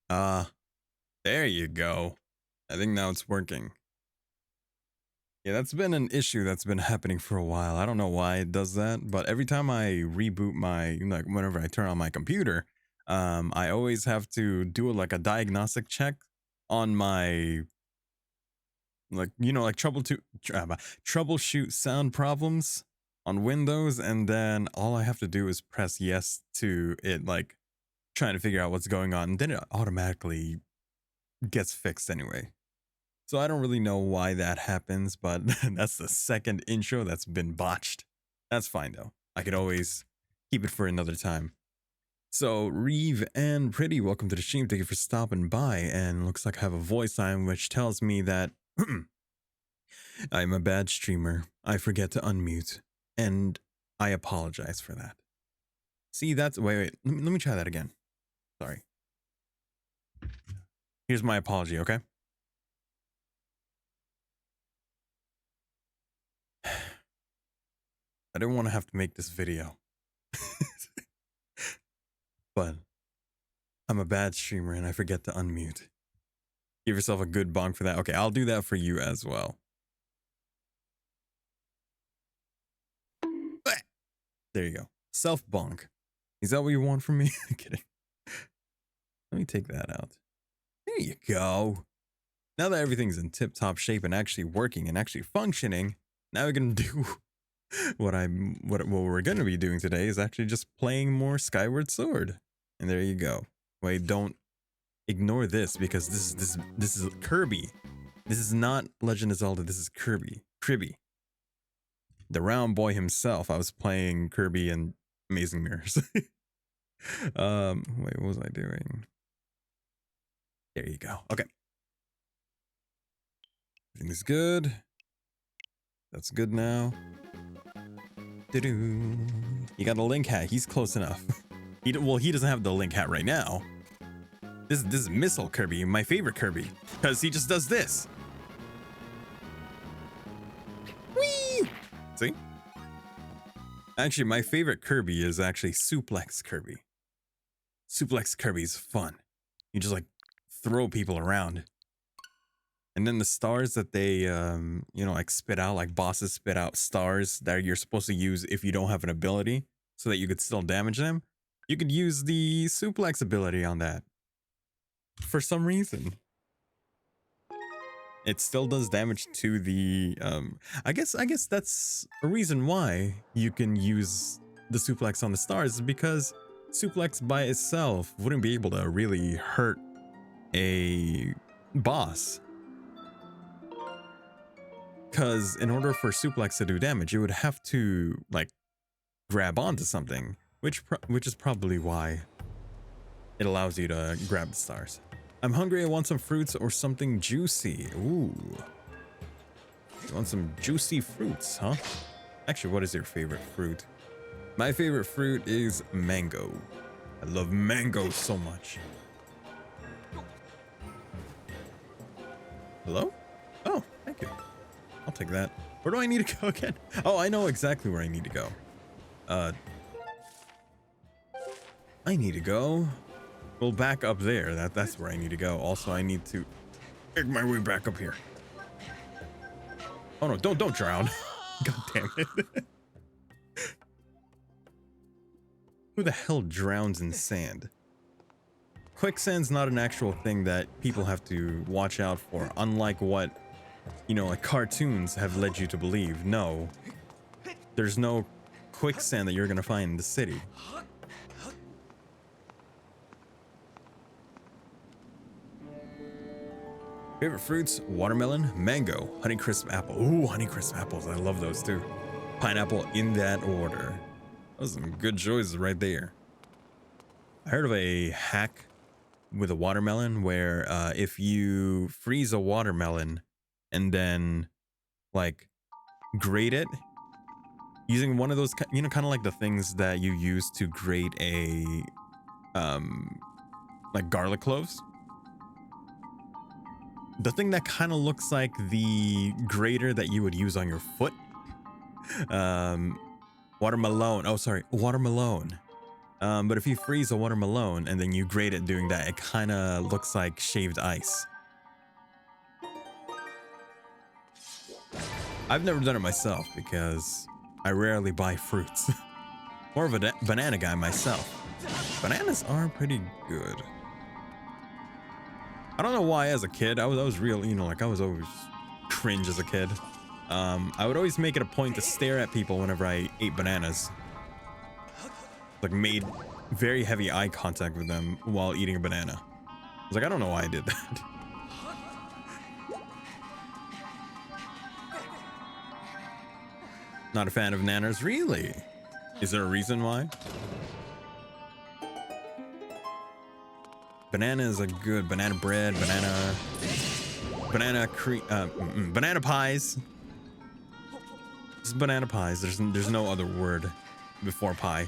Ah, there you go. I think now it's working. Yeah, that's been an issue that's been happening for a while. I don't know why it does that, but every time I reboot my, like, whenever I turn on my computer, I always have to do like a diagnostic check on my, like, like troubleshoot sound problems on Windows, and then all I have to do is press yes to it, like trying to figure out what's going on, and then it automatically gets fixed anyway. So I don't really know why that happens, but that's the second intro that's been botched. That's fine though. I could always keep it for another time. So Reeve and Pretty, welcome to the stream. Thank you for stopping by. And looks like I have a voice sign which tells me that I'm a bad streamer. I forget to unmute, and I apologize for that. See, that's wait. Let me try that again. Sorry. Here's my apology. Okay. I didn't want to have to make this video, but I'm a bad streamer and I forget to unmute. Give yourself a good bonk for that. Okay, I'll do that for you as well. There you go. Self bonk. Is that what you want from me? I'm kidding. Let me take that out. There you go. Now that everything's in tip-top shape and actually working and actually functioning, now we're gonna do what we're gonna be doing today is actually just playing more Skyward Sword. And there you go. Wait, don't ignore this, because this is Kirby. This is not Legend of Zelda. This is Kirby. The round boy himself. I was playing Kirby and Amazing Mirrors. Wait, what was I doing? There you go. Okay. Everything's good. That's good now. He got a Link hat. He's close enough. He doesn't have the Link hat right now. This is Missile Kirby, my favorite Kirby, because he just does this. Whee! See? Actually, my favorite Kirby is actually Suplex Kirby. Suplex Kirby is fun. You just like throw people around. And then the stars that they, like spit out, like bosses spit out stars that you're supposed to use if you don't have an ability so that you could still damage them. You could use the suplex ability on that. For some reason. It still does damage to the, I guess that's a reason why you can use the suplex on the stars, is because suplex by itself wouldn't be able to really hurt a boss. Because in order for suplex to do damage, you would have to like grab onto something, which is probably why it allows you to grab the stars. I'm hungry. I want some fruits or something juicy. Ooh, you want some juicy fruits, huh? Actually, what is your favorite fruit? My favorite fruit is mango. I love mango so much. Hello? Oh, thank you. I'll take that. Where do I need to go again? Oh, I know exactly where I need to go. I need to go. Well, back up there. That's where I need to go. Also, I need to make my way back up here. Oh no, don't drown. God damn it. Who the hell drowns in sand? Quicksand's not an actual thing that people have to watch out for, unlike what, like cartoons have led you to believe. No, there's no quicksand that you're gonna find in the city. Favorite fruits: watermelon, mango, Honeycrisp apple. Ooh, Honeycrisp apples. I love those too. Pineapple, in that order. Those are some good choices right there. I heard of a hack with a watermelon where if you freeze a watermelon and then like grate it using one of those, kind of like the things that you use to grate a like garlic cloves. The thing that kind of looks like the grater that you would use on your foot. Watermelon. Oh, sorry. Watermelon. But if you freeze a watermelon and then you grate it doing that, it kind of looks like shaved ice. I've never done it myself because I rarely buy fruits. More of a banana guy myself. Bananas are pretty good. I don't know why as a kid, I was real, you know, like I was always cringe as a kid. I would always make it a point to stare at people whenever I ate bananas. Like made very heavy eye contact with them while eating a banana. I was like, I don't know why I did that. Not a fan of nanas, really? Is there a reason why? Banana is a good banana bread, banana pies. Just banana pies. There's no other word before pie.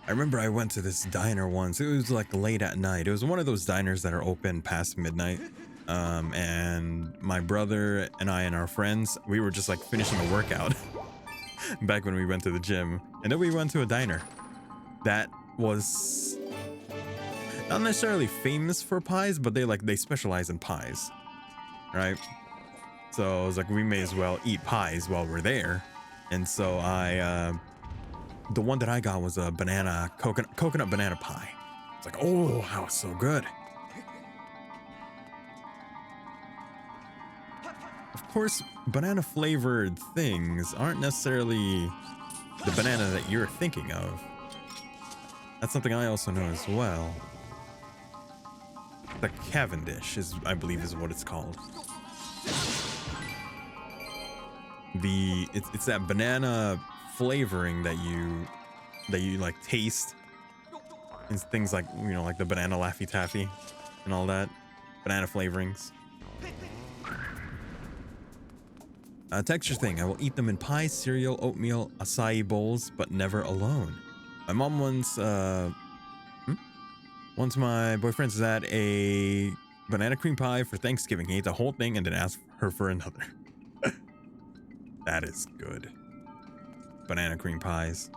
I remember I went to this diner once. It was like late at night. It was one of those diners that are open past midnight. And my brother and I and our friends, we were just like finishing a workout back when we went to the gym. And then we went to a diner that was not necessarily famous for pies, but they specialize in pies, right? So I was like, we may as well eat pies while we're there. And so the one that I got was a coconut banana pie. It's like, oh, how it's so good. Of course, banana flavored things aren't necessarily the banana that you're thinking of. That's something I also know as well. The Cavendish I believe is what it's called. It's that banana flavoring that you like taste. It's things like, you know, like the banana Laffy Taffy and all that. Banana flavorings. Texture thing. I will eat them in pie, cereal, oatmeal, acai bowls, but never alone. My mom once my boyfriend's at a banana cream pie for Thanksgiving. He ate the whole thing and then asked her for another. That is good. Banana cream pies.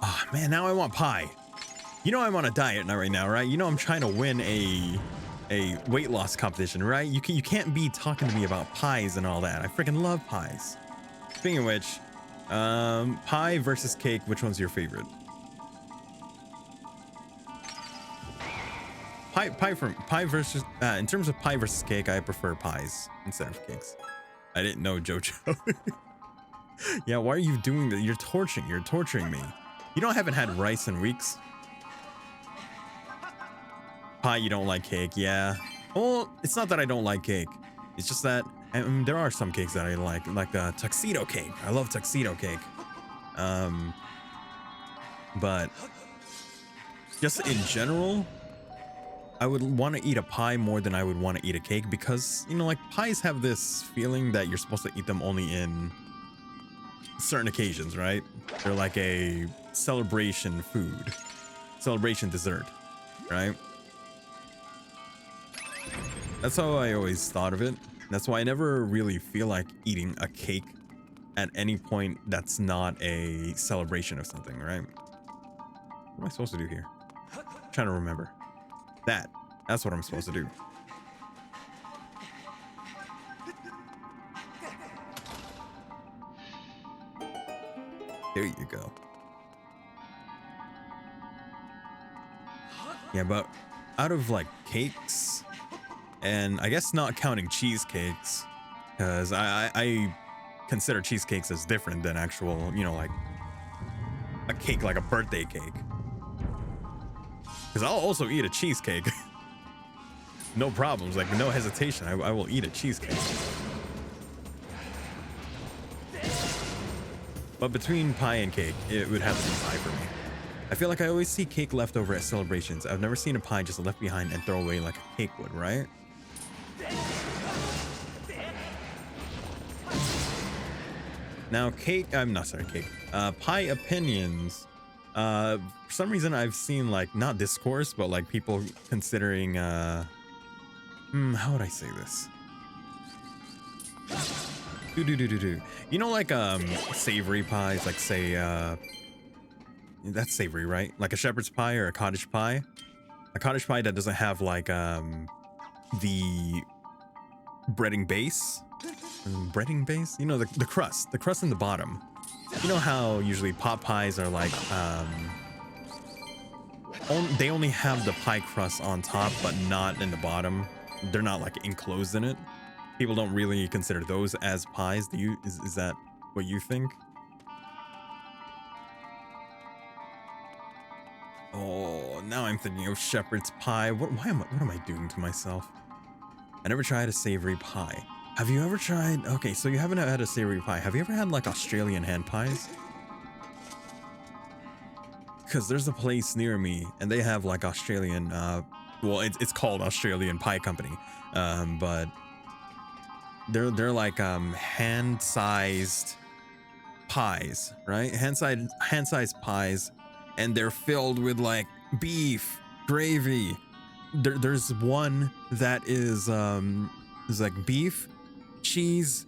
Ah, man, now I want pie. You know I'm on a diet now, right now, right? You know I'm trying to win a weight loss competition, right? You can't be talking to me about pies and all that. I freaking love pies. Speaking of which, pie versus cake, which one's your favorite? Pie versus in terms of pie versus cake, I prefer pies instead of cakes. I didn't know, Jojo. Yeah, why are you doing that? You're torturing me. You know I haven't had rice in weeks. Pie, you don't like cake, yeah. Well, it's not that I don't like cake. It's just that there are some cakes that I like tuxedo cake. I love tuxedo cake. But just in general, I would want to eat a pie more than I would want to eat a cake because, you know, like pies have this feeling that you're supposed to eat them only in certain occasions, right? They're like a celebration food, celebration dessert, right? That's how I always thought of it. That's why I never really feel like eating a cake at any point that's not a celebration of something, right? What am I supposed to do here? I'm trying to remember. That's what I'm supposed to do. There you go. Yeah, but out of like cakes, and I guess not counting cheesecakes, because I consider cheesecakes as different than actual, you know, like a cake, like a birthday cake. Because I'll also eat a cheesecake. No problems, like no hesitation. I will eat a cheesecake. But between pie and cake, it would have to be pie for me. I feel like I always see cake left over at celebrations. I've never seen a pie just left behind and throw away like a cake would, right? Now cake, I'm not sorry, cake. Pie opinions. For some reason I've seen like not discourse, but like people considering how would I say this? Do. You know, like savory pies, like say that's savory, right? Like a shepherd's pie or a cottage pie. A cottage pie that doesn't have like the breading base. Breading base? You know, the crust in the bottom. You know how usually pot pies are like they only have the pie crust on top but not in the bottom. They're not like enclosed in it. People don't really consider those as pies. Do you? Is that what you think? Oh, now I'm thinking of shepherd's pie. What am I doing to myself? I never tried a savory pie. Have you ever tried? Okay, so you haven't had a savory pie. Have you ever had like Australian hand pies? Because there's a place near me and they have like Australian, well, it's called Australian Pie Company, but they're like hand-sized pies, right? Hand-sized pies, and they're filled with like beef, gravy. There's one that is like beef, cheese,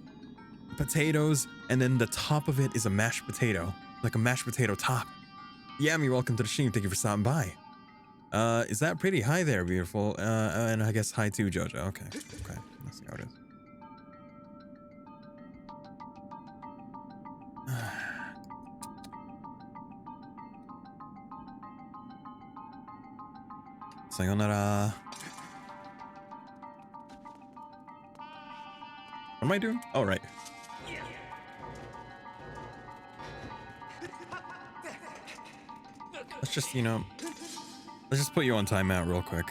potatoes, and then the top of it is a mashed potato, like a mashed potato top. Yami, welcome to the stream. Thank you for stopping by. Is that pretty? Hi there, beautiful. And I guess hi to Jojo. Okay. Let's see how it is. Sayonara. What am I doing? Oh, right. Let's just, let's just put you on timeout real quick.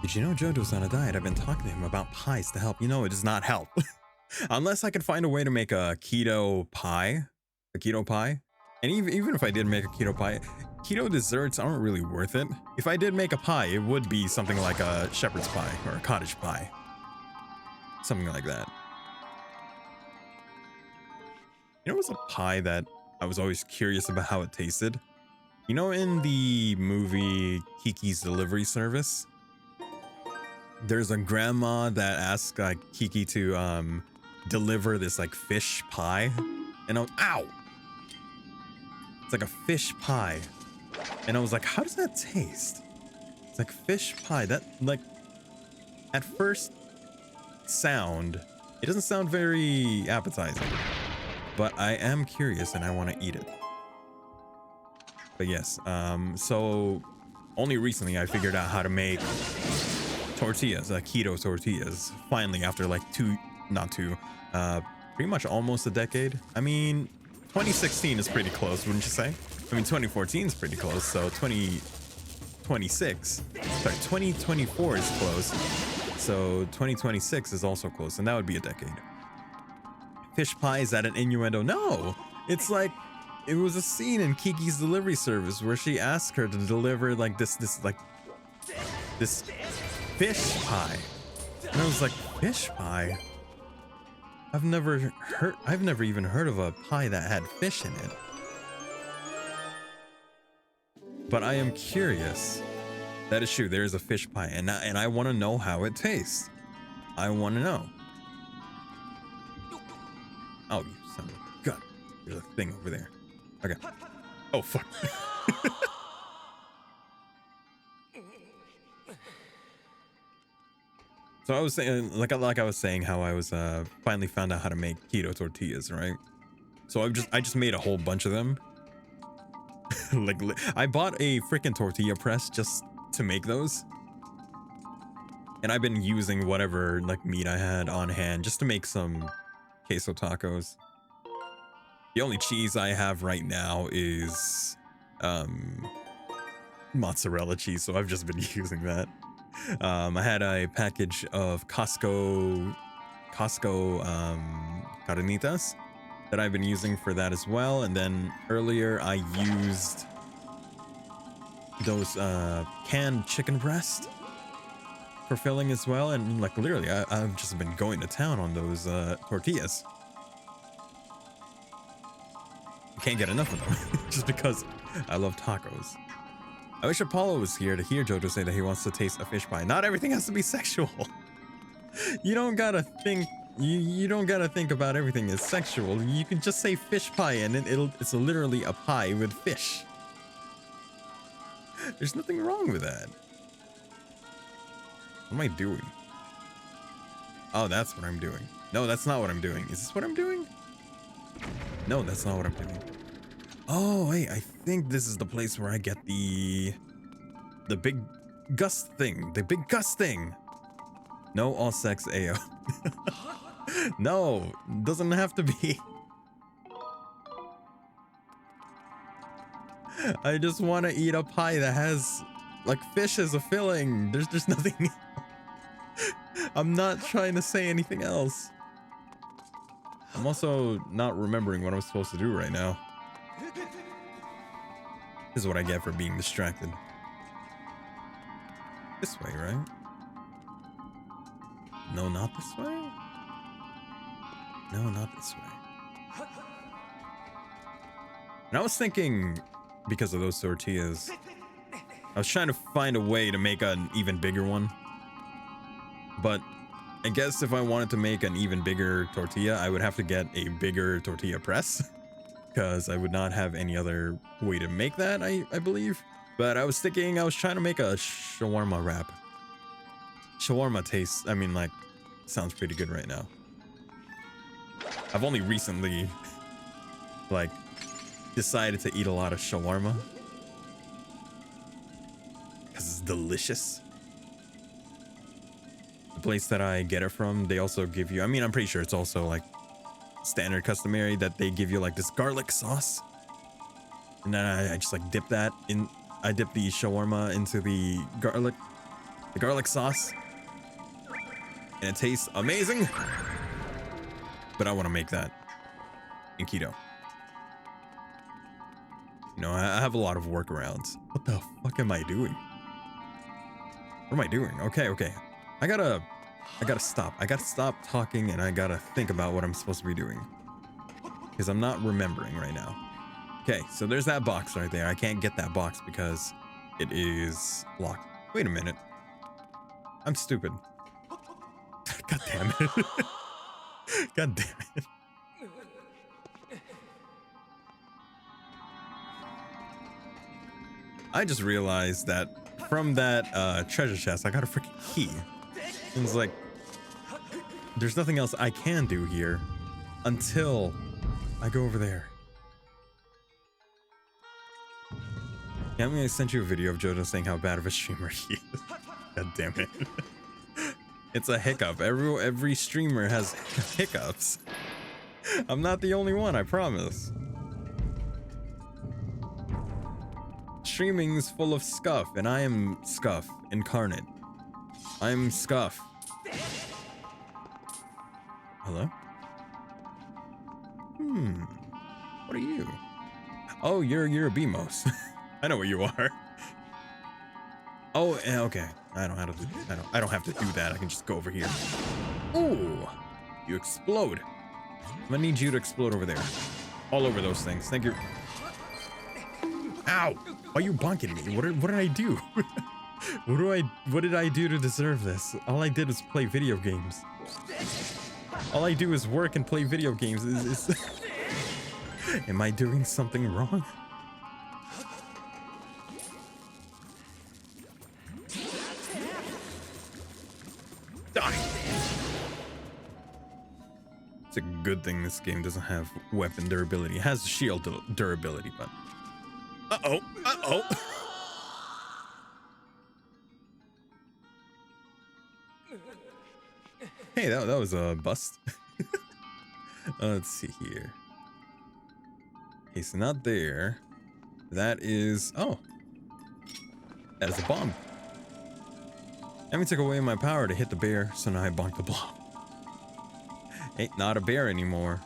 Did you know Jojo's on a diet? I've been talking to him about pies to help. You know, it does not help. Unless I could find a way to make a keto pie. And even if I did make a keto pie, keto desserts aren't really worth it. If I did make a pie, it would be something like a shepherd's pie or a cottage pie. Something like that. You know what's a pie that I was always curious about how it tasted? You know, in the movie Kiki's Delivery Service, there's a grandma that asks like Kiki to deliver this like fish pie, and ow! It's like a fish pie, and I was like, how does that taste? It's like fish pie. That, like, at first sound, it doesn't sound very appetizing, but I am curious and I want to eat it. But yes, so only recently I figured out how to make tortillas, keto tortillas, finally, after like pretty much almost a decade. I mean, 2016 is pretty close, wouldn't you say? I mean, 2014 is pretty close, so 2024 is close, so 2026 is also close, and that would be a decade. Fish pie, is that an innuendo? No, it's like, it was a scene in Kiki's Delivery Service where she asked her to deliver like this fish pie, and I was like, fish pie? I've never even heard of a pie that had fish in it. But I am curious. That is true, there is a fish pie, and I want to know how it tastes. I want to know. Oh, you son of a gun. There's a thing over there. Okay. Oh, fuck. So I was saying, like I was saying, how I was finally found out how to make keto tortillas, right? So I just made a whole bunch of them. Like, I bought a freaking tortilla press just to make those, and I've been using whatever like meat I had on hand just to make some queso tacos. The only cheese I have right now is mozzarella cheese, so I've just been using that. I had a package of Costco carnitas that I've been using for that as well, and then earlier I used those canned chicken breast for filling as well, and like literally I've just been going to town on those tortillas can't get enough of them just because I love tacos. I wish Apollo was here to hear Jojo say that he wants to taste a fish pie. Not everything has to be sexual. You don't gotta think. You don't gotta think about everything as sexual. You can just say fish pie and it's literally a pie with fish. There's nothing wrong with that. What am I doing? Oh, that's what I'm doing. No, that's not what I'm doing. Is this what I'm doing? No, that's not what I'm doing. Oh, wait, I think this is the place where I get the big gust thing. The big gust thing. No all sex AO. No, doesn't have to be. I just want to eat a pie that has like fish as a filling. There's just nothing. I'm not trying to say anything else. I'm also not remembering what I'm supposed to do right now. This is what I get for being distracted. This way, right? No, not this way? No, not this way. And I was thinking, because of those tortillas, I was trying to find a way to make an even bigger one. But I guess if I wanted to make an even bigger tortilla, I would have to get a bigger tortilla press. Because I would not have any other way to make that, I believe. But I was thinking, I was trying to make a shawarma wrap. Shawarma tastes, I mean, like, sounds pretty good right now. I've only recently, like, decided to eat a lot of shawarma. Because it's delicious. The place that I get it from, they also give you, I mean, I'm pretty sure it's also, like, standard customary that they give you, like, this garlic sauce. And then I just, like, dip that in, I dip the shawarma into the garlic sauce. And it tastes amazing. But I want to make that in keto. You know, I have a lot of workarounds. What the fuck am I doing? What am I doing? Okay. I gotta stop. I gotta stop talking and I gotta think about what I'm supposed to be doing. Because I'm not remembering right now. Okay, so there's that box right there. I can't get that box because it is locked. Wait a minute. I'm stupid. God damn it. God damn it. I just realized that from that treasure chest, I got a freaking key. And it's like, there's nothing else I can do here until I go over there. Yeah, I mean, I sent you a video of Jojo saying how bad of a streamer he is. God damn it. It's a hiccup. Every streamer has hiccups. I'm not the only one, I promise. Streaming's full of scuff, and I am scuff incarnate. I'm scuff. Hello? What are you? Oh, you're a BMOS. I know what you are. Oh, okay. I don't have to do that. I can just go over here. Ooh, you explode. I'm gonna need you to explode over there. All over those things. Thank you. Ow! Why are you bonking me? What did I do? What did I do to deserve this? All I did was play video games. All I do is work and play video games. Am I doing something wrong? Die! It's a good thing this game doesn't have weapon durability. It has shield durability, but... Uh-oh! Hey, that was a bust. Let's see here. Okay, so not there. That is... Oh. That is a bomb. Emmy took away my power to hit the bear, so now I bonked the blob. Ain't not a bear anymore.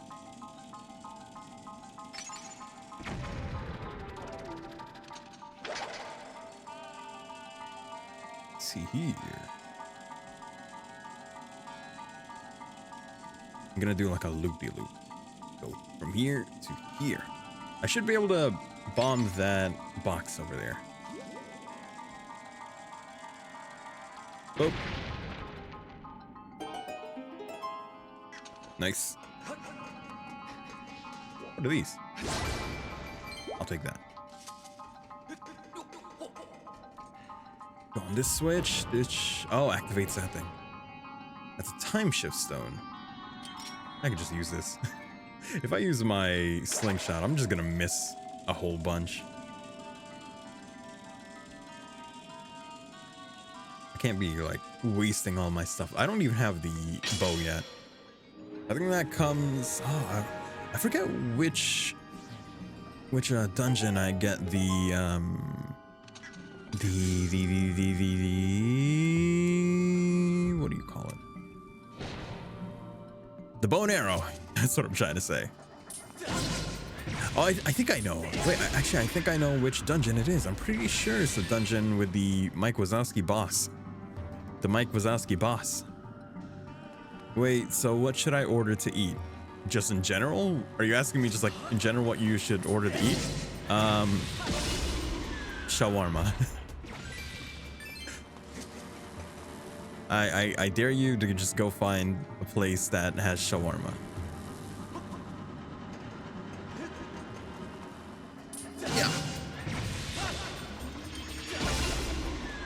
Let's see here. I'm gonna do like a loop-de-loop. Go from here to here. I should be able to bomb that box over there. Oh. Nice. What are these? I'll take that. Go on this switch. Oh, activates that thing. That's a time shift stone. I could just use this. If I use my slingshot, I'm just gonna miss a whole bunch. I can't be like wasting all my stuff. I don't even have the bow yet. I think that comes. Oh, I forget which dungeon I get the what do you call it? The bow and arrow. That's what I'm trying to say. Oh, I think I know. Wait, actually, I think I know which dungeon it is. I'm pretty sure it's the dungeon with the Mike Wazowski boss. The Mike Wazowski boss. Wait, so what should I order to eat? Just in general? Are you asking me just like in general what you should order to eat? Shawarma. I dare you to just go find a place that has shawarma. Yeah.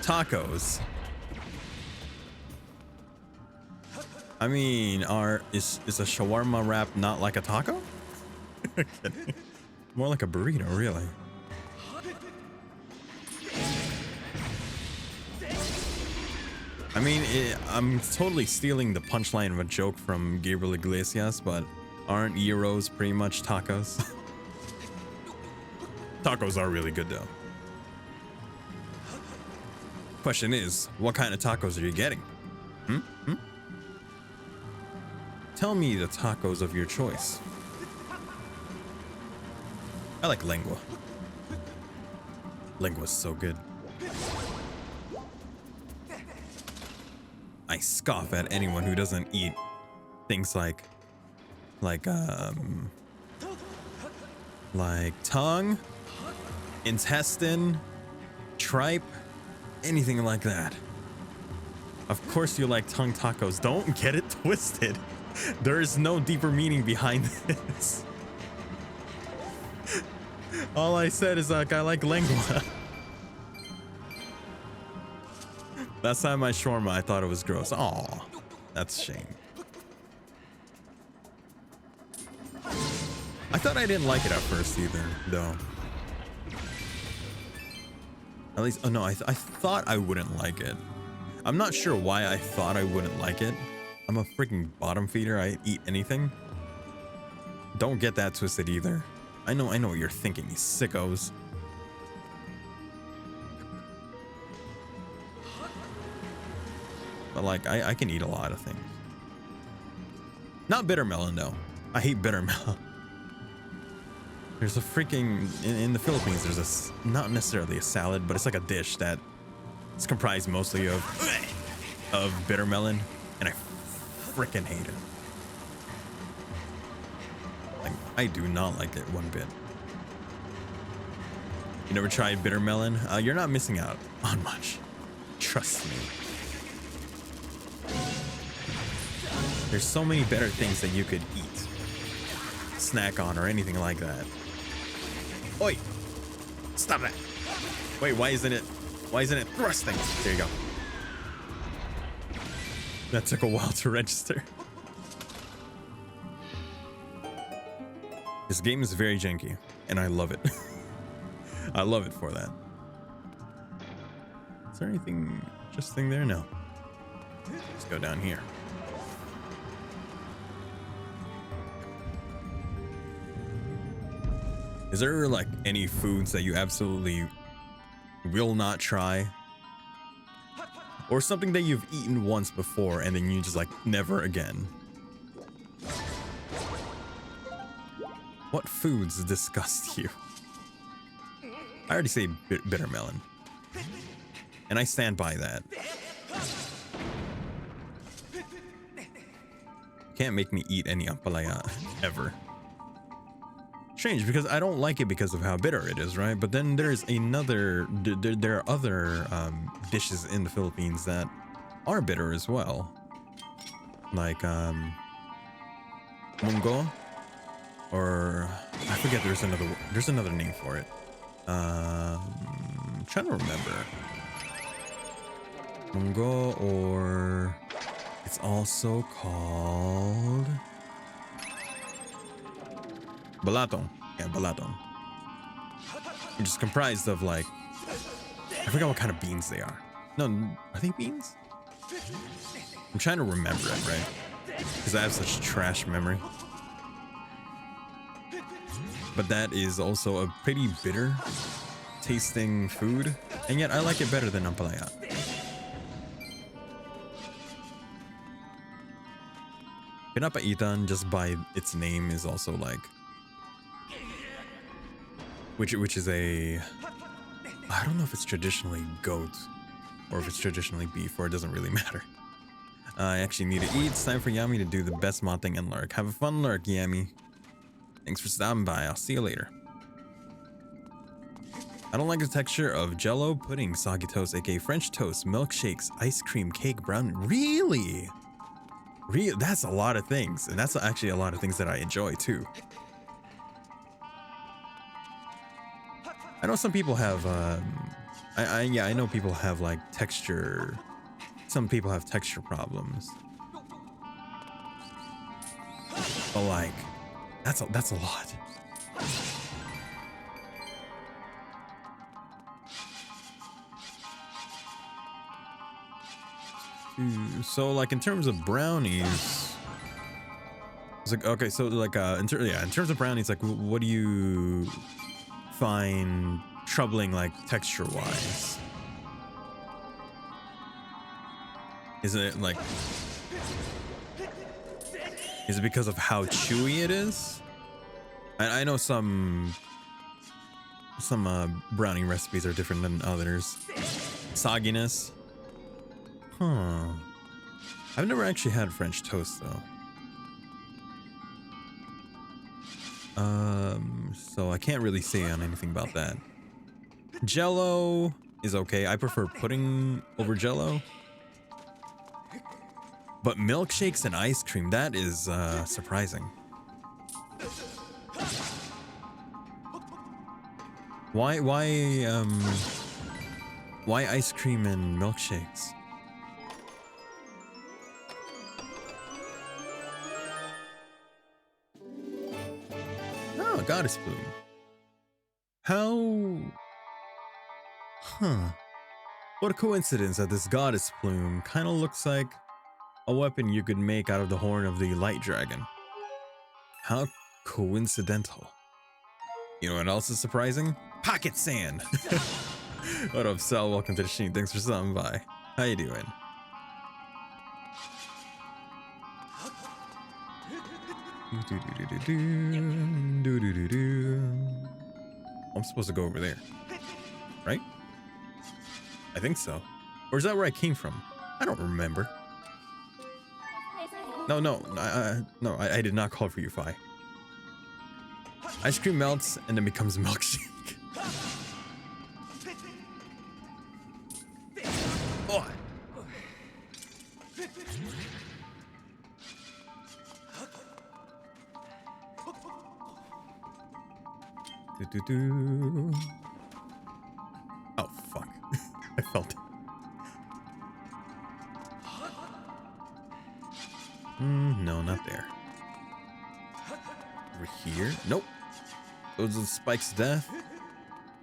Tacos. I mean, is a shawarma wrap not like a taco? More like a burrito, really. I mean, I'm totally stealing the punchline of a joke from Gabriel Iglesias, but aren't gyros pretty much tacos? Tacos are really good, though. Question is, what kind of tacos are you getting? Tell me the tacos of your choice. I like lengua. Lengua's so good. I scoff at anyone who doesn't eat things like tongue, intestine, tripe, anything like that. Of course you like tongue tacos. Don't get it twisted. There is no deeper meaning behind this. All I said is like I like lengua. Last time I shawarma, I thought it was gross. Aw, that's a shame. I thought I didn't like it at first either, though. At least, oh no, I thought I wouldn't like it. I'm not sure why I thought I wouldn't like it. I'm a freaking bottom feeder. I eat anything. Don't get that twisted either. I know what you're thinking, you sickos. But like, I can eat a lot of things. Not bitter melon though. I hate bitter melon. There's a freaking, in the Philippines, there's a, not necessarily a salad, but it's like a dish that it's comprised mostly of bitter melon, and I freaking hate it. Like, I do not like it one bit. You never tried bitter melon? You're not missing out on much. Trust me. There's so many better things that you could eat, snack on, or anything like that. Oi! Stop that! Wait, why isn't it thrusting? There you go. That took a while to register. This game is very janky, and I love it. I love it for that. Is there anything interesting there? No. Let's go down here. Is there like any foods that you absolutely will not try? Or something that you've eaten once before and then you just like never again? What foods disgust you? I already say bitter melon. And I stand by that. Can't make me eat any ampalaya ever. strange because I don't like it because of how bitter it is, right? But then there's another, there are other dishes in the Philippines that are bitter as well. Like munggo, or I forget, there's another name for it. I'm trying to remember. Munggo, or it's also called balatong. Yeah, balatong. Which is comprised of like, I forgot what kind of beans they are. No, are they beans? I'm trying to remember it, right? Because I have such trash memory. But that is also a pretty bitter tasting food, and yet I like it better than ampalaya. Pinapaitan, just by its name, is also like, which is a, I don't know if it's traditionally goat or if it's traditionally beef, or it doesn't really matter. I actually need to eat. It's time for Yami to do the best modding and lurk. Have a fun lurk, Yami. Thanks for stopping by. I'll see you later. I don't like the texture of jello, pudding, soggy toast, aka French toast, milkshakes, ice cream, cake, brownie. Really? That's a lot of things. And that's actually a lot of things that I enjoy too. I know some people have, I know people have like texture. Some people have texture problems. But like, that's a lot. So like in terms of brownies, it's like, okay, so like in terms of brownies, like what do you find troubling, like texture wise? Is it like, is it because of how chewy it is? I know some brownie recipes are different than others. Sogginess. Huh. I've never actually had French toast though. So I can't really say on anything about that. Jello is okay. I prefer pudding over jello. But milkshakes and ice cream, that is surprising. Why ice cream and milkshakes? Oh, goddess plume. How? Huh. What a coincidence that this goddess plume kind of looks like a weapon you could make out of the horn of the light dragon. How coincidental. You know what else is surprising? Pocket sand. What up, Sal? Welcome to the stream. Thanks for stopping by. How you doing? I'm supposed to go over there, right? I think so. Or is that where I came from? I don't remember. No, I did not call for you, Fi. Ice cream melts and then becomes milkshake. Oh. Oh, fuck. I felt it. No, not there. Over here? Nope. Those are the spikes of death.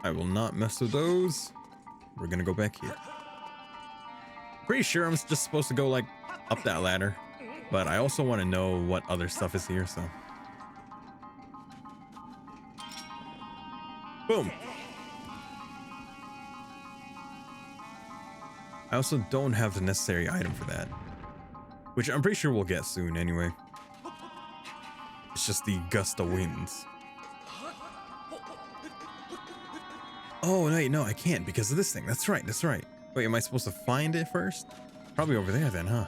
I will not mess with those. We're gonna go back here. Pretty sure I'm just supposed to go like up that ladder, but I also want to know what other stuff is here, so. Boom. I also don't have the necessary item for that, which I'm pretty sure we'll get soon anyway. It's just the gust of winds. Oh, no, I can't because of this thing. That's right. Wait, am I supposed to find it first? Probably over there then, huh?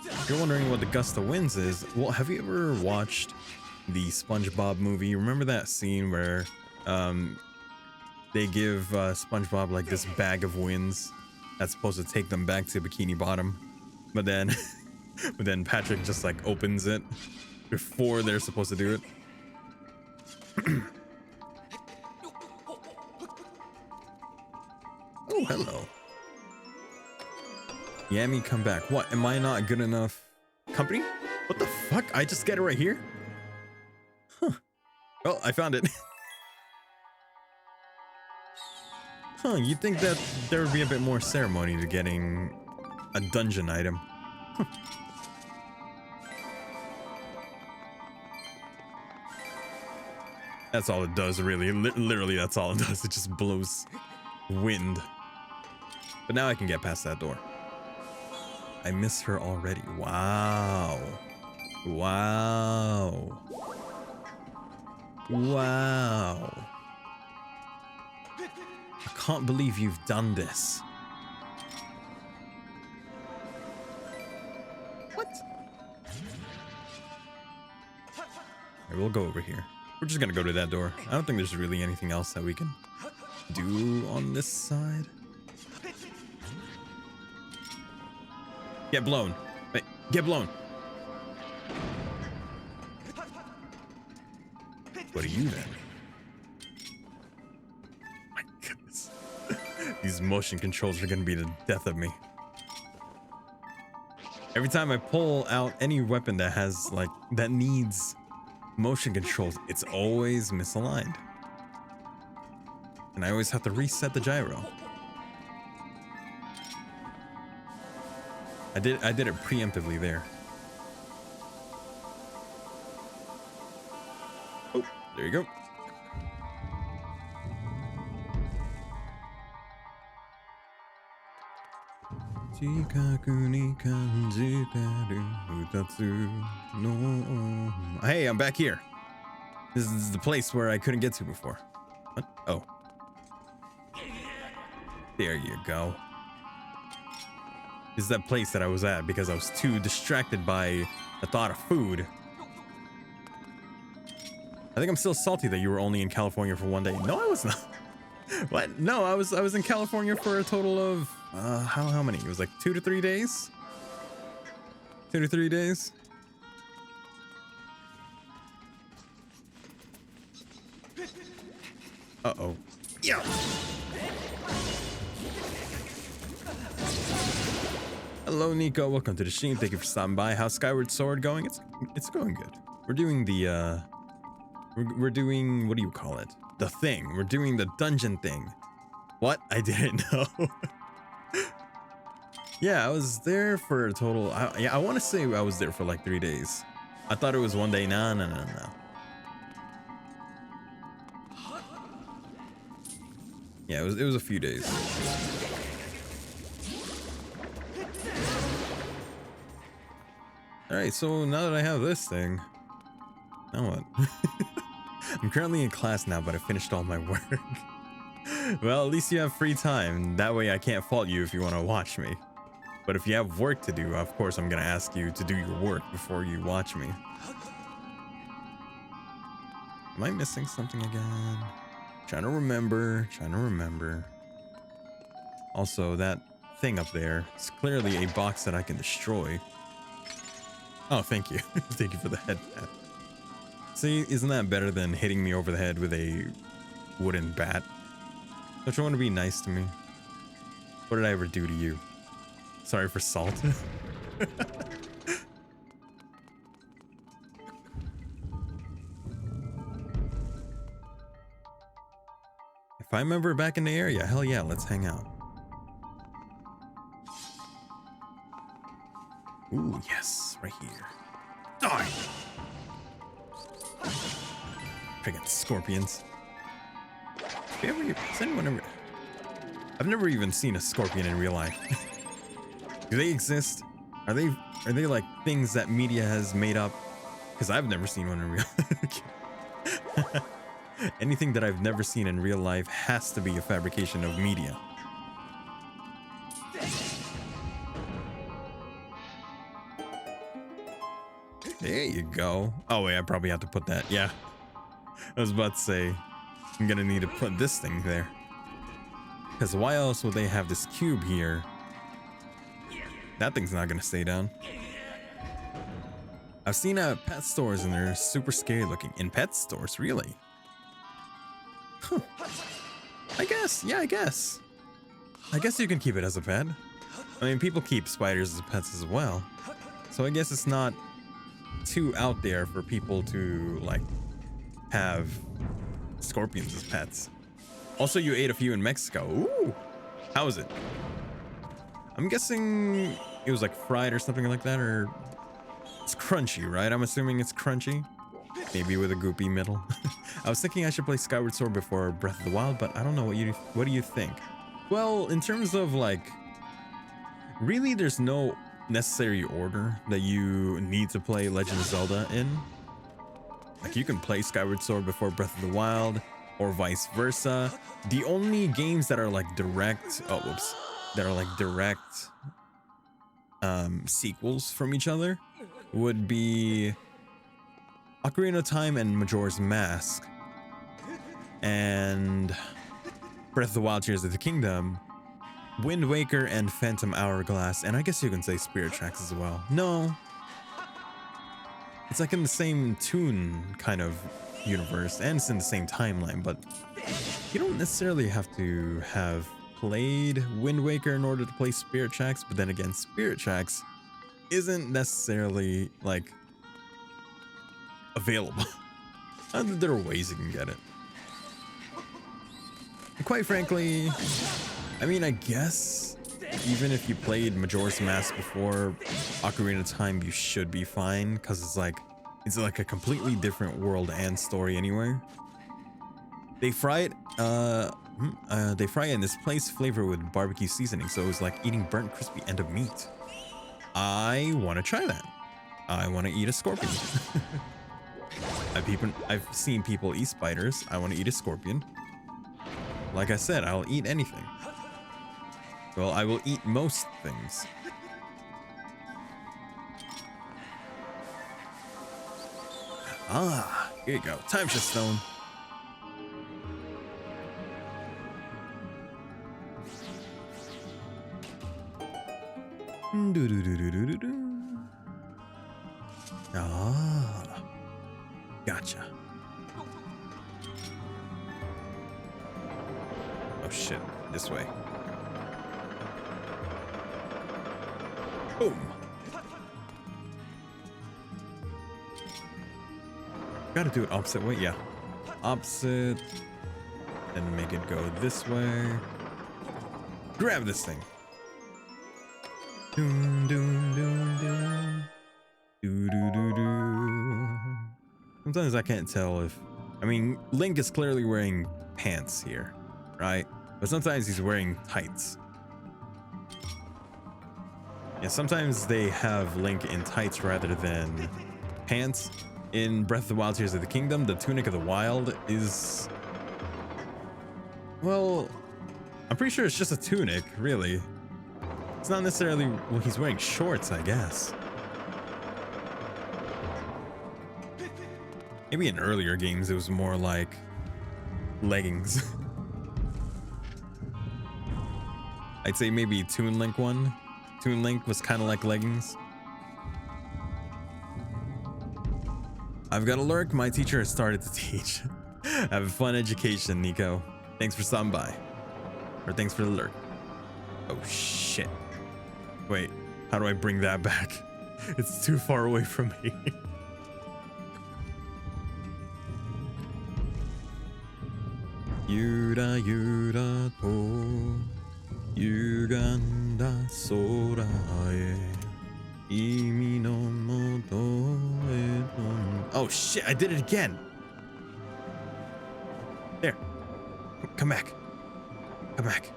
If you're wondering what the gust of winds is, well, have you ever watched the SpongeBob movie. Remember that scene where they give SpongeBob like this bag of wins that's supposed to take them back to Bikini Bottom, but then but then Patrick just like opens it before they're supposed to do it. Oh, hello. Yami, come back. What? Am I not good enough company? What the fuck? I just get it right here? Huh. Well, I found it. Huh, you'd think that there would be a bit more ceremony to getting a dungeon item. Huh. That's all it does, really. Literally, that's all it does. It just blows wind. But now I can get past that door. I miss her already. Wow. Wow. Wow. I can't believe you've done this. What? Alright, we'll go over here. We're just gonna go to that door. I don't think there's really anything else that we can do on this side. Get blown. Wait, get blown. What are you then? My goodness. These motion controls are gonna be the death of me. Every time I pull out any weapon that has like that needs motion controls, it's always misaligned. And I always have to reset the gyro. I did it preemptively there. Oh, there you go. Hey, I'm back here. This is the place where I couldn't get to before. What? Oh. There you go. This is that place that I was at because I was too distracted by the thought of food. I think I'm still salty that you were only in California for 1 day. No, I was not. What? No, I was in California for a total of how many? It was like 2 to 3 days. 2 to 3 days. Uh-oh. Yeah. Hello, Nico. Welcome to the stream. Thank you for stopping by. How's Skyward Sword going? It's going good. We're doing the we're doing, what do you call it? The thing. We're doing the dungeon thing. What? I didn't know. Yeah, I was there for a total. I want to say I was there for like 3 days. I thought it was 1 day. No. Yeah, it was a few days. All right, so now that I have this thing, now what? I'm currently in class now, but I finished all my work. Well, at least you have free time. That way I can't fault you if you want to watch me. But if you have work to do, of course I'm going to ask you to do your work before you watch me. Am I missing something again? Trying to remember. Also, that thing up there is clearly a box that I can destroy. Oh, thank you. Thank you for the head pat. See, isn't that better than hitting me over the head with a wooden bat? Don't you want to be nice to me? What did I ever do to you? Sorry for salt. If I'm ever back in the area, hell yeah, let's hang out. Ooh, yes, right here. Die! Friggin' scorpions. Has anyone ever... I've never even seen a scorpion in real life. Do they exist? Are they like things that media has made up? Because I've never seen one in real life. Anything that I've never seen in real life has to be a fabrication of media. There you go. Oh wait, I probably have to put that. Yeah. I was about to say, I'm gonna need to put this thing there. Because why else would they have this cube here? That thing's not gonna stay down. I've seen pet stores and they're super scary looking. In pet stores, really? Huh. I guess, yeah, I guess you can keep it as a pet. I mean, people keep spiders as pets as well. So I guess it's not too out there for people to like have scorpions as pets. Also, you ate a few in Mexico. Ooh, how was it? I'm guessing it was like fried or something like that, or it's crunchy, right? I'm assuming it's crunchy. Maybe with a goopy middle. I was thinking I should play Skyward Sword before Breath of the Wild, but I don't know what do you think? Well, in terms of like, really there's no necessary order that you need to play Legend of Zelda in. Like you can play Skyward Sword before Breath of the Wild or vice versa. The only games that are like direct, sequels from each other would be Ocarina of Time and Majora's Mask, and Breath of the Wild, Tears of the Kingdom, Wind Waker, and Phantom Hourglass, and I guess you can say Spirit Tracks as well. No, it's like in the same tune kind of universe, and it's in the same timeline, but you don't necessarily have to have played Wind Waker in order to play Spirit Tracks. But then again, Spirit Tracks isn't necessarily like available. There are ways you can get it. And quite frankly, I mean, I guess even if you played Majora's Mask before Ocarina of Time, you should be fine, because it's like a completely different world and story anyway. They fry it in this place flavored with barbecue seasoning, so it was like eating burnt crispy end of meat. I want to try that. I want to eat a scorpion. I've seen people eat spiders. I want to eat a scorpion. Like I said, I'll eat anything. Well, I will eat most things. Ah, here you go. Time shift stone. Ah, gotcha. Oh shit, this way. Boom. Gotta do it opposite way, yeah. Opposite. And make it go this way. Grab this thing. Doom, doom, doom, doom. Doo, doo, doo, doo. Sometimes I can't tell if... I mean, Link is clearly wearing pants here, right? But sometimes he's wearing tights. Yeah, sometimes they have Link in tights rather than pants. In Breath of the Wild, Tears of the Kingdom, the Tunic of the Wild is... well, I'm pretty sure it's just a tunic, really. It's not necessarily... well, he's wearing shorts, I guess. Maybe in earlier games it was more like leggings. I'd say maybe Toon Link 1. Toon Link was kind of like leggings. I've got a lurk. My teacher has started to teach. Have a fun education, Nico. Thanks for stopping by. Or thanks for the lurk. Oh shit. Wait, how do I bring that back? It's too far away from me. Yura yura to yuganda sora e imi no moto e ton. Oh shit, I did it again. There. Come back. Come back.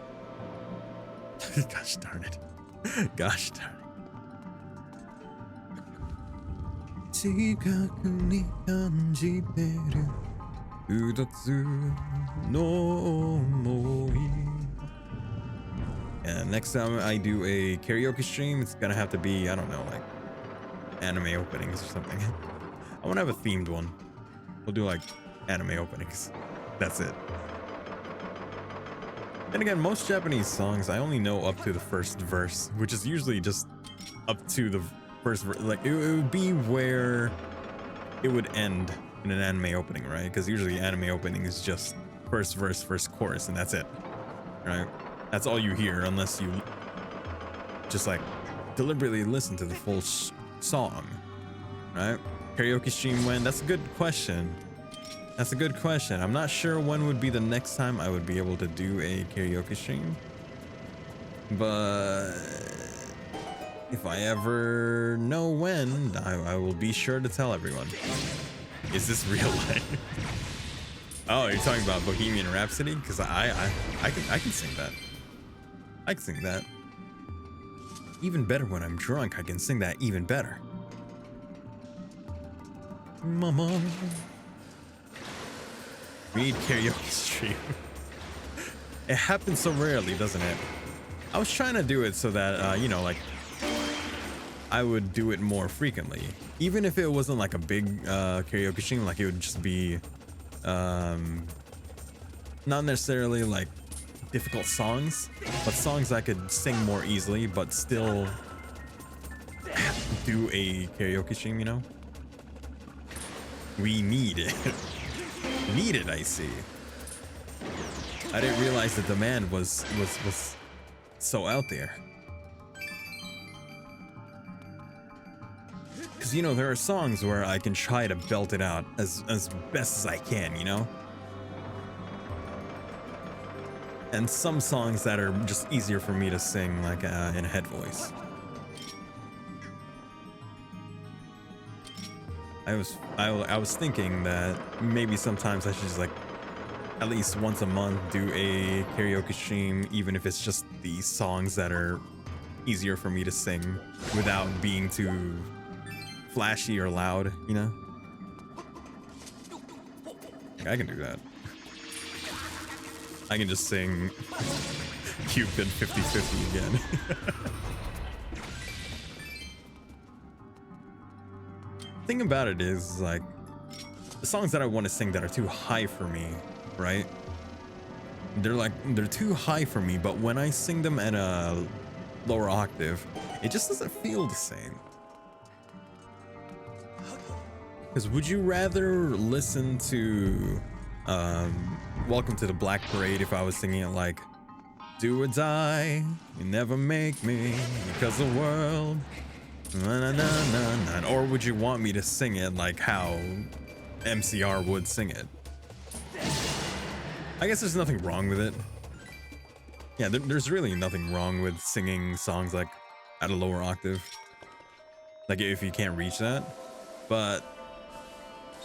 Gosh darn it. Gosh darn it. 近くに感じてる二つの想い And next time I do a karaoke stream, it's gonna have to be, I don't know, like anime openings or something. I want to have a themed one. We'll do like anime openings. That's it. And again, most Japanese songs, I only know up to the first verse, which is usually just up to the first verse. Like, it would be where it would end in an anime opening, right? Because usually anime opening is just first verse, first chorus, and that's it, right? That's all you hear, unless you just like deliberately listen to the full song, right? Karaoke stream when? That's a good question. That's a good question. I'm not sure when would be the next time I would be able to do a karaoke stream, but if I ever know when, I will be sure to tell everyone. Is this real life? Oh, you're talking about Bohemian Rhapsody? Because I can sing that. I can sing that. Even better when I'm drunk. I can sing that even better. Mama. We need karaoke stream. It happens so rarely, doesn't it? I was trying to do it so that, you know, like, I would do it more frequently. Even if it wasn't like a big karaoke stream, like it would just be not necessarily like difficult songs, but songs I could sing more easily, but still do a karaoke stream, you know? We need it. Need it, I see. I didn't realize the demand was so out there. Because, you know, there are songs where I can try to belt it out as best as I can, you know? And some songs that are just easier for me to sing, like in a head voice. I was thinking that maybe sometimes I should just like at least once a month do a karaoke stream, even if it's just the songs that are easier for me to sing without being too flashy or loud, you know? I can do that. I can just sing Cupid 50-50 again. Thing about it is, like, the songs that I want to sing that are too high for me, right? They're too high for me, but when I sing them at a lower octave, it just doesn't feel the same. Because would you rather listen to Welcome to the Black Parade if I was singing it like, do or die, you never make me, because the world, na, na, na, na, na. Or would you want me to sing it like how MCR would sing it? I guess there's nothing wrong with it. Yeah, there's really nothing wrong with singing songs like at a lower octave, like if you can't reach that. But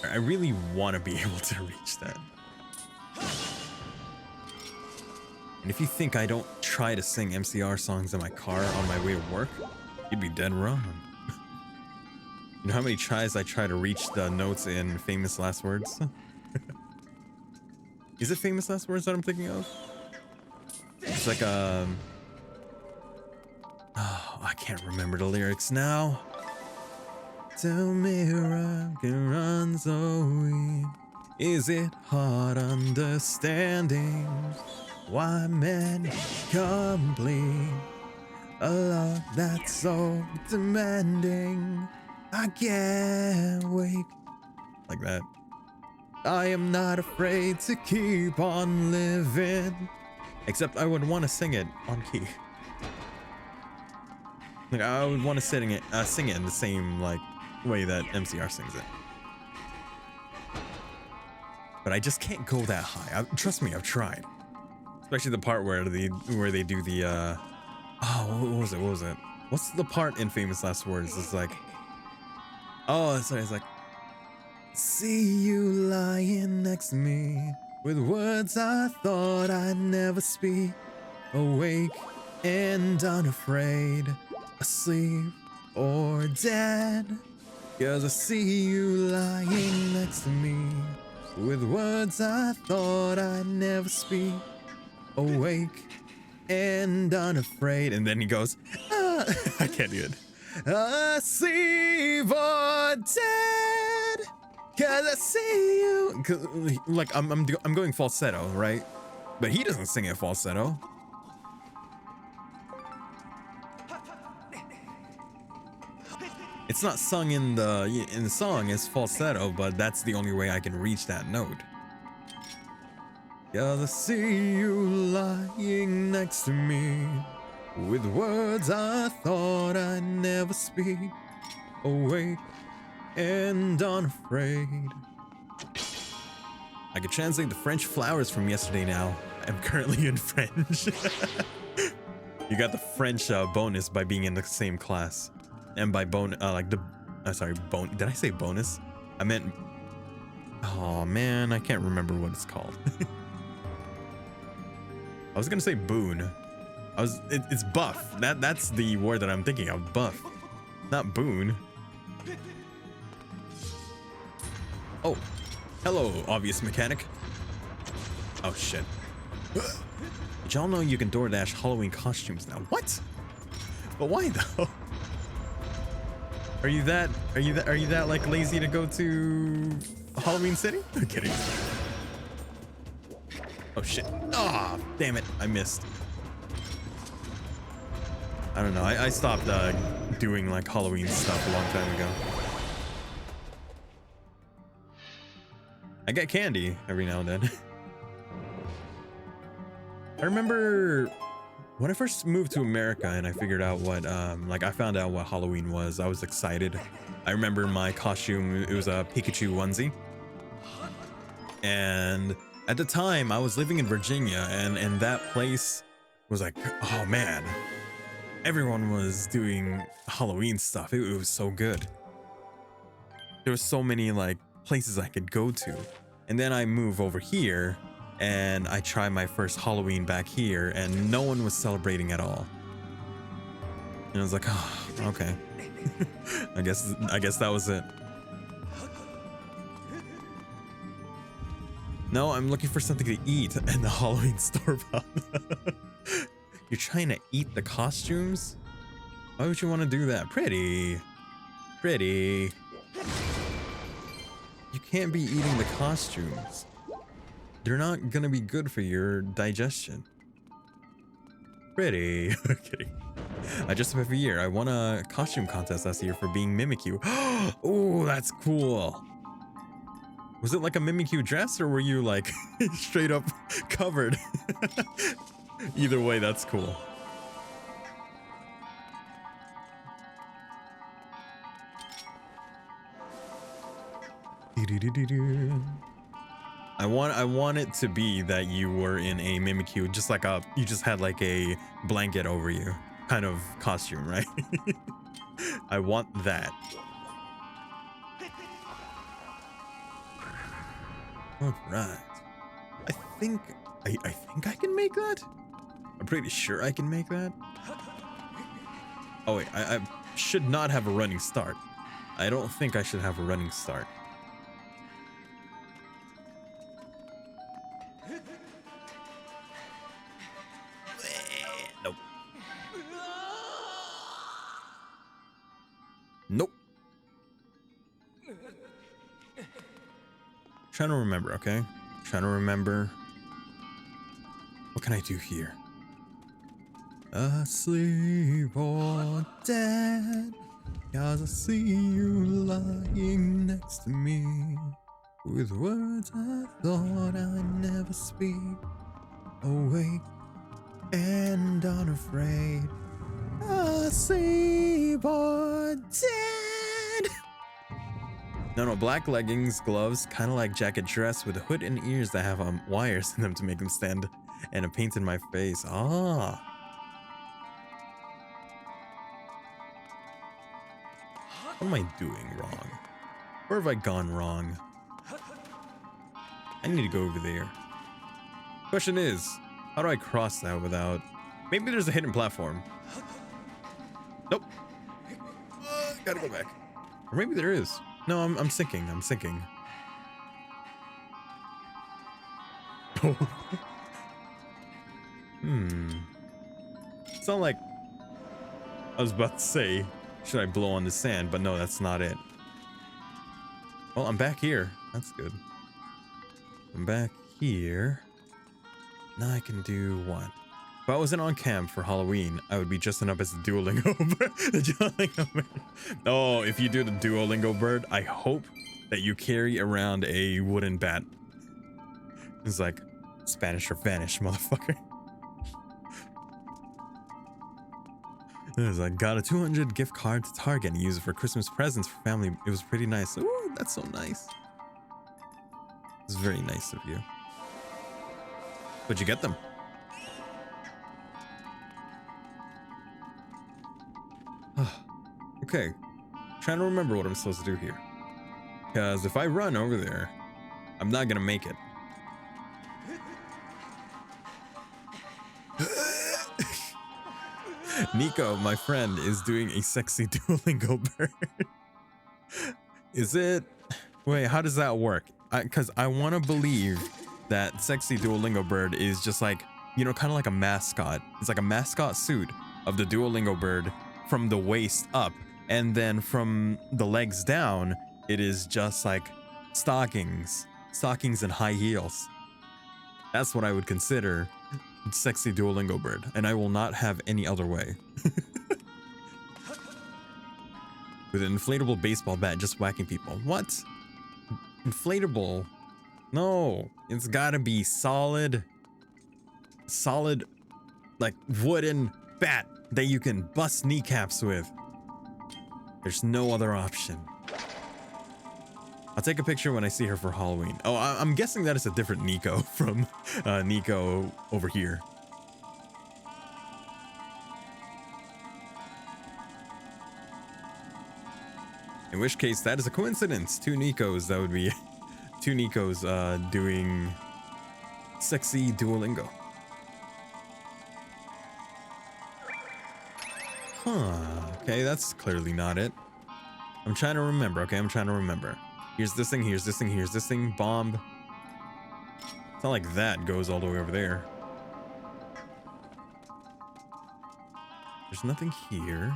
I really want to be able to reach that. And if you think I don't try to sing MCR songs in my car on my way to work, you'd be dead wrong. You know how many tries I try to reach the notes in Famous Last Words? Is it Famous Last Words that I'm thinking of? It's like oh, I can't remember the lyrics now. Tell me I can run so weak. Is it hard understanding why men complete a love that's so demanding? I can't wait. Like that. I am not afraid to keep on living. Except I would want to sing it on key. Like I would want to sing it in the same like way that MCR sings it. But I just can't go that high. Trust me, I've tried. Especially the part where they do the oh, what was it? What's the part in Famous Last Words? It's like, oh, sorry, it's like, see you lying next to me with words I thought I'd never speak, awake and unafraid, asleep or dead, 'cause I see you lying next to me with words I thought I'd never speak, awake and unafraid. And then he goes, ah, I can't do it. Asleep or dead. Cause I see you. Cause, like I'm going falsetto, right? But he doesn't sing it falsetto. It's not sung in the song, it's falsetto, but that's the only way I can reach that note. Cause I see you lying next to me with words I thought I'd never speak. Awake and unafraid. I could translate the French flowers from yesterday now. I'm currently in French. You got the French bonus by being in the same class. And by like the, sorry, did I say bonus? I meant, oh man, I can't remember what it's called. I was gonna say boon. It's buff. That's the word that I'm thinking of, buff, not boon. Oh, hello, obvious mechanic. Oh shit. Did y'all know you can DoorDash Halloween costumes now? What? But why though? Are you that like lazy to go to Halloween City? I'm kidding. Oh shit. Ah, oh, damn it. I missed. I don't know. I stopped doing like Halloween stuff a long time ago. I get candy every now and then. I remember when I first moved to America and I figured out what, like I found out what Halloween was, I was excited. I remember my costume, it was a Pikachu onesie. And at the time I was living in Virginia and that place was like, oh man, everyone was doing Halloween stuff. It was so good. There was so many like places I could go to. And then I move over here and I tried my first Halloween back here and no one was celebrating at all. And I was like, oh, okay. I guess that was it. No, I'm looking for something to eat in the Halloween store. You're trying to eat the costumes? Why would you want to do that? Pretty. You can't be eating the costumes. They're not gonna be good for your digestion. Pretty. Kidding. I dressed up every year. I won a costume contest last year for being Mimikyu. Oh, that's cool. Was it like a Mimikyu dress or were you like straight up covered? Either way, that's cool. I want it to be that you were in a Mimikyu, just like you just had like a blanket over you kind of costume, right? I want that. All right. I think I can make that. I'm pretty sure I can make that. Oh wait, I should not have a running start. I don't think I should have a running start. Nope. Nope. Trying to remember, okay? Trying to remember. What can I do here? Asleep or dead, 'cause I see you lying next to me with words I thought I'd never speak. Awake and unafraid. Asleep or dead. No, black leggings, gloves, kind of like jacket dress with a hood and ears that have wires in them to make them stand, and a paint in my face. Ah. What am I doing wrong? Where have I gone wrong? I need to go over there. Question is, how do I cross that without... Maybe there's a hidden platform. Nope. Gotta go back. Or maybe there is. No, I'm sinking. I'm sinking. It's not like... I was about to say, Should I blow on the sand? But no, that's not it. Well, I'm back here. That's good. I'm back here. Now I can do what? If I wasn't on camp for Halloween, I would be dressing up as the Duolingo bird. The Duolingo bird. Oh, if you do the Duolingo bird, I hope that you carry around a wooden bat. It's like, Spanish or vanish, motherfucker. It's like, got a 200 gift card to Target and use it for Christmas presents for family. It was pretty nice. Ooh, that's so nice. It's very nice of you. Where'd you get them? Okay, trying to remember what I'm supposed to do here. Because if I run over there, I'm not gonna make it. Nico, my friend, is doing a sexy Duolingo bird. Is it? Wait, how does that work? Because I want to believe that sexy Duolingo bird is just like, you know, kind of like a mascot. It's like a mascot suit of the Duolingo bird from the waist up. And then from the legs down, it is just like stockings and high heels. That's what I would consider sexy Duolingo bird, and I will not have any other way. With an inflatable baseball bat, just whacking people. What? Inflatable? No, it's gotta be solid, like wooden bat that you can bust kneecaps with. There's no other option. I'll take a picture when I see her for Halloween. Oh, I'm guessing that is a different Nico from Nico over here. In which case, that is a coincidence. Two Nikos, that would be two Nikos doing sexy Duolingo. Huh, okay, that's clearly not it. I'm trying to remember, okay, I'm trying to remember. Here's this thing, here's this thing, here's this thing, bomb. It's not like that goes all the way over there. There's nothing here.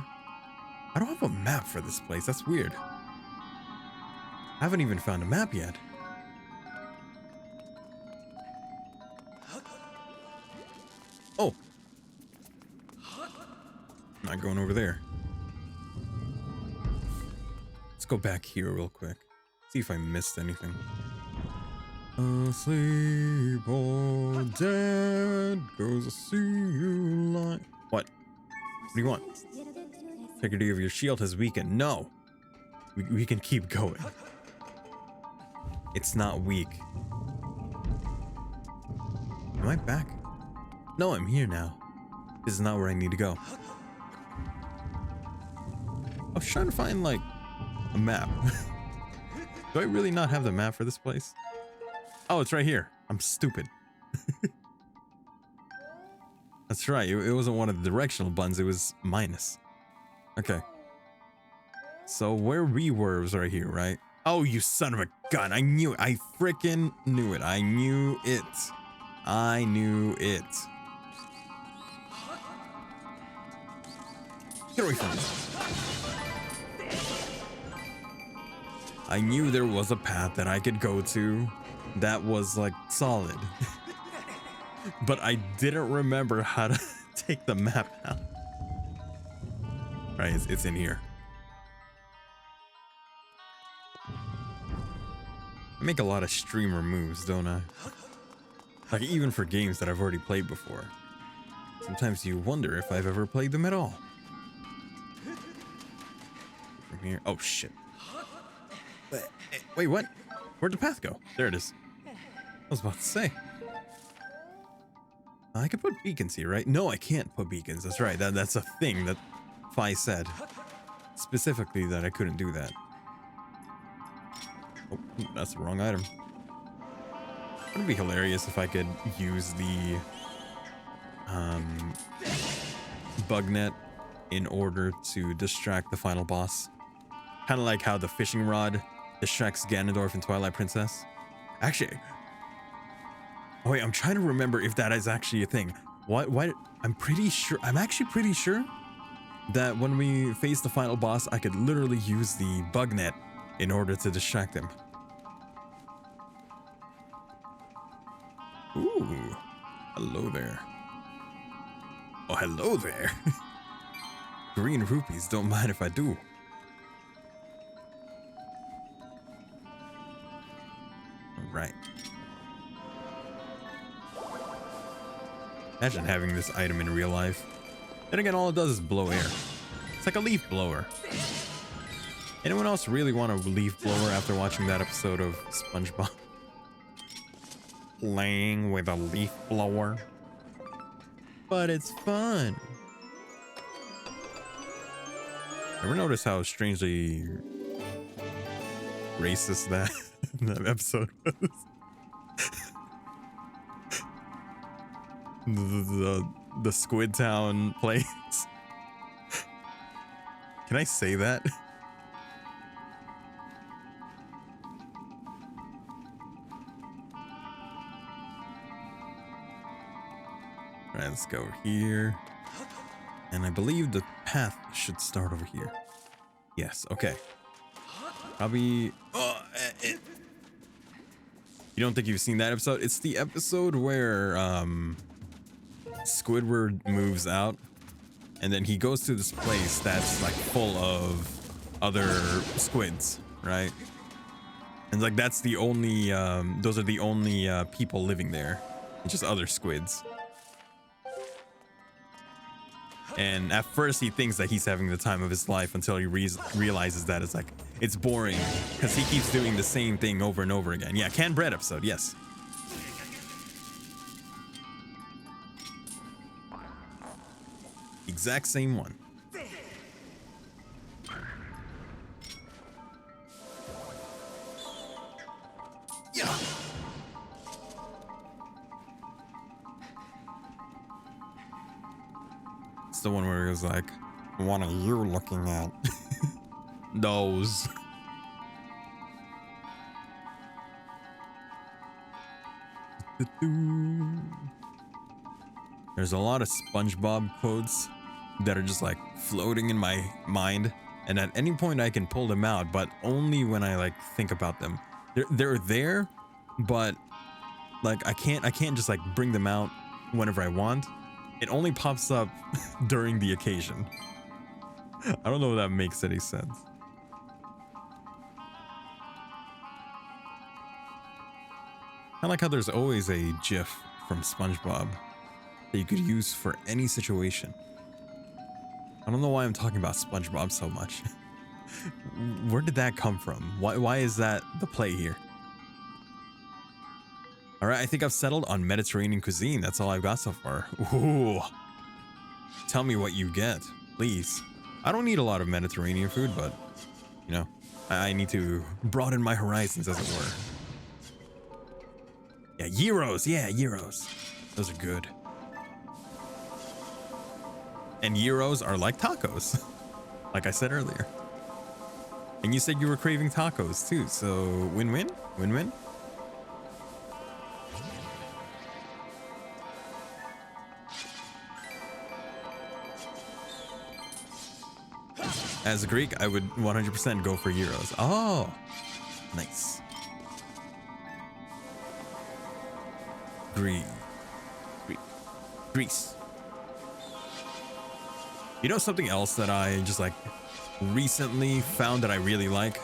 I don't have a map for this place, that's weird. I haven't even found a map yet. Oh! Not going over there. Let's go back here real quick. See if I missed anything. Asleep or dead goes to see you like. What? What do you want? Integrity of your shield has weakened. No, we can keep going. It's not weak. Am I back? No, I'm here now. This is not where I need to go. I was trying to find like a map. Do I really not have the map for this place? Oh, it's right here. I'm stupid. That's right. It wasn't one of the directional buttons. It was minus. Okay. So where we were was right here, right? Oh, you son of a gun. I knew it. I freaking knew it. I knew it. I knew it. Get away from me. I knew there was a path that I could go to that was like solid. But I didn't remember how to take the map out. Right, it's in here. I make a lot of streamer moves, don't I? Like even for games that I've already played before. Sometimes you wonder if I've ever played them at all. From here, oh shit. Wait, what? Where'd the path go? There it is. I was about to say. I can put beacons here, right? No, I can't put beacons. That's right. That's a thing that Fi said. Specifically that I couldn't do that. Oh, that's the wrong item. It would be hilarious if I could use the bug net in order to distract the final boss. Kind of like how the fishing rod distracts Ganondorf in Twilight Princess. Actually, oh wait, I'm trying to remember if that is actually a thing. What? I'm pretty sure. I'm actually pretty sure that when we face the final boss, I could literally use the bug net in order to distract him. Ooh, hello there. Oh, hello there. Green rupees, don't mind if I do. All right. Imagine having this item in real life. Then again, all it does is blow air. It's like a leaf blower. Anyone else really want a leaf blower after watching that episode of SpongeBob? Playing with a leaf blower. But it's fun. Ever notice how strangely racist that episode was? the Squid Town place. Can I say that? Alright, let's go over here. And I believe the path should start over here. Yes, okay. Probably... You don't think you've seen that episode? It's the episode where Squidward moves out and then he goes to this place that's like full of other squids, right? And like that's the only those are the only people living there. It's just other squids. And at first he thinks that he's having the time of his life until he realizes that it's like it's boring because he keeps doing the same thing over and over again. Yeah, canned bread episode, yes. Exact same one. Yeah. It's the one where he was like, "What are you looking at?" Those. There's a lot of SpongeBob quotes that are just like floating in my mind, and at any point I can pull them out, but only when I like think about them. They're there, but like I can't just like bring them out whenever I want. It only pops up during the occasion. I don't know if that makes any sense. I like how there's always a GIF from SpongeBob that you could use for any situation. I don't know why I'm talking about SpongeBob so much. Where did that come from? Why is that the play here? All right, I think I've settled on Mediterranean cuisine. That's all I've got so far. Ooh. Tell me what you get, please. I don't need a lot of Mediterranean food, but, you know, I need to broaden my horizons, as it were. Yeah, gyros. Yeah, gyros. Those are good. And gyros are like tacos, like I said earlier. And you said you were craving tacos too, so win-win? Win-win? As a Greek, I would 100% go for gyros. Oh, nice. Greece. You know something else that I just like recently found that I really like,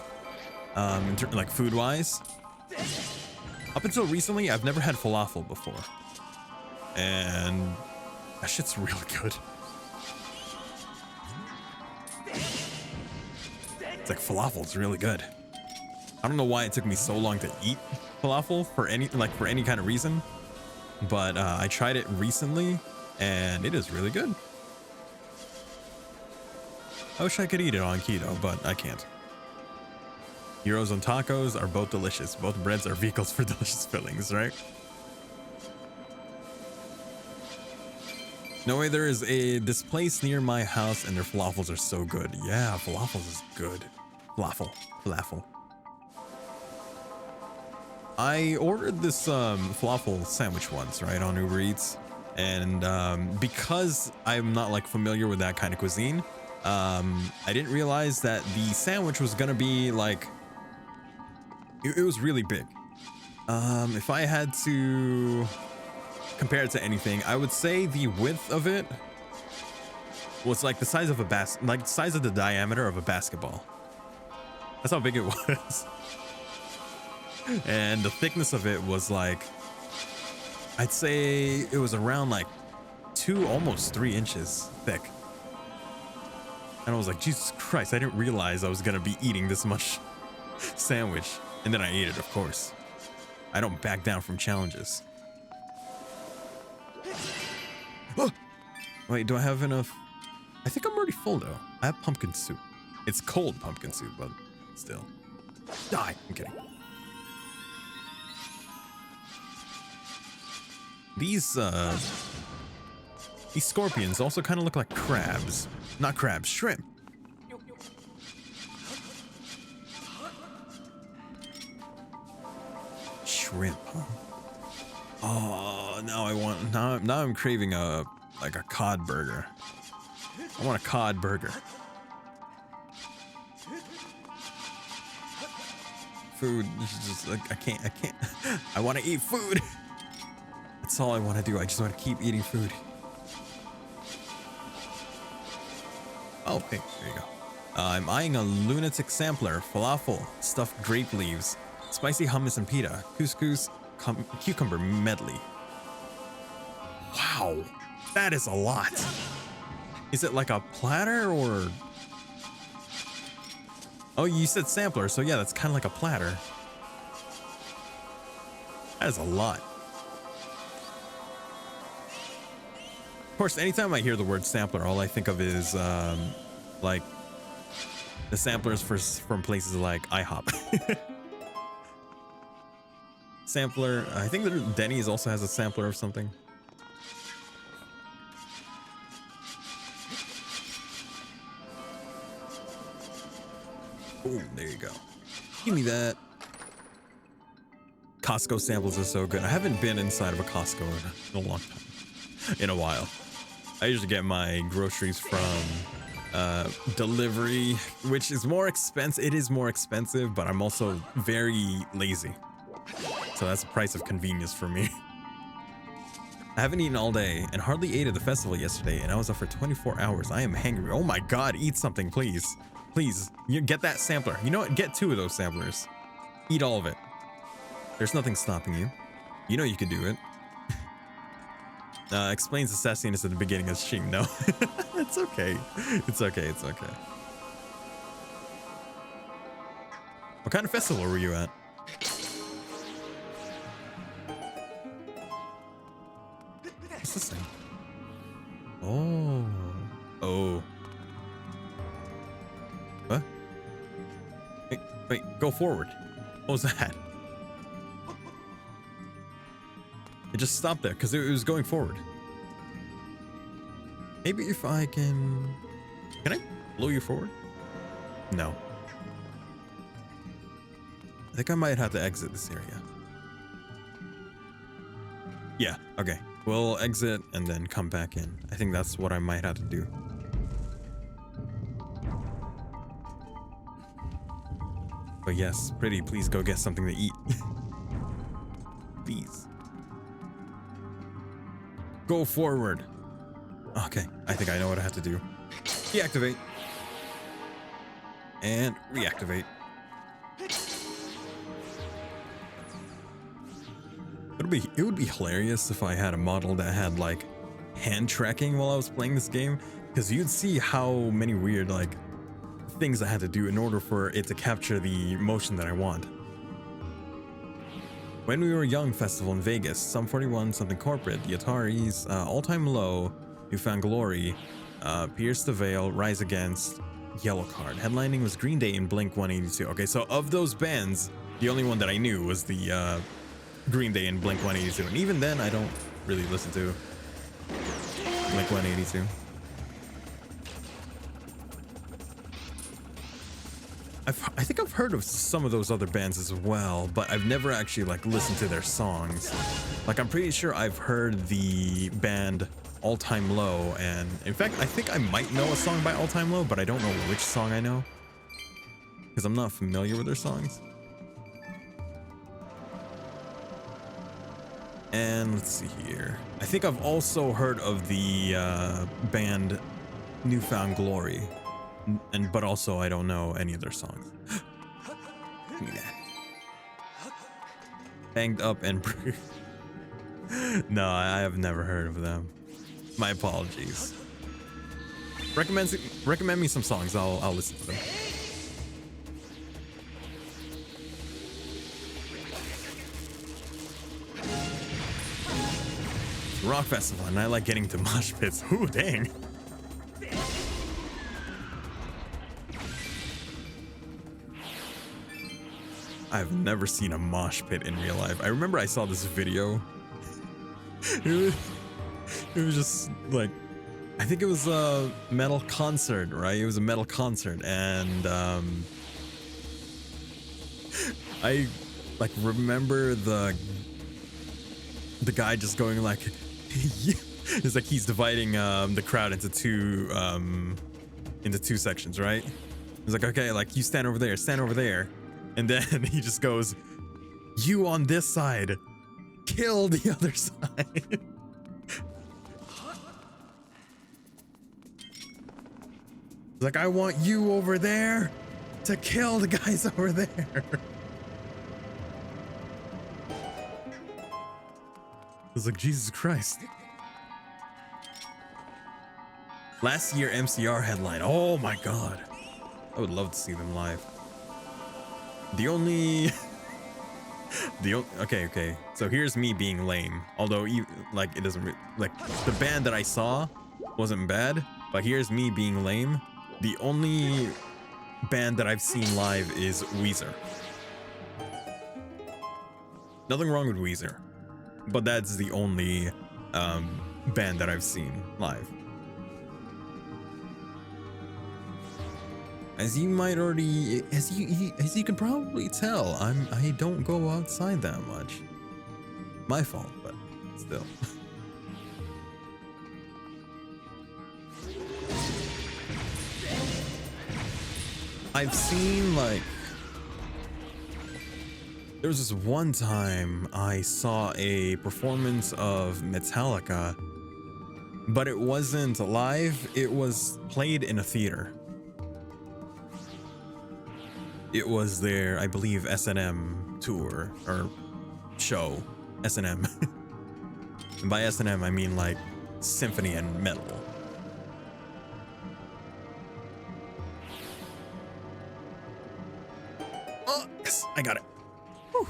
like food wise? Up until recently, I've never had falafel before. And that shit's really good. It's like falafel's really good. I don't know why it took me so long to eat falafel for any kind of reason, but I tried it recently and it is really good. I wish I could eat it on keto, but I can't. Gyros and tacos are both delicious. Both breads are vehicles for delicious fillings, right? No way, there is this place near my house and their falafels are so good. Yeah, falafels is good. Falafel. I ordered this falafel sandwich once, right, on Uber Eats. And because I'm not like familiar with that kind of cuisine, I didn't realize that the sandwich was gonna be like, it was really big. If I had to compare it to anything, I would say the width of it was like the size of a like the size of the diameter of a basketball. That's how big it was. And the thickness of it was like, I'd say it was around like 2, almost 3 inches thick. And I was like, Jesus Christ, I didn't realize I was gonna be eating this much sandwich. And then I ate it, of course. I don't back down from challenges. Oh! Wait, do I have enough? I think I'm already full though. I have pumpkin soup. It's cold pumpkin soup, but still. Die! I'm kidding. These scorpions also kind of look like crabs. Not crabs, shrimp. Shrimp, huh? Oh, now I'm craving like a cod burger. I want a cod burger. Food, just like I can't. I want to eat food. That's all I want to do. I just want to keep eating food. Oh, hey, there you go. I'm eyeing a lunatic sampler, falafel, stuffed grape leaves, spicy hummus and pita, couscous, cucumber medley. Wow, that is a lot. Is it like a platter or? Oh, you said sampler, so yeah, that's kind of like a platter. That is a lot. Of course, anytime I hear the word sampler, all I think of is like the samplers from places like IHOP. Sampler, I think that Denny's also has a sampler of something. Boom, there you go. Give me that. Costco samples are so good. I haven't been inside of a Costco in a long time. In a while. I usually get my groceries from delivery, which is more expensive. It is more expensive, but I'm also very lazy. So that's the price of convenience for me. I haven't eaten all day and hardly ate at the festival yesterday, and I was up for 24 hours. I am hangry. Oh my god, eat something, please. Please, you get that sampler. You know what? Get 2 of those samplers. Eat all of it. There's nothing stopping you. You know you can do it. Explains the sassiness at the beginning of the stream. No, it's okay. It's okay. It's okay. What kind of festival were you at? What's this thing? Oh. Oh. What? Wait, go forward. What was that? It just stopped there because it was going forward. Maybe if I can I blow you forward? No. I think I might have to exit this area. Yeah, okay. We'll exit and then come back in. I think that's what I might have to do. But yes, pretty, please go get something to eat. Please. Go forward. Okay, I think I know what I have to do. Deactivate. And reactivate. It would be hilarious if I had a model that had like hand tracking while I was playing this game, because you'd see how many weird like things I had to do in order for it to capture the motion that I want. When We Were Young festival in Vegas, Sum 41, Something Corporate, the Ataris, All Time Low, You Found Glory, Pierce the Veil, Rise Against, Yellow Card. Headlining was Green Day and Blink 182. Okay, so of those bands, the only one that I knew was the Green Day and Blink 182. And even then, I don't really listen to Blink 182. I think I've heard of some of those other bands as well, but I've never actually like listened to their songs. Like I'm pretty sure I've heard the band All Time Low, and in fact, I think I might know a song by All Time Low, but I don't know which song I know because I'm not familiar with their songs. And let's see here. I think I've also heard of the band Newfound Glory, but also I don't know any of their songs. Give me that. Banged Up and No, I have never heard of them. My apologies. Recommend me some songs. I'll listen to them. Rock festival, and I like getting to mosh pits. Ooh, dang. I've never seen a mosh pit in real life. I remember I saw this video. It was just like, I think it was a metal concert, right? It was a metal concert, and I like remember the guy just going like, it's like he's dividing the crowd into two sections, right? He's like, okay, like you stand over there, and then he just goes, you on this side, kill the other side. Like, I want you over there to kill the guys over there. I was like, Jesus Christ. Last year MCR headline. Oh my God. I would love to see them live. Okay. So here's me being lame. Although like it doesn't like the band that I saw wasn't bad, but here's me being lame. The only band that I've seen live is Weezer. Nothing wrong with Weezer, but that's the only band that I've seen live. As you might already, as you can probably tell, I don't go outside that much. My fault, but still. I've seen like, there was this one time I saw a performance of Metallica, but it wasn't live, it was played in a theater. It was their, I believe, S&M tour or show, S&M. And by S&M, I mean like symphony and metal. Oh, yes, I got it. Whew.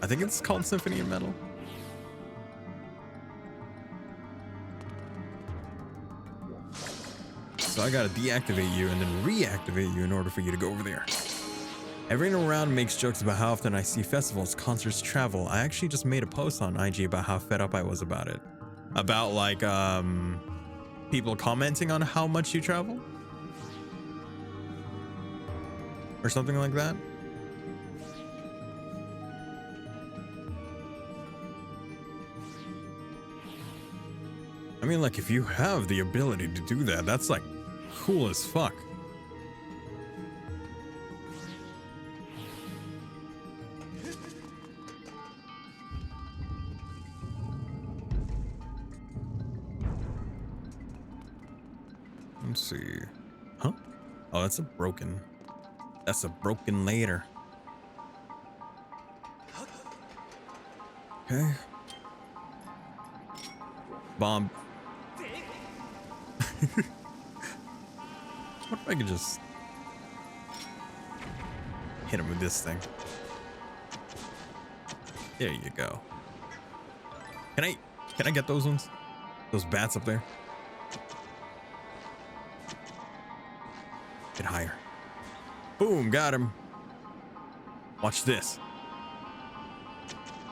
I think it's called Symphony and Metal. So I gotta deactivate you and then reactivate you in order for you to go over there. Everyone around makes jokes about how often I see festivals, concerts, travel. I actually just made a post on IG about how fed up I was about it. About like people commenting on how much you travel. Or something like that. I mean, like, if you have the ability to do that, that's like cool as fuck. Let's see. Huh? Oh, that's a broken ladder. Okay. Bomb. What if I could just hit him with this thing? There you go. Can I get those ones? Those bats up there? Get higher. Boom, got him. Watch this.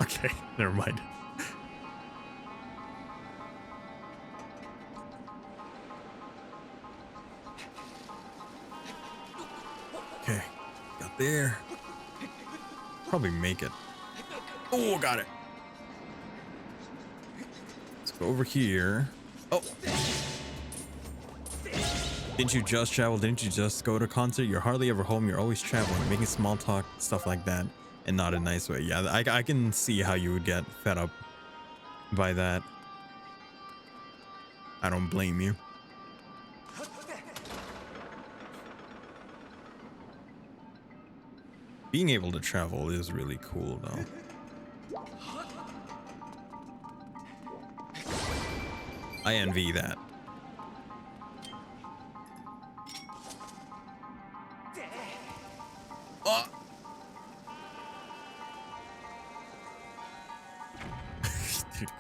Okay, never mind. Okay, got there. Probably make it. Oh, got it. Go over here. Oh. Didn't you just travel? Didn't you just go to a concert? You're hardly ever home. You're always traveling, making small talk, stuff like that, and not a nice way. Yeah, I can see how you would get fed up by that. I don't blame you. Being able to travel is really cool, though. I envy that. Oh.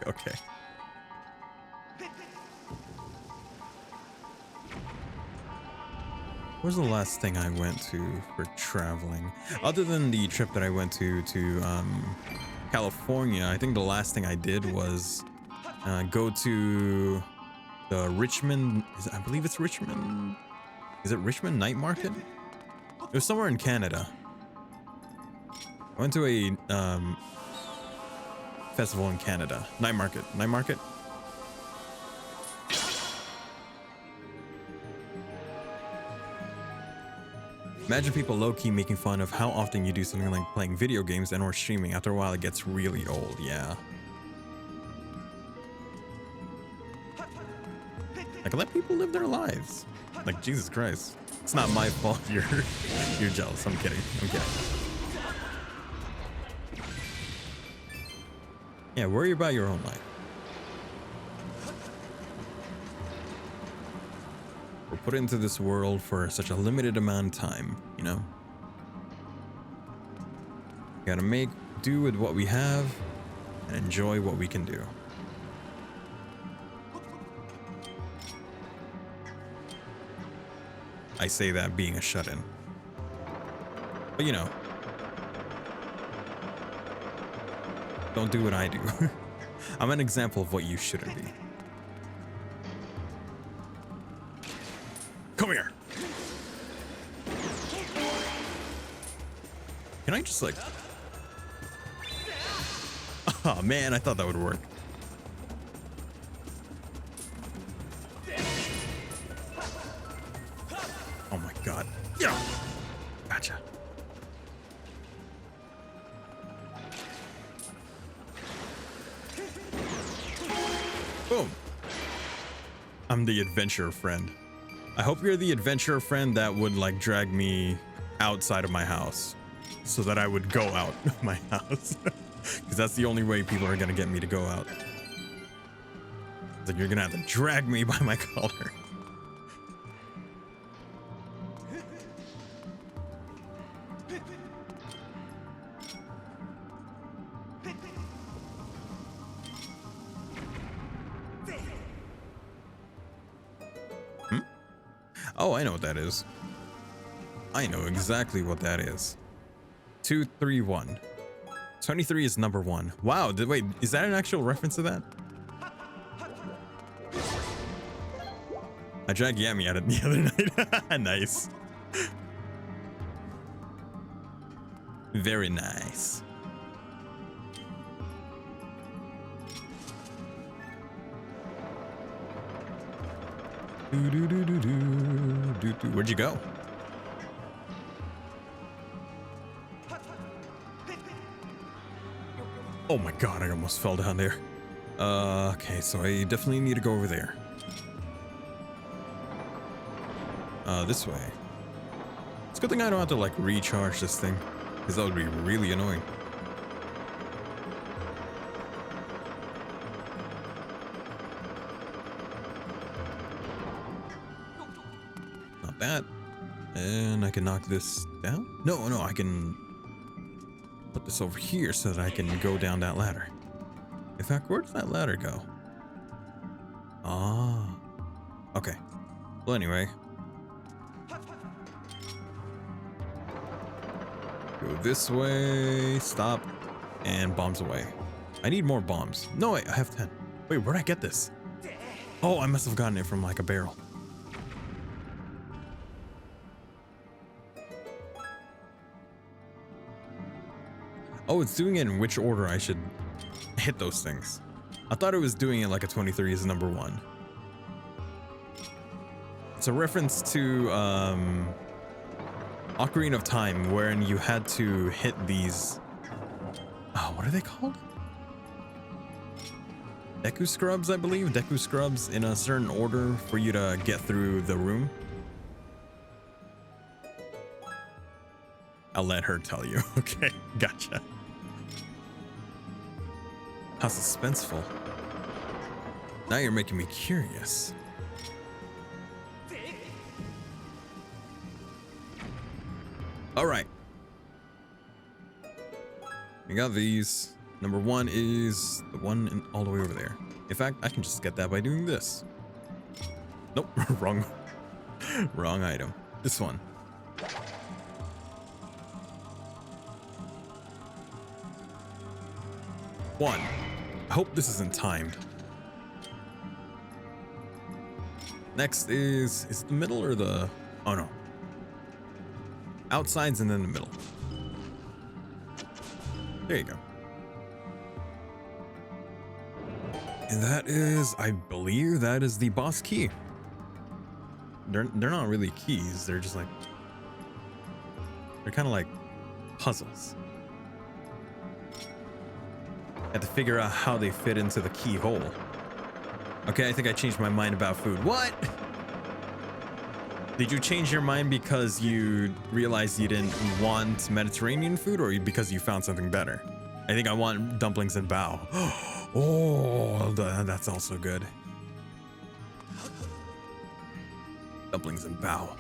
Okay. What was the last thing I went to for traveling? Other than the trip that I went to California, I think the last thing I did was go to the Richmond, I believe it's Richmond. Is it Richmond Night Market? It was somewhere in Canada. I went to a festival in Canada. Night Market. Night Market? Imagine people low-key making fun of how often you do something like playing video games and or streaming. After a while, it gets really old. Yeah. Like, let people live their lives. Like, Jesus Christ. It's not my fault you're jealous. I'm kidding. I'm kidding. Yeah, worry about your own life. We're put into this world for such a limited amount of time, you know? Gotta make do with what we have and enjoy what we can do. I say that being a shut-in. But you know, don't do what I do. I'm an example of what you shouldn't be. Come here. Can I just like... Oh man, I thought that would work. Oh my god. Yeah. Gotcha. Boom. I'm the adventurer friend. I hope you're the adventurer friend that would like drag me outside of my house so that I would go out of my house. Because that's the only way people are going to get me to go out. It's like you're going to have to drag me by my collar. Oh, I know what that is. I know exactly what that is. 2, 3, 1. 23 is number 1. Wow, wait, is that an actual reference to that? I dragged Yami at it the other night. Nice. Very nice. Where'd you go? Oh my god, I almost fell down there. Okay, so I definitely need to go over there. This way. It's a good thing I don't have to like recharge this thing, because that would be really annoying. Not bad. And I can knock this down? No, I can put this over here so that I can go down that ladder. In fact, where does that ladder go? Ah. Okay. Well, anyway. Go this way, stop, and bombs away. I need more bombs. No, wait, I have 10. Wait, where'd I get this? Oh, I must have gotten it from like a barrel. Oh, it's doing it in which order I should hit those things. I thought it was doing it like a 23 is number 1. It's a reference to Ocarina of Time, wherein you had to hit these. Oh, what are they called? Deku scrubs, I believe. Deku scrubs in a certain order for you to get through the room. I'll let her tell you. Okay, gotcha. How suspenseful. Now you're making me curious. All right. We got these. Number 1 is the one all the way over there. In fact, I can just get that by doing this. Nope, wrong item. This one. One. I hope this isn't timed. Next is it the middle or the... Oh no. Outsides and then the middle. There you go. And that is, I believe that is the boss key. They're not really keys, they're just like, they're kind of like puzzles. Had to figure out how they fit into the keyhole. Okay, I think I changed my mind about food. What? Did you change your mind because you realized you didn't want Mediterranean food, or because you found something better? I think I want dumplings and bao. Oh, that's also good. Dumplings and bao.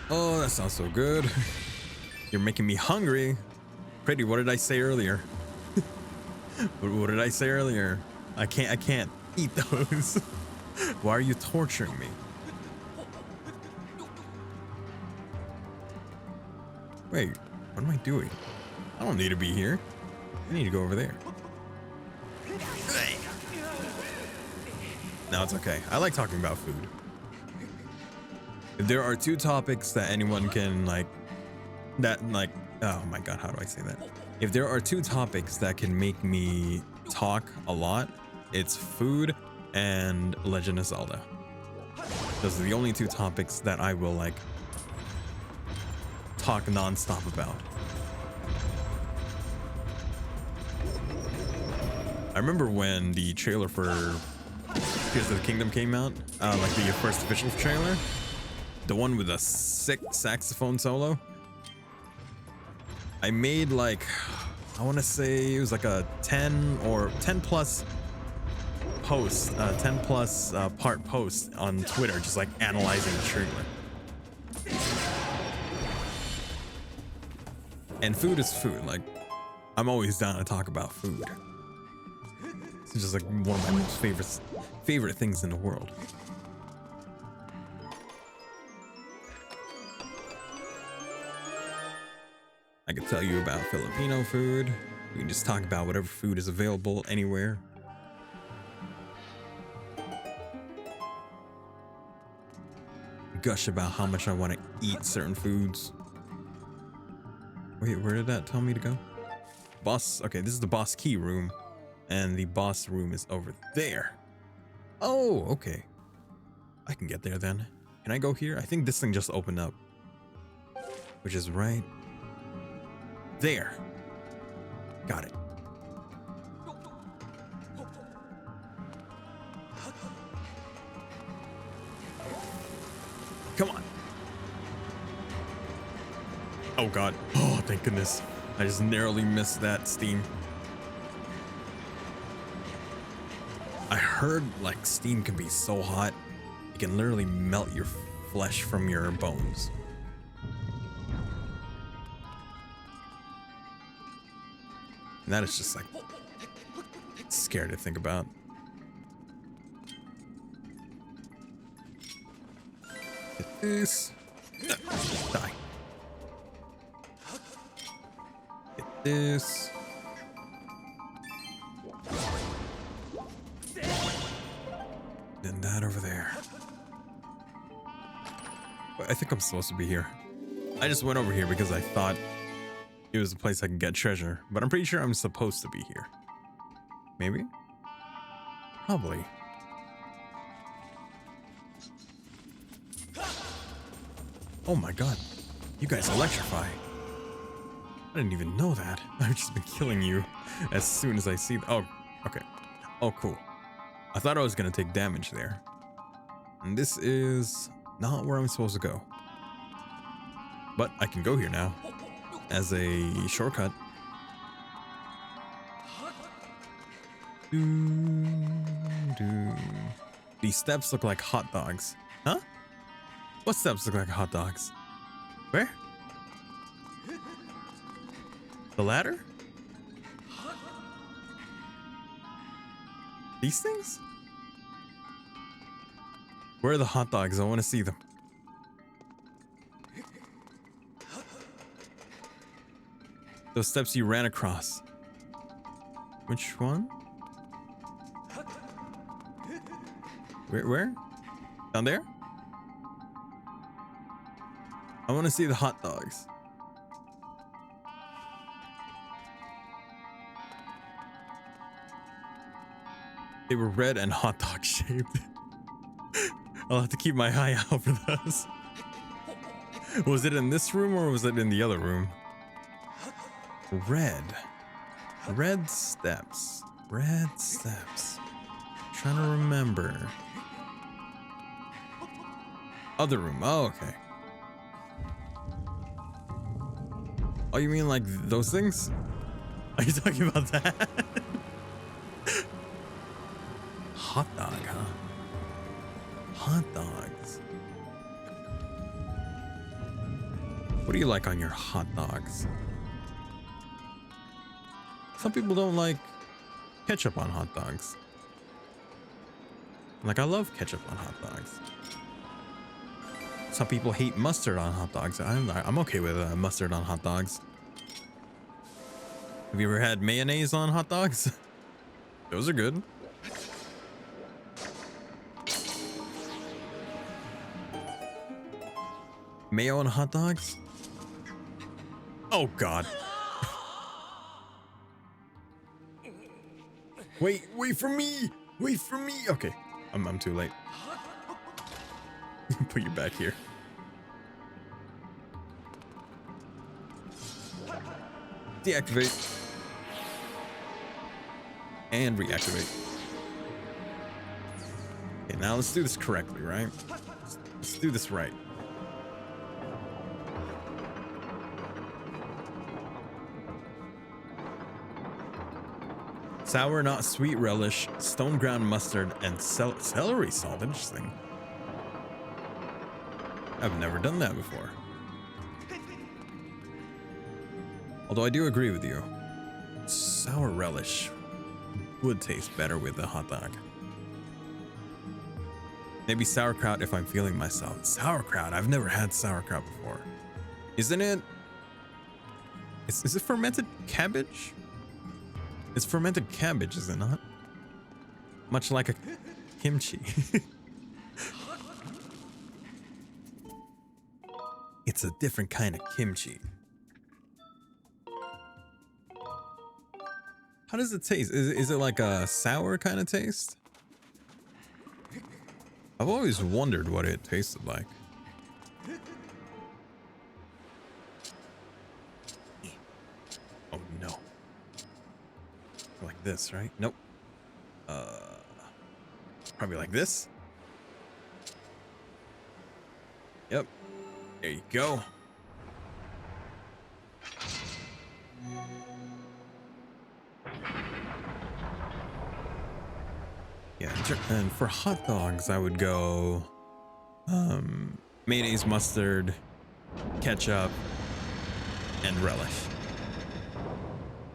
Oh, that sounds so good. You're making me hungry. Pretty, what did I say earlier? What did I say earlier? I can't eat those. Why are you torturing me? Wait, what am I doing? I don't need to be here. I need to go over there. No, it's okay. I like talking about food. If there are 2 topics that anyone can oh my god, how do I say that? If there are 2 topics that can make me talk a lot, it's food and Legend of Zelda. Those are the only 2 topics that I will like talk non-stop about. I remember when the trailer for Tears of the Kingdom came out, like the first official trailer, the one with a sick saxophone solo. I made like, I want to say it was like a 10 plus post, 10 plus part post on Twitter, just like analyzing the trailer. And food is food. Like, I'm always down to talk about food. It's just like one of my most favorite things in the world. I could tell you about Filipino food. We can just talk about whatever food is available anywhere. Gush about how much I want to eat certain foods. Wait, where did that tell me to go? Boss, okay, this is the boss key room. And the boss room is over there. Oh, okay. I can get there then. Can I go here? I think this thing just opened up. Which is right there. Got it. Come on. Oh god. Oh, thank goodness. I just narrowly missed that steam. I heard like steam can be so hot, it can literally melt your flesh from your bones. And that is just like scary to think about. Get this. Die. Get this. Then that over there. I think I'm supposed to be here. I just went over here because I thought it was a place I could get treasure, but I'm pretty sure I'm supposed to be here. Maybe? Probably. Oh my god. You guys electrify. I didn't even know that. I've just been killing you as soon as I see... Oh, okay. Oh, cool. I thought I was going to take damage there. And this is not where I'm supposed to go. But I can go here now as a shortcut. These steps look like hot dogs. Huh? What steps look like hot dogs? Where? The ladder? These things? Where are the hot dogs? I want to see them. Those steps you ran across. Which one? Where? Down there? I want to see the hot dogs. They were red and hot dog shaped. I'll have to keep my eye out for those. Was it in this room or was it in the other room? Red. Red steps. Red steps. Trying to remember. Other room. Oh, okay. Oh, you mean like those things? Are you talking about that? Hot dog, huh? Hot dogs. What do you like on your hot dogs? Some people don't like ketchup on hot dogs. Like, I love ketchup on hot dogs. Some people hate mustard on hot dogs. I'm okay with mustard on hot dogs. Have you ever had mayonnaise on hot dogs? Those are good. Mayo on hot dogs? Oh God. Wait for me. Wait for me. Okay, I'm too late. Put you back here. Deactivate. And reactivate. Okay, now let's do this correctly, right? Let's do this right. Sour, not sweet relish, stone ground mustard, and celery salt. Interesting. I've never done that before. Although I do agree with you. Sour relish would taste better with a hot dog. Maybe sauerkraut if I'm feeling myself. Sauerkraut? I've never had sauerkraut before. Isn't it? Is it fermented cabbage? It's fermented cabbage, is it not? Much like a kimchi. It's a different kind of kimchi. How does it taste? Is it like a sour kind of taste? I've always wondered what it tasted like. Oh no. Like this, right? Nope. Probably like this. Yep. There you go. Yeah, and for hot dogs, I would go mayonnaise, mustard, ketchup, and relish.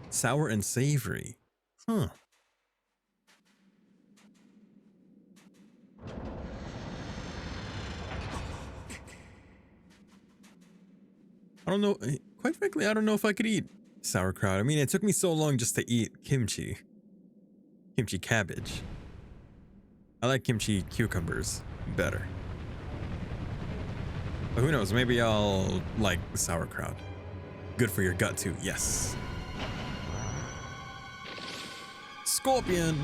Sour and savory. Huh. I don't know. Quite frankly, I don't know if I could eat sauerkraut. I mean, it took me so long just to eat kimchi. Kimchi cabbage. I like kimchi cucumbers better. But who knows? Maybe I'll like the sauerkraut. Good for your gut too. Yes. Scorpion.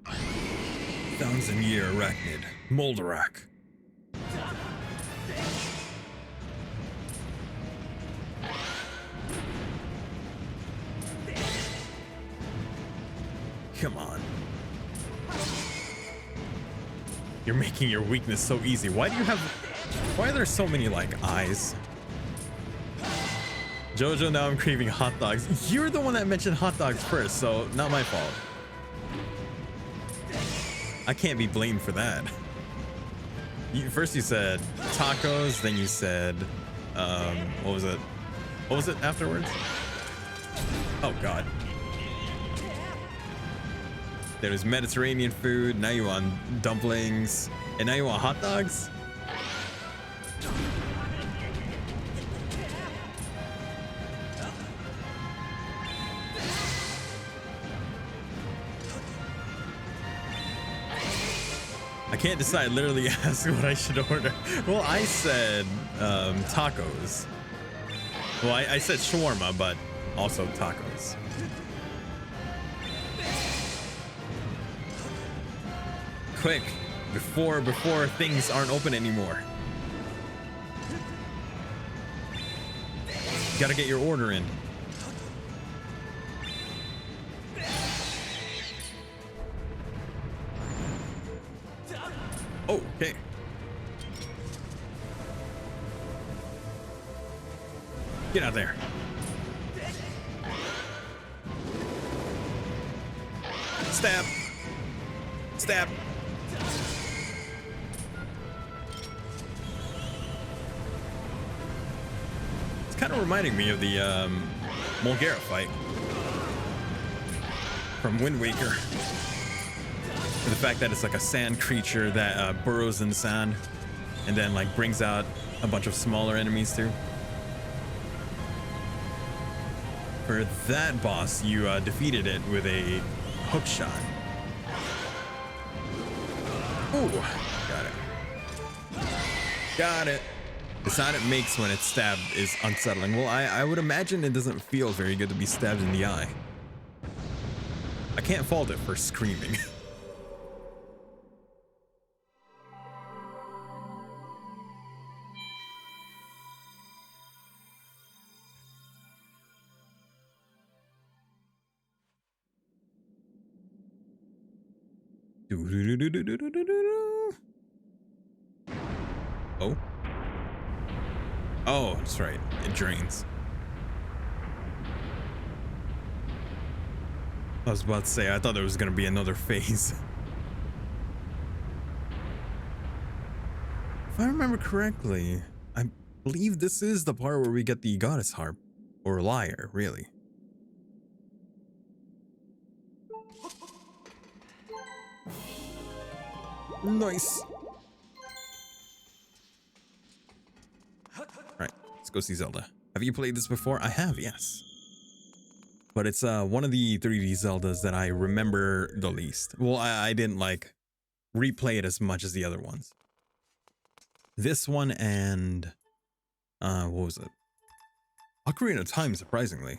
1,000-year arachnid. Moldarak. Come on. You're making your weakness so easy. Why are there so many like eyes? Jojo, now I'm craving hot dogs. You're the one that mentioned hot dogs first, so not my fault. I can't be blamed for that. First you said tacos, then you said, what was it? What was it afterwards? Oh God. There was Mediterranean food, now you want dumplings, and now you want hot dogs? I can't decide, literally ask what I should order. Well, I said tacos. Well, I said shawarma, but also tacos. Quick, before things aren't open anymore. You gotta get your order in. Oh, okay. Get out there. Stab. Stab. It's kind of reminding me of the Mulgara fight from Wind Waker. The fact that it's like a sand creature that burrows in the sand and then like brings out a bunch of smaller enemies too. For that boss, you defeated it with a hook shot. Ooh, got it. Got it. The sound it makes when it's stabbed is unsettling. Well, I would imagine it doesn't feel very good to be stabbed in the eye. I can't fault it for screaming. Oh. Oh, that's right. It drains. I was about to say, I thought there was going to be another phase. If I remember correctly, I believe this is the part where we get the goddess harp. Or lyre, really. Nice. Alright, let's go see Zelda. Have you played this before? I have, yes. But it's one of the 3D Zeldas that I remember the least. Well, I didn't like replay it as much as the other ones. This one and what was it? Ocarina of Time, surprisingly.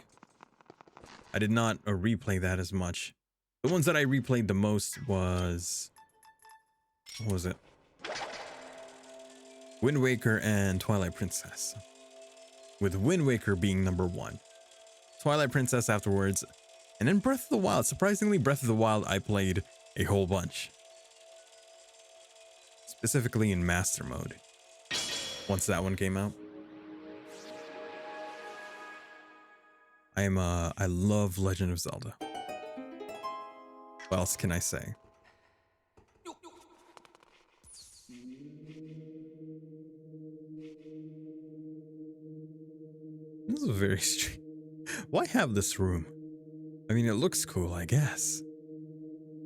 I did not replay that as much. The ones that I replayed the most was, what was it? Wind Waker and Twilight Princess. With Wind Waker being number 1. Twilight Princess afterwards, and then Breath of the Wild. Surprisingly, Breath of the Wild I played a whole bunch. Specifically in Master Mode. Once that one came out. I love Legend of Zelda. What else can I say? This is very strange. Why have this room? I mean, it looks cool, I guess.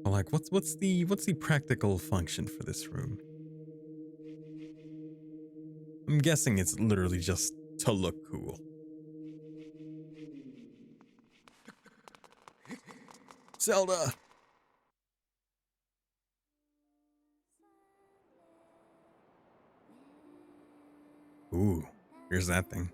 But like, what's the practical function for this room? I'm guessing it's literally just to look cool. Zelda. Here's that thing.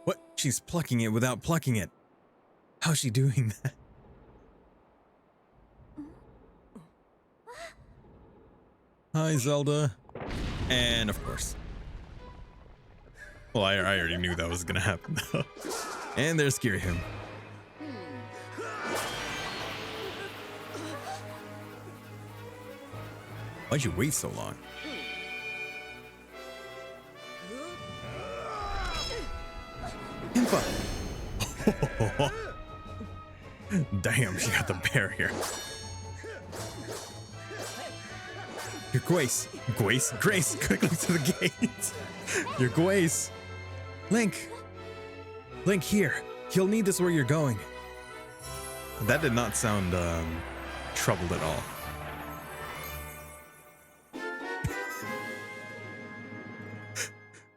What? She's plucking it without plucking it. How's she doing that? Hi, Zelda. And of course. Well, I already knew that was gonna happen though. And there's Kirihim. Why'd you wait so long? Impa! Damn, she got the barrier. Your Grace. Grace? Grace, quickly to the gate. Your Grace. Link. Link, here. You'll need this where you're going. That did not sound troubled at all.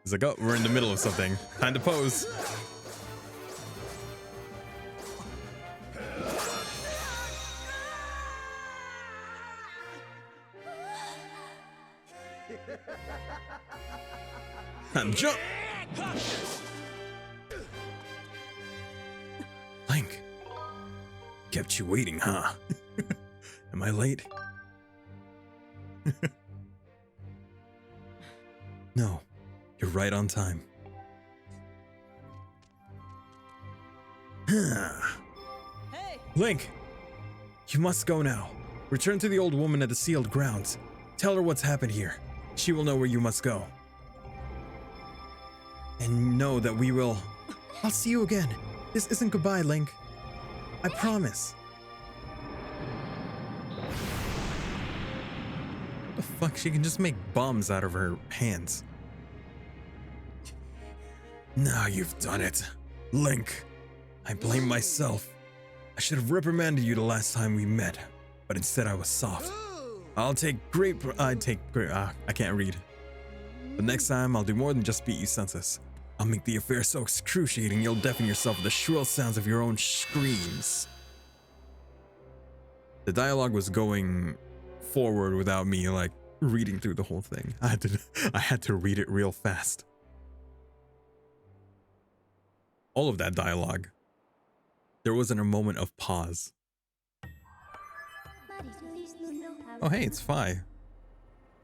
It's like, oh, we're in the middle of something. Time to pose. And jump! Link. Kept you waiting, huh? Am I late? No. You're right on time. Hey. Link! You must go now. Return to the old woman at the sealed grounds. Tell her what's happened here. She will know where you must go. And know that we will... I'll see you again. This isn't goodbye, Link. I promise. What the fuck? She can just make bombs out of her hands. Now you've done it. Link. I blame myself. I should have reprimanded you the last time we met, but instead I was soft. I can't read. But next time, I'll do more than just beat you senseless. I'll make the affair so excruciating you'll deafen yourself with the shrill sounds of your own screams. The dialogue was going forward without me, like, reading through the whole thing. I had to read it real fast. All of that dialogue. There wasn't a moment of pause. Oh, hey, it's Fi.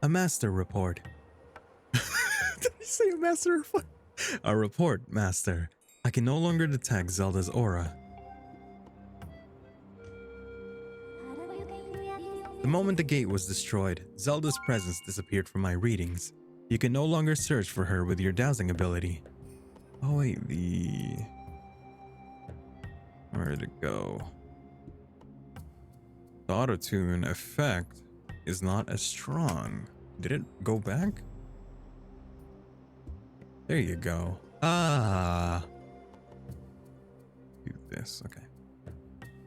A master report. Did he say a master report? A report, master. I can no longer detect Zelda's aura. The moment the gate was destroyed, Zelda's presence disappeared from my readings. You can no longer search for her with your dowsing ability. Oh wait, where'd it go? The auto-tune effect is not as strong. Did it go back? There you go. Ah. Do this, okay.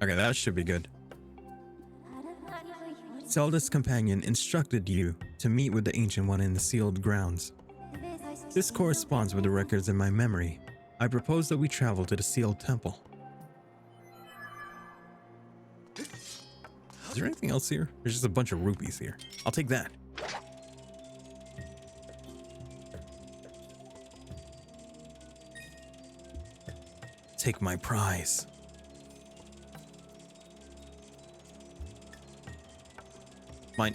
Okay, that should be good. Zelda's companion instructed you to meet with the Ancient One in the sealed grounds. This corresponds with the records in my memory. I propose that we travel to the sealed temple. Is there anything else here? There's just a bunch of rupees here. I'll take that. Take my prize. Mine.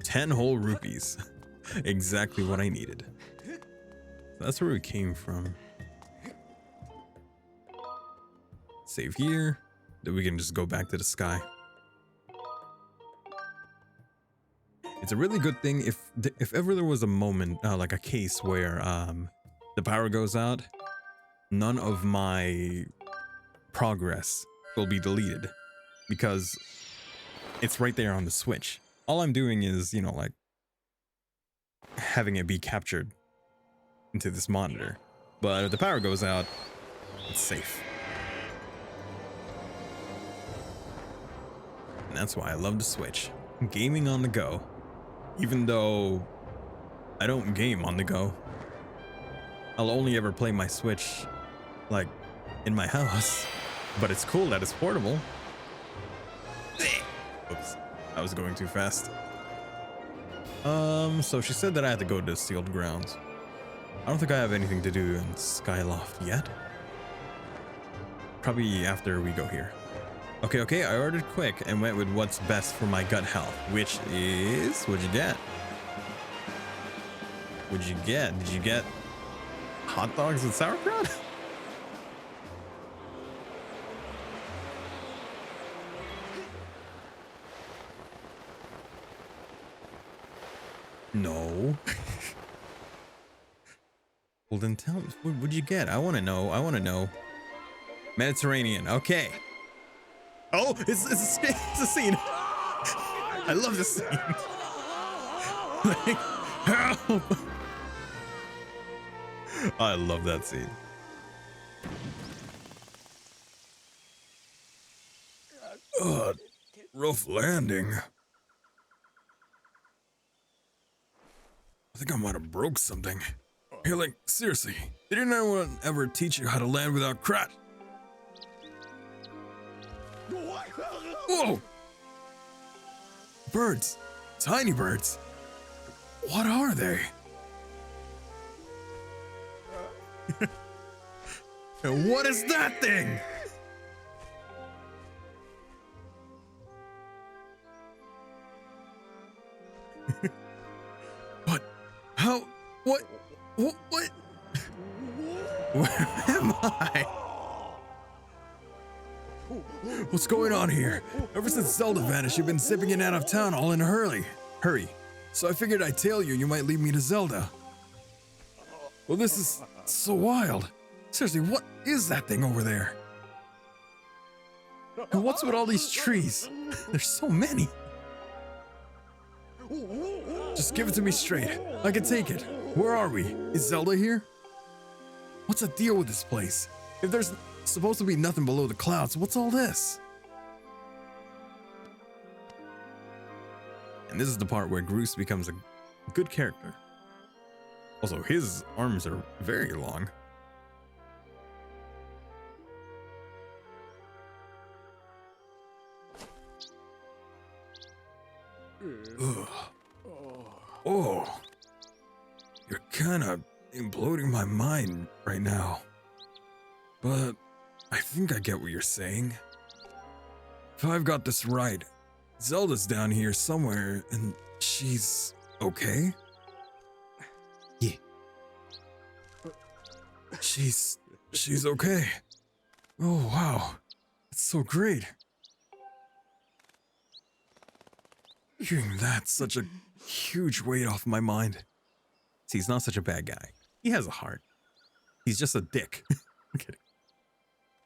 10 whole rupees. Exactly what I needed. That's where we came from. Save here. Then we can just go back to the sky. It's a really good thing if ever there was a moment, like a case where the power goes out, none of my progress will be deleted because it's right there on the Switch. All I'm doing is, you know, like having it be captured into this monitor. But if the power goes out, it's safe. And that's why I love the Switch. Gaming on the go. Even though I don't game on the go. I'll only ever play my Switch like in my house. But it's cool that it's portable. Oops, I was going too fast. So she said that I had to go to Sealed Grounds. I don't think I have anything to do in Skyloft yet. Probably after we go here. Okay, I ordered quick and went with what's best for my gut health, which is, what'd you get? What'd you get? Did you get hot dogs with sauerkraut? No. Well, then tell me, what'd you get? I want to know. Mediterranean. Okay. Oh, it's a scene. I love this scene. Like, help. I love that scene. Rough landing. I think I might have broke something. Hey, like, seriously, didn't anyone ever teach you how to land without crash? Whoa! Birds. Tiny birds. What are they? And what is that thing? What? How? What? What? Where am I? What's going on here? Ever since Zelda vanished, you've been zipping in and out of town all in a hurry. So I figured I'd tell you, and you might lead me to Zelda. Well, this is so wild. Seriously, what is that thing over there? And what's with all these trees? There's so many. Just give it to me straight. I can take it. Where are we? Is Zelda here? What's the deal with this place? If there's supposed to be nothing below the clouds, what's all this? And this is the part where Groose becomes a good character. Also, his arms are very long. Ugh. Oh, you're kind of imploding my mind right now. But I think I get what you're saying. If I've got this right, Zelda's down here somewhere and she's okay? Yeah. She's okay. Oh, wow. That's so great. Hearing that's such a huge weight off my mind. See, he's not such a bad guy. He has a heart. He's just a dick. I'm kidding.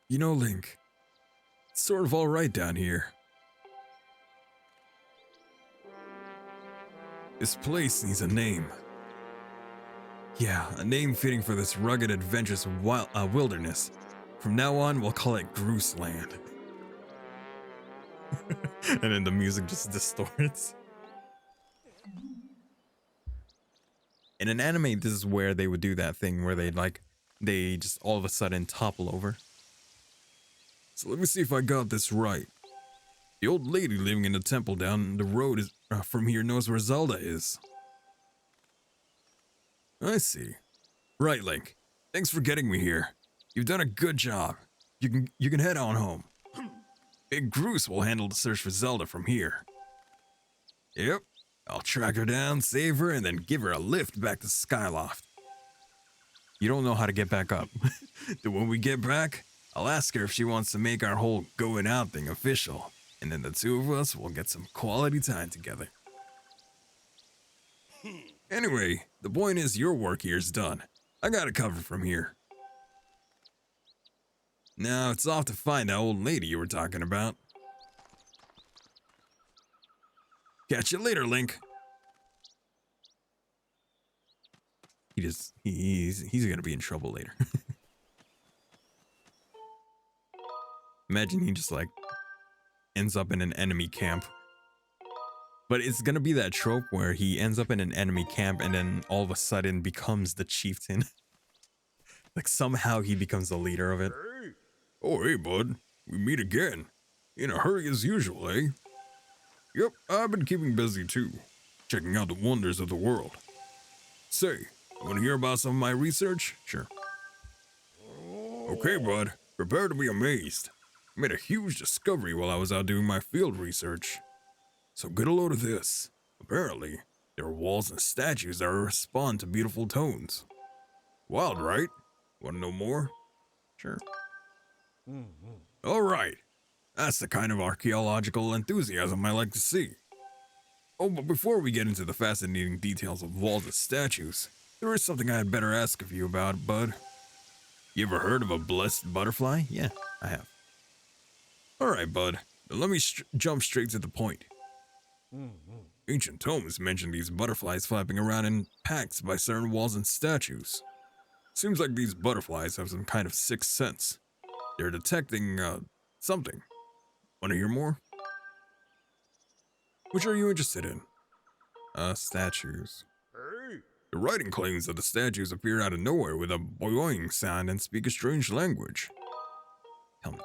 You know, Link, it's sort of all right down here. This place needs a name. Yeah, a name fitting for this rugged, adventurous wilderness. From now on, we'll call it Groose Land. And then the music just distorts. In an anime, this is where they would do that thing where they just all of a sudden topple over. So let me see if I got this right. The old lady living in the temple down the road from here knows where Zelda is. I see. Right, Link. Thanks for getting me here. You've done a good job. You can head on home. Big Groose will handle the search for Zelda from here. Yep. I'll track her down, save her, and then give her a lift back to Skyloft. You don't know how to get back up. Then when we get back, I'll ask her if she wants to make our whole going out thing official. And then the two of us will get some quality time together. Anyway, the point is your work here's done. I got it covered from here. Now it's off to find that old lady you were talking about. Catch you later, Link. He's gonna be in trouble later. Imagine he just like ends up in an enemy camp. But it's gonna be that trope where he ends up in an enemy camp and then all of a sudden becomes the chieftain. Like somehow he becomes the leader of it. Oh, hey, bud. We meet again. In a hurry as usual, eh? Yep, I've been keeping busy too, checking out the wonders of the world. Say, want to hear about some of my research? Sure. Okay, bud. Prepare to be amazed. I made a huge discovery while I was out doing my field research. So get a load of this. Apparently, there are walls and statues that respond to beautiful tones. Wild, right? Want to know more? Sure. All right. That's the kind of archaeological enthusiasm I like to see. Oh, but before we get into the fascinating details of walls and statues, there is something I had better ask of you about, bud. You ever heard of a blessed butterfly? Yeah, I have. All right, bud. Then let me jump straight to the point. Ancient tomes mention these butterflies flapping around in packs by certain walls and statues. Seems like these butterflies have some kind of sixth sense. They're detecting, something. Want to hear more? Which are you interested in? Statues. The writing claims that the statues appear out of nowhere with a boing sound and speak a strange language. Tell me.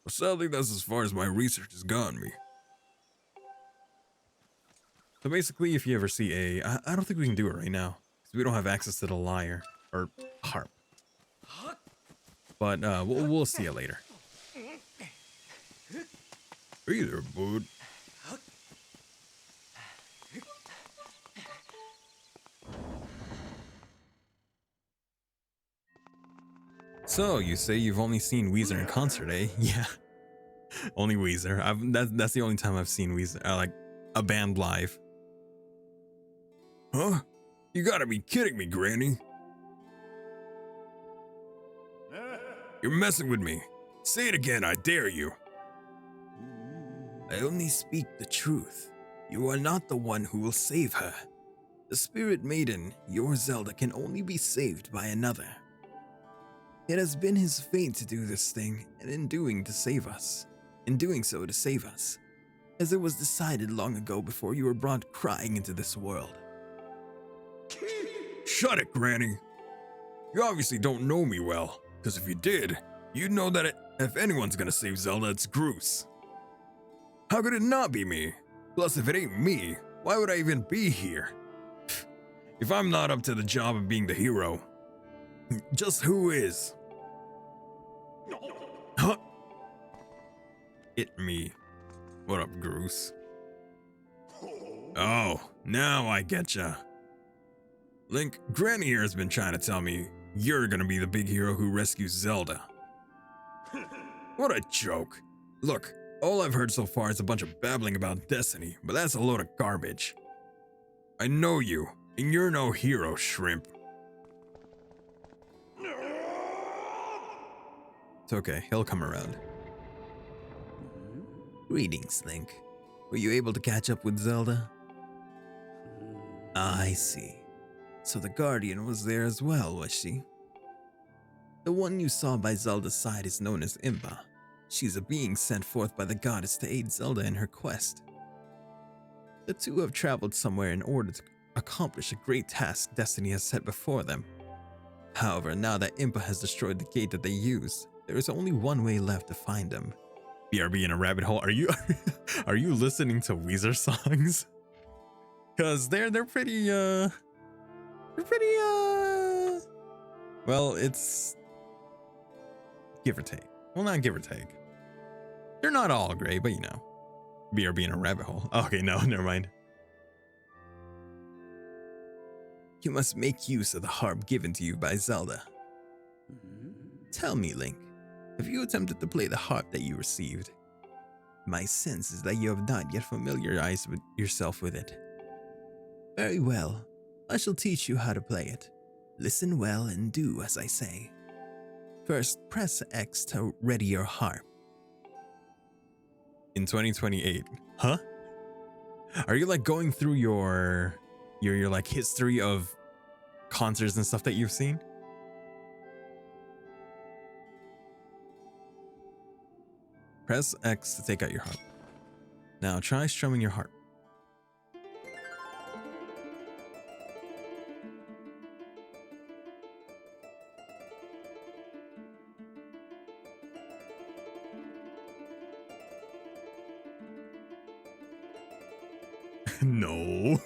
But sadly, that's as far as my research has gotten me. So basically, if you ever see I don't think we can do it right now because we don't have access to the lyre or harp. But we'll see it later. Hey there, bud. So you say you've only seen Weezer in concert, eh? Yeah, only Weezer. That's the only time I've seen Weezer, like a band live. Huh? You gotta be kidding me, Granny. You're messing with me. Say it again, I dare you. I only speak the truth. You are not the one who will save her. The Spirit Maiden, your Zelda, can only be saved by another. It has been his fate to do this thing, and in doing so to save us, as it was decided long ago before you were brought crying into this world. Shut it, Granny. You obviously don't know me well, because if you did, you'd know that if anyone's gonna save Zelda, it's Groose. How could it not be me? Plus, if it ain't me, why would I even be here? If I'm not up to the job of being the hero, just who is? Huh? It me. What up, Groose? Oh, now I getcha. Link, Granny here has been trying to tell me you're gonna be the big hero who rescues Zelda. What a joke. Look, all I've heard so far is a bunch of babbling about destiny, but that's a load of garbage. I know you, and you're no hero, shrimp. It's okay, he'll come around. Greetings, Link. Were you able to catch up with Zelda? I see. So the Guardian was there as well, was she? The one you saw by Zelda's side is known as Impa. She's a being sent forth by the goddess to aid Zelda in her quest. The two have traveled somewhere in order to accomplish a great task Destiny has set before them. However, now that Impa has destroyed the gate that they used, there is only one way left to find them. BRB in a rabbit hole. Are you are you listening to Weezer songs? Cause they're pretty well, it's give or take. Well, not give or take. They're not all great, but you know. BRB in a rabbit hole. Okay, no, never mind. You must make use of the harp given to you by Zelda. Tell me, Link, have you attempted to play the harp that you received? My sense is that you have not yet familiarized yourself with it. Very well, I shall teach you how to play it. Listen well and do as I say. First, press X to ready your harp. In 2028. Huh? Are you like going through your like history of concerts and stuff that you've seen? Press X to take out your harp. Now try strumming your harp. No.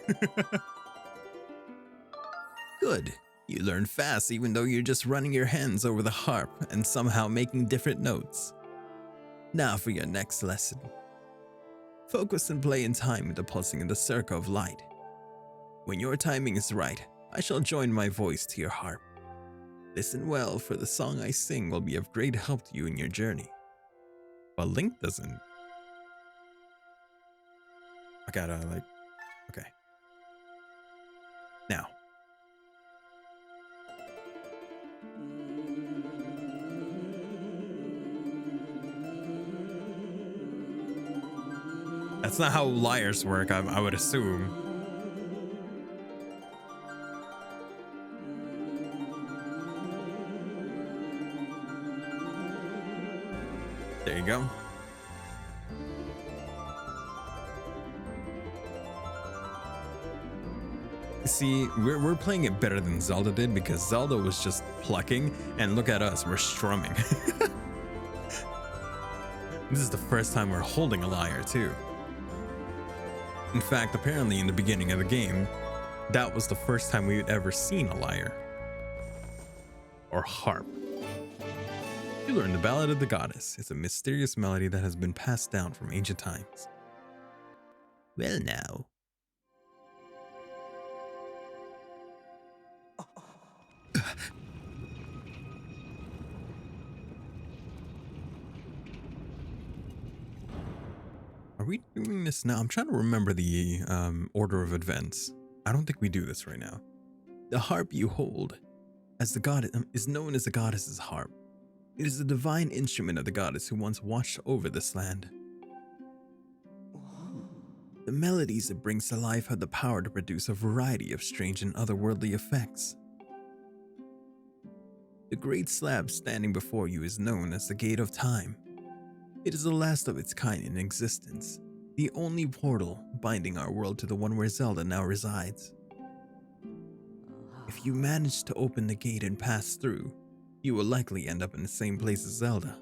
Good. You learn fast even though you're just running your hands over the harp and somehow making different notes. Now for your next lesson. Focus and play in time with the pulsing in the circle of light. When your timing is right, I shall join my voice to your harp. Listen well, for the song I sing will be of great help to you in your journey. But Link doesn't. I gotta, like, okay. Now. That's not how lyres work, I would assume. There you go. See, we're playing it better than Zelda did because Zelda was just plucking, and look at us, we're strumming. This is the first time we're holding a lyre too. In fact, apparently in the beginning of the game, that was the first time we'd ever seen a lyre. Or harp. You learn the Ballad of the Goddess. It's a mysterious melody that has been passed down from ancient times. Well now. Are we doing this now? I'm trying to remember the order of events. I don't think we do this right now. The harp you hold as the goddess is known as the goddess's harp. It is the divine instrument of the goddess who once watched over this land. The melodies it brings to life have the power to produce a variety of strange and otherworldly effects. The great slab standing before you is known as the Gate of Time. It is the last of its kind in existence, the only portal binding our world to the one where Zelda now resides. If you manage to open the gate and pass through, you will likely end up in the same place as Zelda.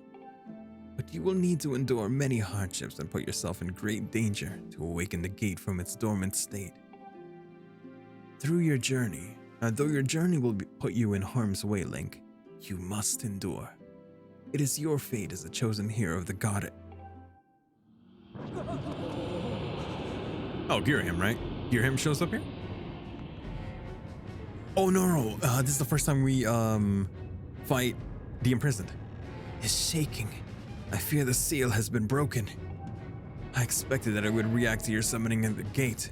But you will need to endure many hardships and put yourself in great danger to awaken the gate from its dormant state. Though your journey will put you in harm's way, Link, you must endure. It is your fate as the chosen hero of the goddess. Oh, Girahim, right? Girahim shows up here? Oh, no. This is the first time we, fight the imprisoned. Is shaking. I fear the seal has been broken. I expected that it would react to your summoning the gate,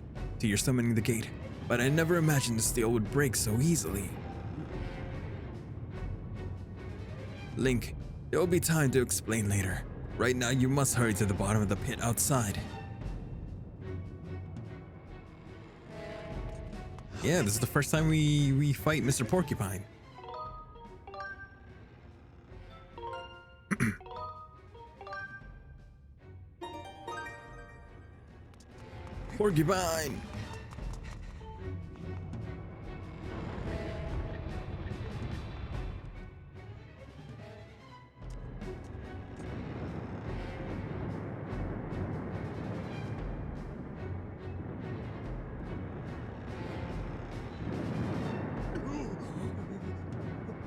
but I never imagined the steel would break so easily. Link, there will be time to explain later. Right now, you must hurry to the bottom of the pit outside. Yeah, this is the first time we fight Mr. Porcupine. Porcupine!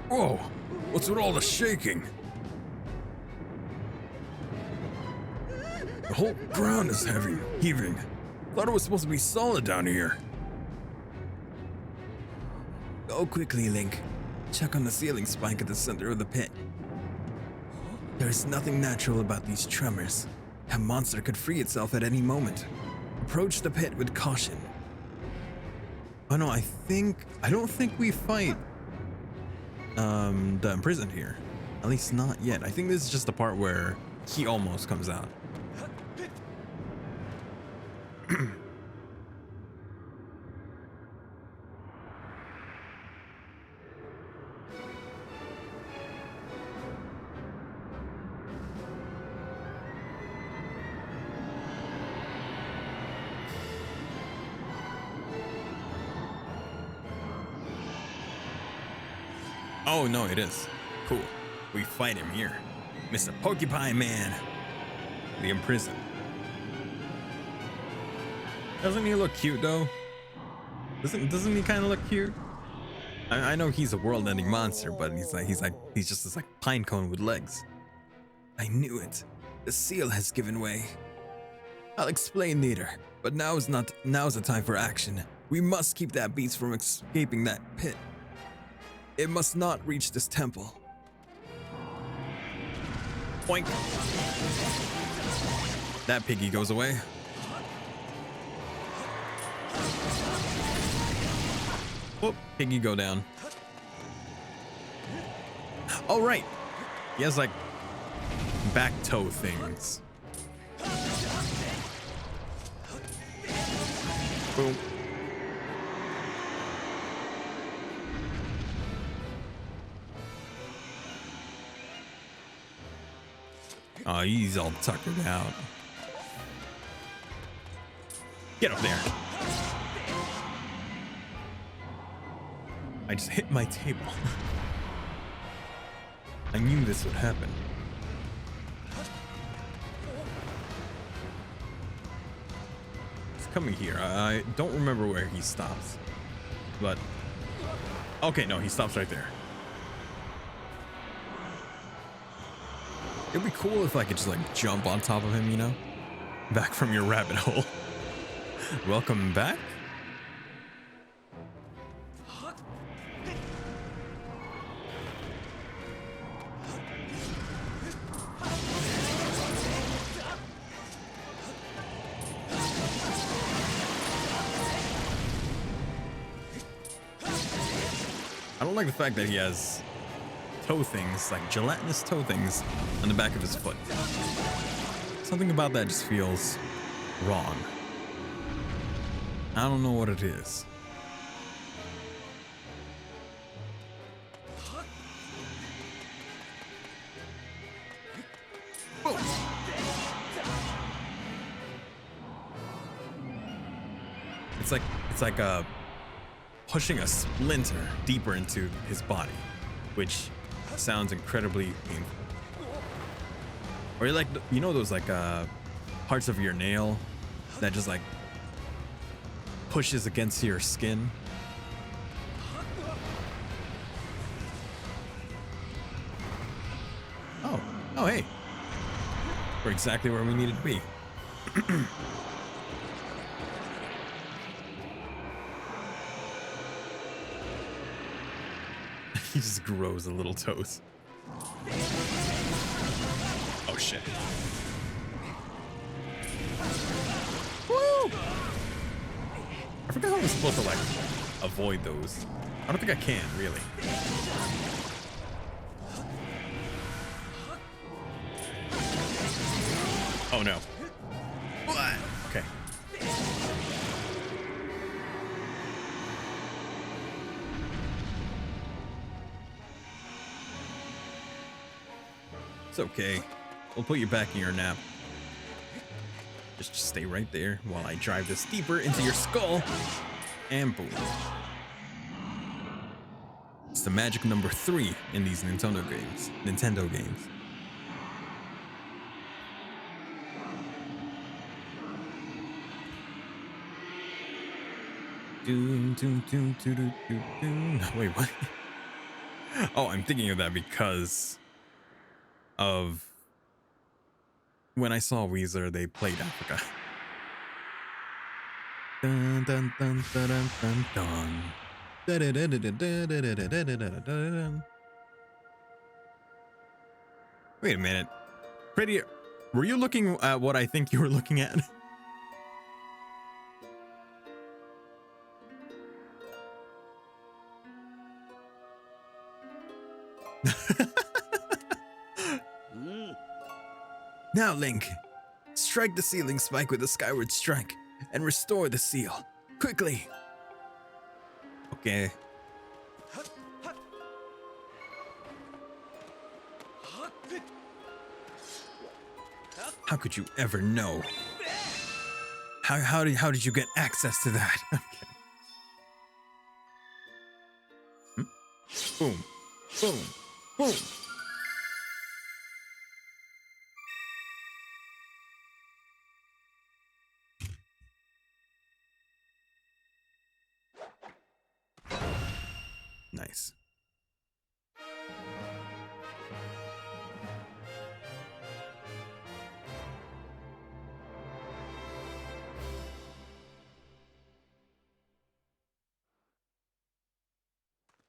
Whoa, what's with all the shaking? The whole ground is heaving. Thought it was supposed to be solid down here. Go quickly, Link. Check on the ceiling spike at the center of the pit. There is nothing natural about these tremors. That monster could free itself at any moment. Approach the pit with caution. Oh no, I don't think we fight the imprisoned here. At least not yet. I think this is just the part where he almost comes out. Oh no, it is. Cool. We fight him here. Mr. Porcupine Man. The imprisoned. Doesn't he look cute though? Doesn't he kind of look cute? I know he's a world-ending monster, but he's just this like pine cone with legs. I knew it. The seal has given way. I'll explain later, but now's the time for action. We must keep that beast from escaping that pit. It must not reach this temple. Boink. That piggy goes away. Whoop, piggy go down. Oh, right. He has like back toe things. Boom. Oh, he's all tuckered out. Get up there. I just hit my table. I knew this would happen. He's coming here. I don't remember where he stops. But... okay, no, he stops right there. It'd be cool if I could just like jump on top of him, you know? Back from your rabbit hole. Welcome back. I don't like the fact that he has toe things, like gelatinous toe things, on the back of his foot. Something about that just feels wrong. I don't know what it is. Boom. It's like pushing a splinter deeper into his body, which sounds incredibly painful. Or like, you know those like parts of your nail that just like pushes against your skin? Oh hey, we're exactly where we needed to be. He just grows a little toes. Oh shit. Woo! I forgot how I'm supposed to like avoid those. I don't think I can really. Oh no. What? Okay. It's okay. We'll put you back in your nap. Just stay right there while I drive this deeper into your skull. And boom. It's the magic number 3 in these Nintendo games. Wait, what? Oh, I'm thinking of that because of when I saw Weezer, they played Africa. Dun, dun, dun, dun, dun, dun, dun. Wait a minute. Pretty, were you looking at what I think you were looking at? Now, Link, strike the ceiling spike with a Skyward strike and restore the seal. Quickly! Okay. How could you ever know? How did you get access to that? Okay. Boom. Boom. Boom.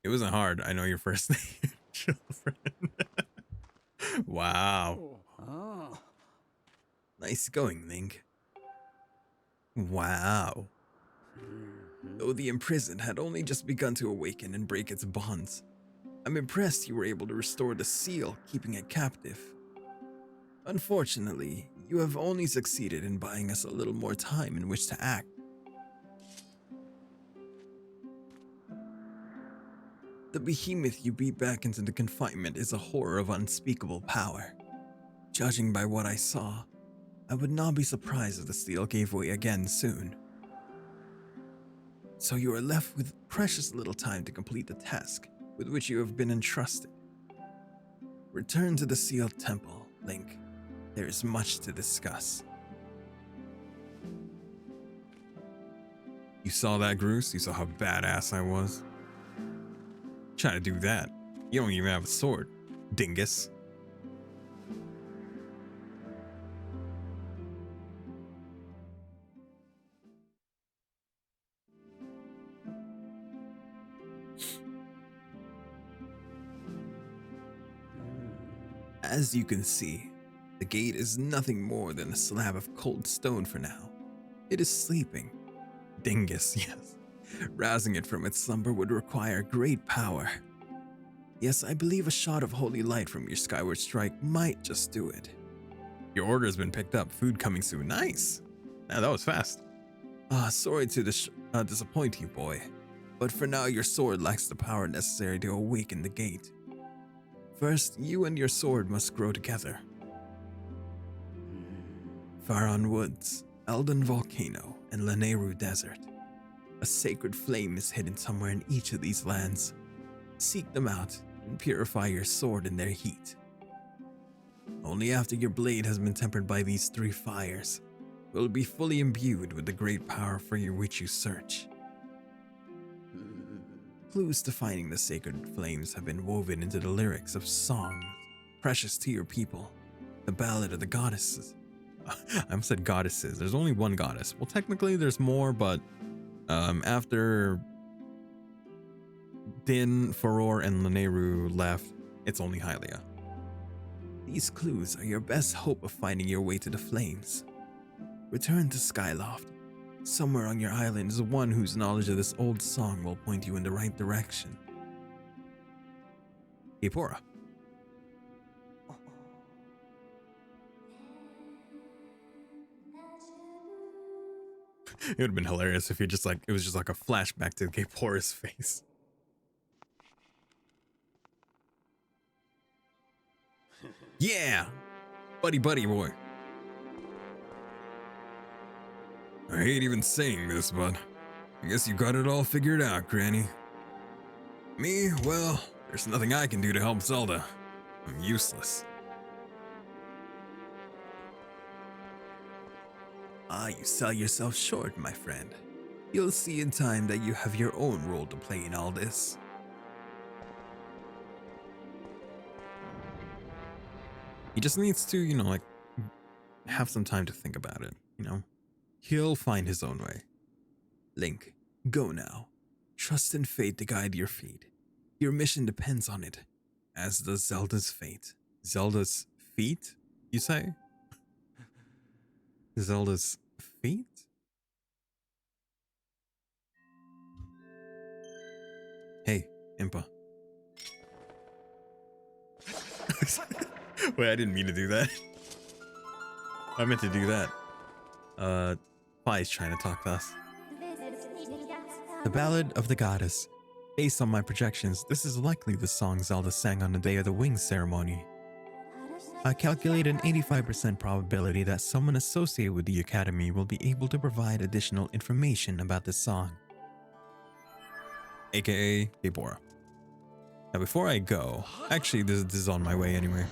It wasn't hard. I know your first name, children. Wow. Oh. Nice going, Link. Wow. Though the imprisoned had only just begun to awaken and break its bonds, I'm impressed you were able to restore the seal, keeping it captive. Unfortunately, you have only succeeded in buying us a little more time in which to act. The behemoth you beat back into the confinement is a horror of unspeakable power. Judging by what I saw, I would not be surprised if the steel gave way again soon. So you are left with precious little time to complete the task with which you have been entrusted. Return to the sealed temple, Link. There is much to discuss. You saw that, Groose? You saw how badass I was? Trying to do that. You don't even have a sword, dingus. As you can see, the gate is nothing more than a slab of cold stone for now. It is sleeping. Dingus, yes. Rousing it from its slumber would require great power. Yes, I believe a shot of holy light from your Skyward strike might just do it. Your order has been picked up. Food coming soon. Nice. Man, that was fast. Sorry to disappoint you, boy. But for now, your sword lacks the power necessary to awaken the gate. First, you and your sword must grow together. Faron Woods, Eldon Volcano, and Lanayru Desert. A sacred flame is hidden somewhere in each of these lands. Seek them out and purify your sword in their heat. Only after your blade has been tempered by these three fires will it be fully imbued with the great power for which you search. Clues to finding the sacred flames have been woven into the lyrics of songs precious to your people, the Ballad of the Goddesses. I almost said goddesses. There's only one goddess. Well, technically there's more, but after Din, Furor, and Lanayru left, it's only Hylia. These clues are your best hope of finding your way to the flames. Return to Skyloft. Somewhere on your island is one whose knowledge of this old song will point you in the right direction. Ipora. It would have been hilarious if it was just like a flashback to Gapora's face. Yeah! Buddy boy. I hate even saying this, but I guess you got it all figured out, Granny. Me, well, there's nothing I can do to help Zelda. I'm useless. You sell yourself short, my friend. You'll see in time that you have your own role to play in all this. He just needs to, have some time to think about it, He'll find his own way. Link, go now. Trust in fate to guide your feet. Your mission depends on it, as does Zelda's fate. Zelda's feet, you say? Zelda's feet? Hey, Impa. Wait, I didn't mean to do that. I meant to do that. Pi's trying to talk to us. The Ballad of the Goddess. Based on my projections, this is likely the song Zelda sang on the day of the Wings ceremony. I calculate an 85% probability that someone associated with the Academy will be able to provide additional information about this song. AKA Gabora. Now before I go, actually this is on my way anyway.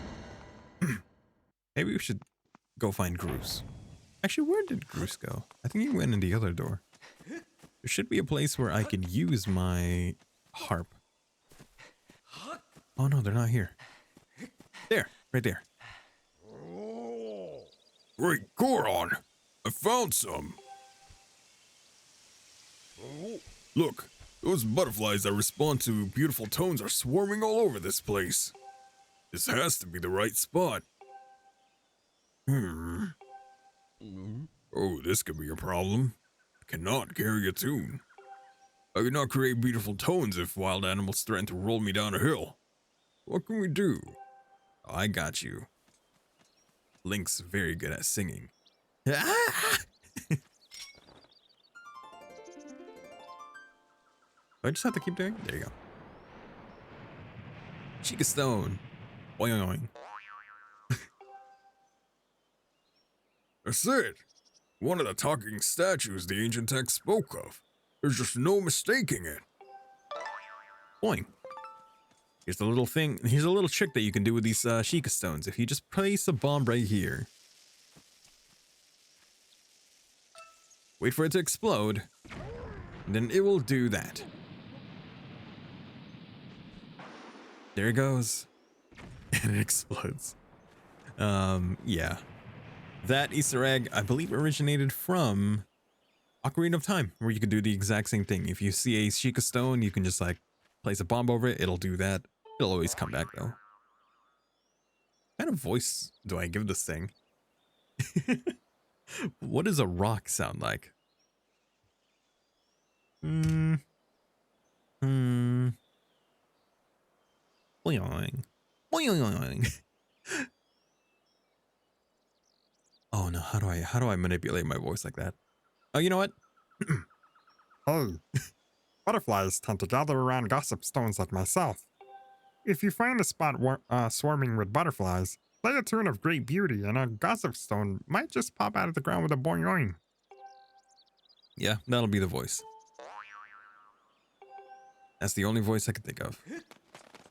Maybe we should go find Groose. Actually, where did Groose go? I think he went in the other door. There should be a place where I can use my harp. Oh no, they're not here. There, right there. Great Goron! I found some! Look, Those butterflies that respond to beautiful tones are swarming all over this place. This has to be the right spot. Oh, this could be a problem. I cannot carry a tune. I cannot create beautiful tones if wild animals threaten to roll me down a hill. What can we do? I got you. Link's very good at singing. I just have to keep doing? There you go. Chica Stone. Boing, boing. That's it. One of the talking statues the ancient text spoke of. There's just no mistaking it. Boing. Here's the little thing. Here's a little trick that you can do with these Sheikah stones. If you just place a bomb right here, wait for it to explode, and then it will do that. There it goes. And it explodes. Yeah. That Easter egg, I believe, originated from Ocarina of Time, where you can do the exact same thing. If you see a Sheikah stone, you can just like place a bomb over it. It'll do that. It'll always come back though. What kind of voice do I give this thing? What does a rock sound like? Boing. Boing. Oh no, how do I manipulate my voice like that? Oh, you know what? Hey, butterflies tend to gather around gossip stones like myself. If you find a spot swarming with butterflies, play a tune of great beauty and a gossip stone might just pop out of the ground with a boing boing. Yeah, that'll be the voice. That's the only voice I could think of.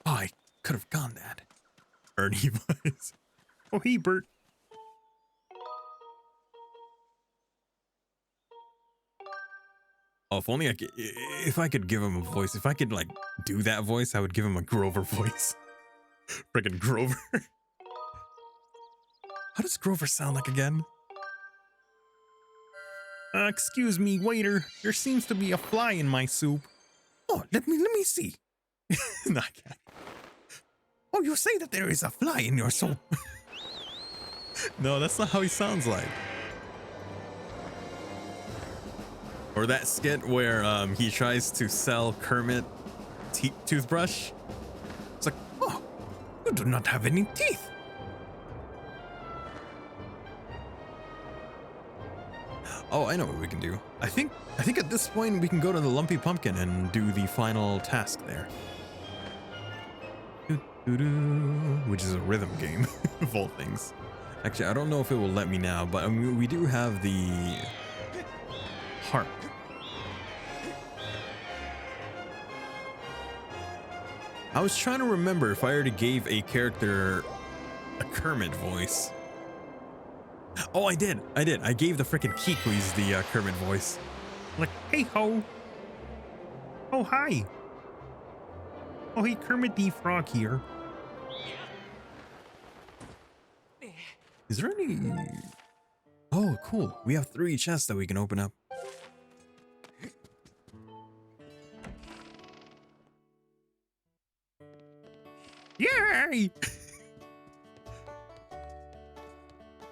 Oh, I could have gone that. Ernie voice. Oh, hey, Bert. Oh, if only I could, if I could give him a voice, if I could like do that voice, I would give him a Grover voice. Friggin' Grover. How does Grover sound like again? Excuse me, waiter. There seems to be a fly in my soup. Oh, let me see. No, I can't. Oh, you say that there is a fly in your soup. No, that's not how he sounds like. Or that skit where he tries to sell Kermit toothbrush. It's like, oh, you do not have any teeth. Oh, I know what we can do. I think at this point we can go to the Lumpy Pumpkin and do the final task there. Which is a rhythm game of all things. Actually, I don't know if it will let me now, but we do have the harp. I was trying to remember if I already gave a character a Kermit voice. Oh, I did. I gave the frickin' Kikwis the Kermit voice. Like, hey ho. Oh, hi. Oh, hey, Kermit the Frog here. Is there any... Oh, cool. We have 3 chests that we can open up. Yay!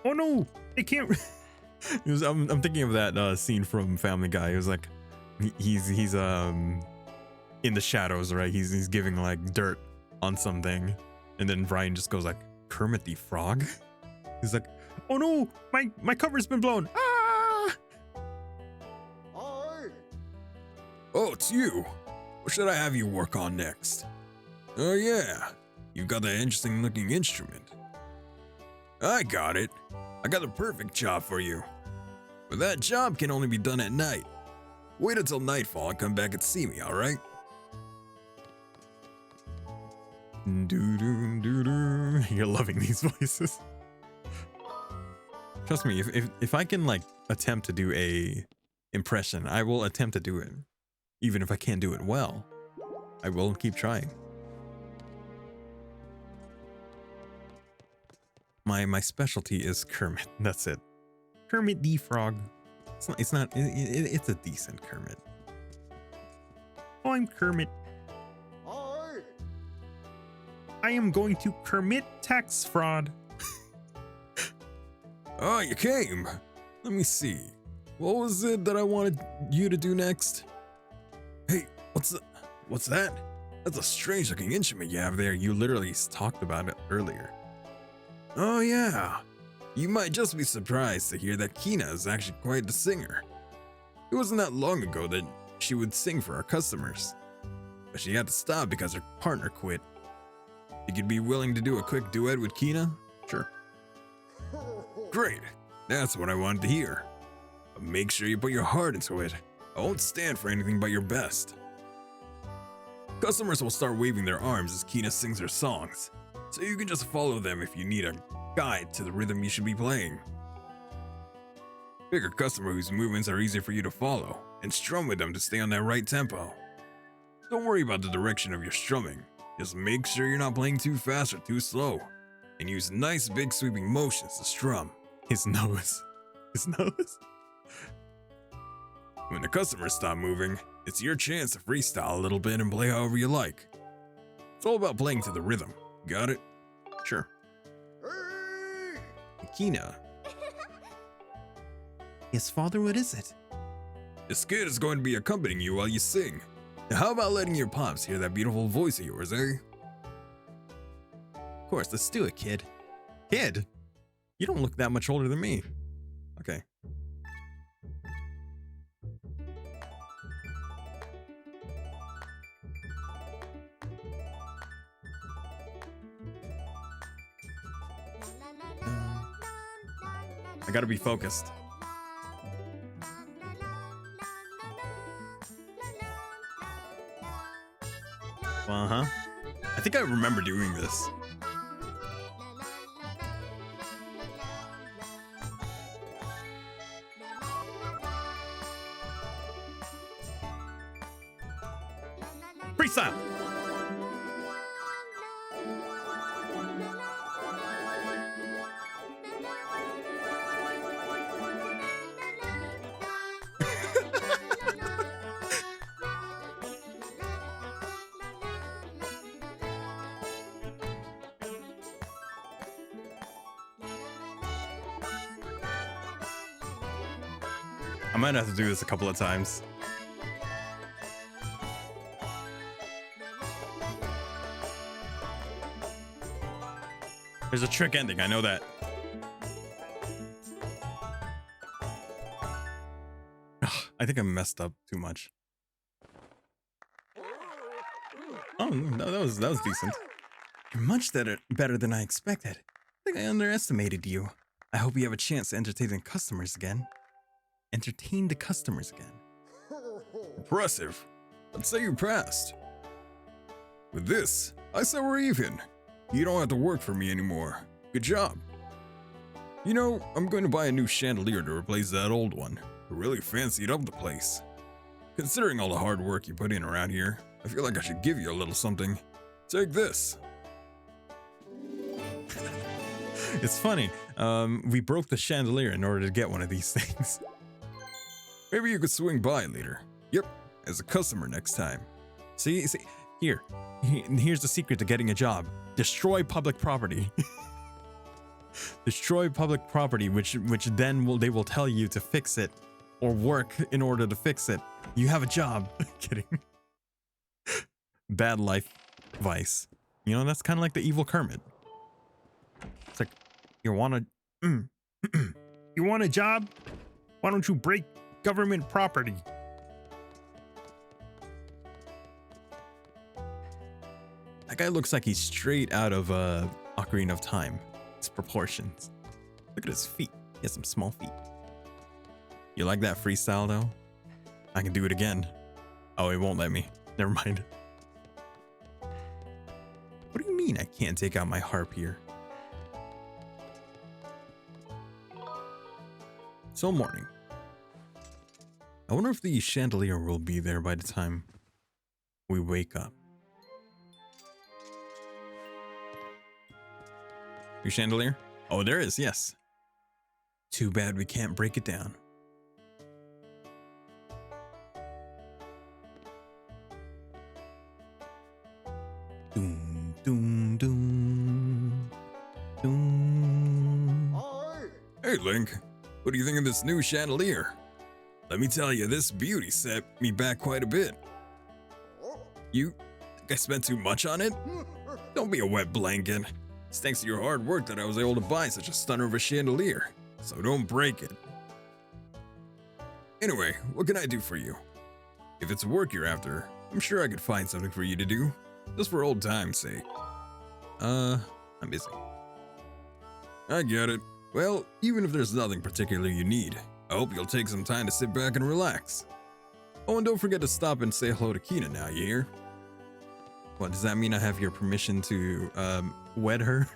Oh no, they can't. I'm thinking of that scene from Family Guy. It was like he's in the shadows, right? He's giving like dirt on something, and then Brian just goes like, Kermit the Frog. He's like, Oh no, my cover's been blown. Ah! Oh, it's you. What should I have you work on next? Oh yeah, you've got that interesting looking instrument. I got it. I got the perfect job for you. But that job can only be done at night. Wait until nightfall and come back and see me, alright? doo-doo. You're loving these voices. Trust me, if I can like attempt to do a impression, I will attempt to do it. Even if I can't do it well, I will keep trying. My specialty is Kermit. That's it. Kermit the Frog. It's a decent Kermit. Oh, I'm Kermit. I am going to Kermit tax fraud. Oh, you came. Let me see. What was it that I wanted you to do next? Hey, what's that? That's a strange looking instrument you have there. You literally talked about it earlier. Oh yeah. You might just be surprised to hear that Kina is actually quite the singer. It wasn't that long ago that she would sing for our customers. But she had to stop because her partner quit. Think you'd be willing to do a quick duet with Kina? Sure. Great. That's what I wanted to hear. But make sure you put your heart into it. I won't stand for anything but your best. Customers will start waving their arms as Kina sings her songs, so you can just follow them if you need a guide to the rhythm you should be playing. Pick a customer whose movements are easy for you to follow, and strum with them to stay on that right tempo. Don't worry about the direction of your strumming, just make sure you're not playing too fast or too slow, and use nice big sweeping motions to strum. His nose. His nose? When the customers stop moving, it's your chance to freestyle a little bit and play however you like. It's all about playing to the rhythm. Got it? Sure. Kina. Yes, father, what is it? This kid is going to be accompanying you while you sing. Now how about letting your pops hear that beautiful voice of yours, eh? Of course, let's do it, kid. Kid? You don't look that much older than me. Okay. I gotta be focused. Uh-huh. I think I remember doing this. Freestyle! I might have to do this a couple of times. There's a trick ending, I know that. Ugh, I think I messed up too much. Oh, no, that was decent. You're much better than I expected. I think I underestimated you. I hope you have a chance to entertain the customers again. Entertain the customers again. Impressive. I'd say you passed. With this, I say we're even. You don't have to work for me anymore. Good job. You know, I'm going to buy a new chandelier to replace that old one. I really fancied up the place. Considering all the hard work you put in around here, I feel like I should give you a little something. Take this. It's funny. We broke the chandelier in order to get one of these things. Maybe you could swing by later. Yep, as a customer next time. See, here's the secret to getting a job. Destroy public property. Destroy public property, which then they will tell you to fix it or work in order to fix it. You have a job. Kidding. Bad life advice. You know, that's kind of like the evil Kermit. It's like, you want You want a job? Why don't you break government property? that guy looks like he's straight out of Ocarina of Time. His proportions. Look at his feet. He has some small feet. You like that freestyle though? I can do it again. Oh, it won't let me. Never mind. What do you mean I can't take out my harp here? So morning. I wonder if the chandelier will be there by the time we wake up. Your chandelier? Oh, there is, yes. Too bad we can't break it down. Doom. Hey, Link. What do you think of this new chandelier? Let me tell you, this beauty set me back quite a bit. You think I spent too much on it? Don't be a wet blanket. It's thanks to your hard work that I was able to buy such a stunner of a chandelier, so don't break it. Anyway, what can I do for you? If it's work you're after, I'm sure I could find something for you to do, just for old time's sake. I'm busy. I get it. Well, even if there's nothing particular you need, I hope you'll take some time to sit back and relax. Oh, and don't forget to stop and say hello to Kina now, you hear? What, does that mean I have your permission to, wed her?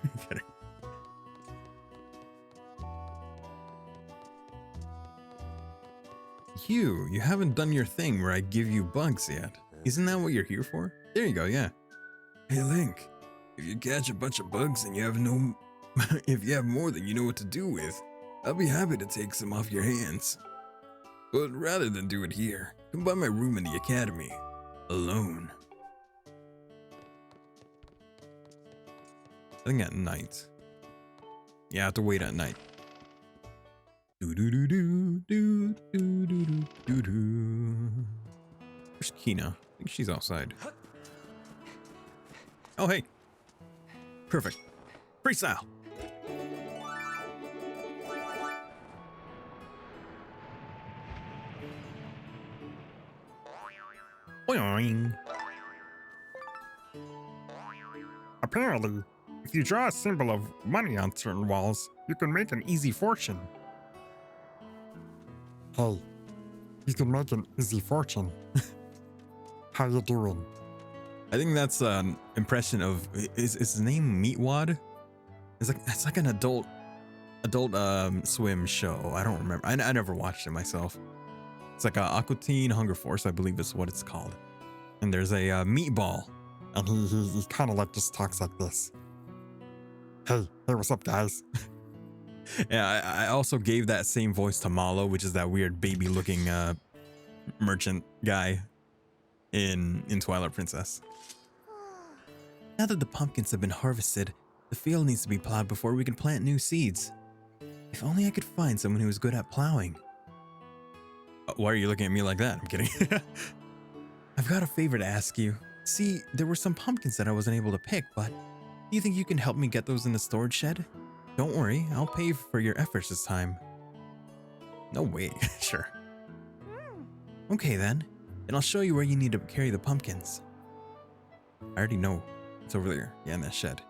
You haven't done your thing where I give you bugs yet. Isn't that what you're here for? There you go, yeah. Hey, Link. If you catch a bunch of bugs and you have no... if you have more than you know what to do with, I'll be happy to take some off your hands. But rather than do it here, come by my room in the academy. Alone. I think at night. Yeah, I have to wait at night. Where's Kina? I think she's outside. Oh, hey. Perfect. Freestyle. Boing. Apparently, if you draw a symbol of money on certain walls, you can make an easy fortune. Hey, you can make an easy fortune. How you doing? I think that's an impression of is his name Meatwad? It's like an adult swim show. I don't remember. I never watched it myself. It's like a Aqua Teen Hunger Force, I believe is what it's called. And there's a meatball. And he kind of like just talks like this. Hey, what's up, guys? Yeah, I also gave that same voice to Malo, which is that weird baby-looking merchant guy in Twilight Princess. Now that the pumpkins have been harvested, the field needs to be plowed before we can plant new seeds. If only I could find someone who is good at plowing. Why are you looking at me like that? I'm kidding. I've got a favor to ask you. See, there were some pumpkins that I wasn't able to pick, but do you think you can help me get those in the storage shed? Don't worry, I'll pay for your efforts this time. No way. Sure. Okay then, and I'll show you where you need to carry the pumpkins. I already know. It's over there. Yeah, in that shed.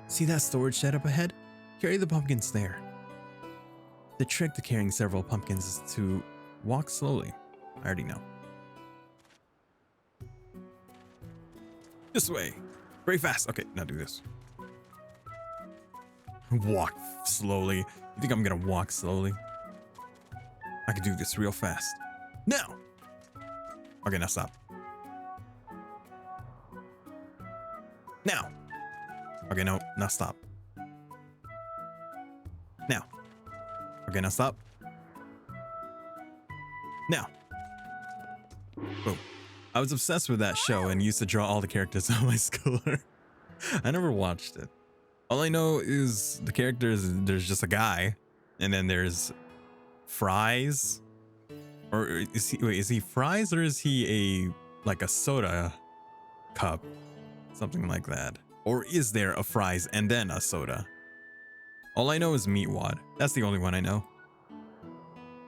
See that storage shed up ahead? Carry the pumpkins there. The trick to carrying several pumpkins is to walk slowly. I already know. This way. Very fast. Okay, now do this. Walk slowly. You think I'm gonna walk slowly? I can do this real fast. Now! Okay, now stop. Now! Okay, no, now stop. Now. Okay, now stop. Now. Boom. I was obsessed with that show and used to draw all the characters on my schooler. I never watched it. All I know is the characters, there's just a guy, and then there's Fries. Or is he Fries or is he like a soda cup? Something like that. Or is there a Fries and then a soda? All I know is Meatwad. That's the only one I know.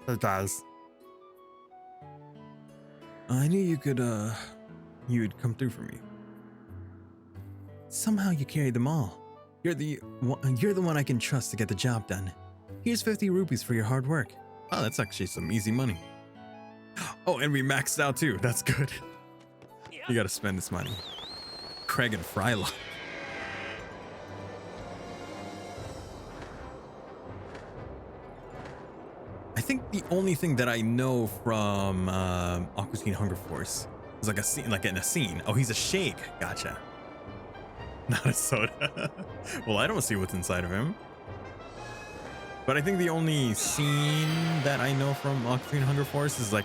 Hey, guys. I knew you'd come through for me. Somehow you carried them all. You're the one I can trust to get the job done. Here's 50 rupees for your hard work. Oh, that's actually some easy money. Oh, and we maxed out too. That's good. You gotta spend this money. Craig and Frylock. I think the only thing that I know from Aqua Teen Hunger Force is like a scene, like in a scene. Oh, he's a shake. Gotcha. Not a soda. Well, I don't see what's inside of him. But I think the only scene that I know from Aqua Teen Hunger Force is like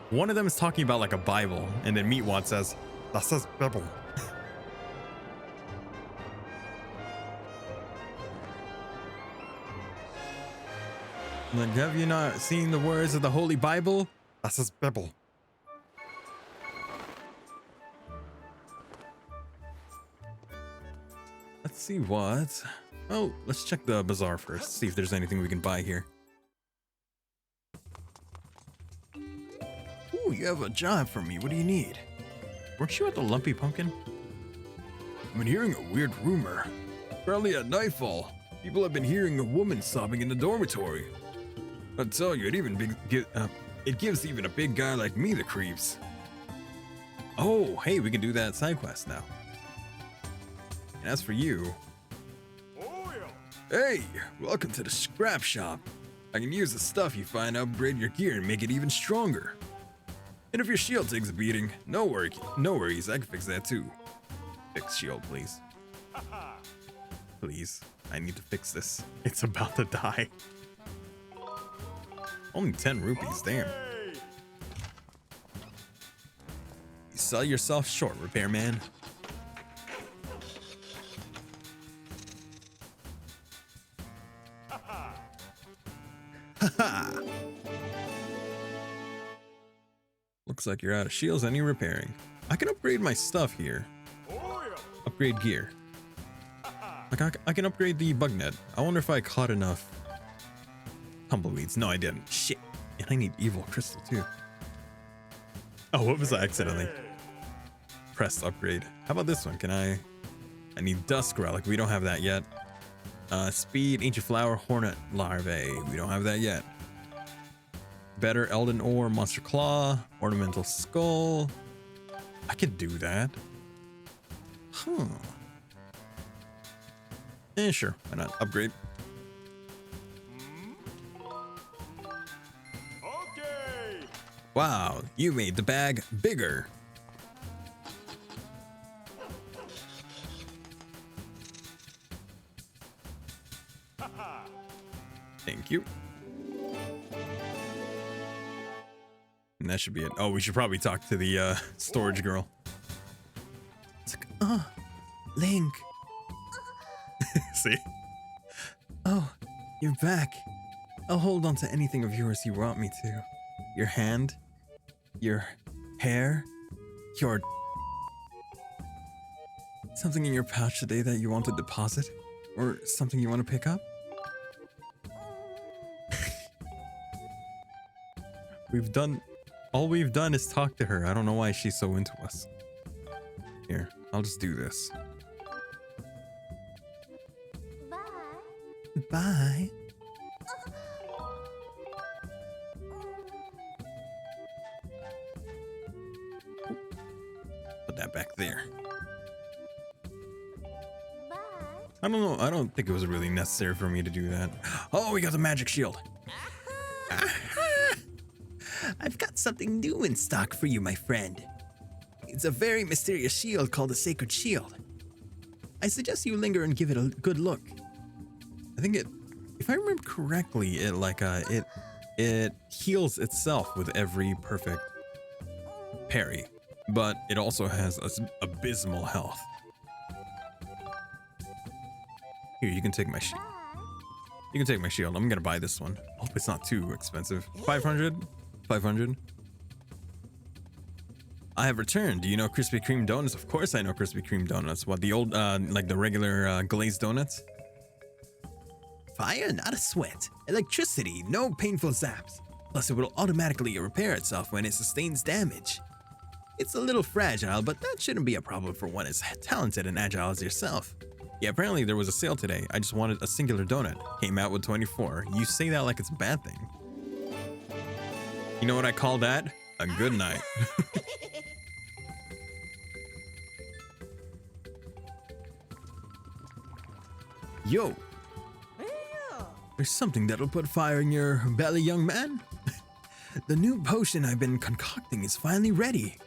one of them is talking about like a Bible, and then Meatwad says, That says Bible. Like, have you not seen the words of the Holy Bible? Das ist Bibble. Let's see what. Oh, let's check the bazaar first. See if there's anything we can buy here. Ooh, you have a job for me. What do you need? Weren't you at the Lumpy Pumpkin? I've been hearing a weird rumor. Apparently at nightfall, people have been hearing a woman sobbing in the dormitory. I tell you, it gives even a big guy like me the creeps. Oh, hey, we can do that side quest now. And as for you, Hey, welcome to the scrap shop. I can use the stuff you find to upgrade your gear and make it even stronger. And if your shield takes a beating, no worries, I can fix that too. fix shield, please. Please, I need to fix this. It's about to die. Only 10 rupees, damn. You sell yourself short, repairman. Haha. Looks like you're out of shields. Any repairing? I can upgrade my stuff here. Upgrade gear. Like I can upgrade the bug net. I wonder if I caught enough tumbleweeds. No, I didn't. Shit. And I need evil crystal too. Oh, what was I accidentally? Pressed upgrade. How about this one? Can I need dusk relic. We don't have that yet. Speed, ancient flower, hornet larvae. We don't have that yet. Better Elden ore, monster claw, ornamental skull. I could do that. Huh. Eh, sure. Why not? Upgrade. Okay. Wow, you made the bag bigger. Thank you. And that should be it. Oh, we should probably talk to the storage girl. It's like, Link. See? Oh, you're back. I'll hold on to anything of yours you want me to. Your hand, your hair, your... Something in your pouch today that you want to deposit? Or something you want to pick up? All we've done is talk to her. I don't know why she's so into us. Here, I'll just do this. Bye. Put that back there. I don't know. I don't think it was really necessary for me to do that. Oh, we got the magic shield. I've got something new in stock for you, my friend. It's a very mysterious shield called the Sacred Shield. I suggest you linger and give it a good look. I think if I remember correctly, it heals itself with every perfect parry, but it also has abysmal health. Here, you can take my shield. You can take my shield. I'm gonna buy this one. Hope it's not too expensive. 500? 500? I have returned. Do you know Krispy Kreme donuts? Of course I know Krispy Kreme donuts. What, the old, like the regular glazed donuts? Fire, not a sweat. Electricity, no painful zaps. Plus, it will automatically repair itself when it sustains damage. It's a little fragile, but that shouldn't be a problem for one as talented and agile as yourself. Yeah, apparently there was a sale today. I just wanted a singular donut. Came out with 24. You say that like it's a bad thing. You know what I call that? A good night. Yo, there's something that'll put fire in your belly, young man. The new potion I've been concocting is finally ready.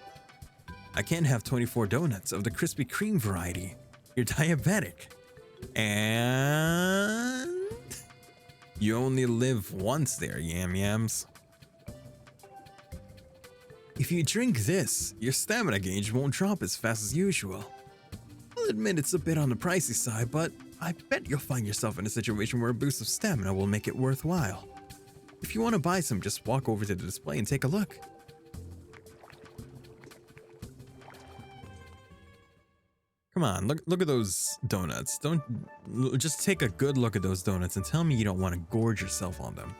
I can't have 24 donuts of the Krispy Kreme variety. You're diabetic. And you only live once there, yam yams. If you drink this, your stamina gauge won't drop as fast as usual. I'll admit it's a bit on the pricey side, but I bet you'll find yourself in a situation where a boost of stamina will make it worthwhile. If you want to buy some, just walk over to the display and take a look. Come on, look at those donuts. Just take a good look at those donuts and tell me you don't want to gorge yourself on them.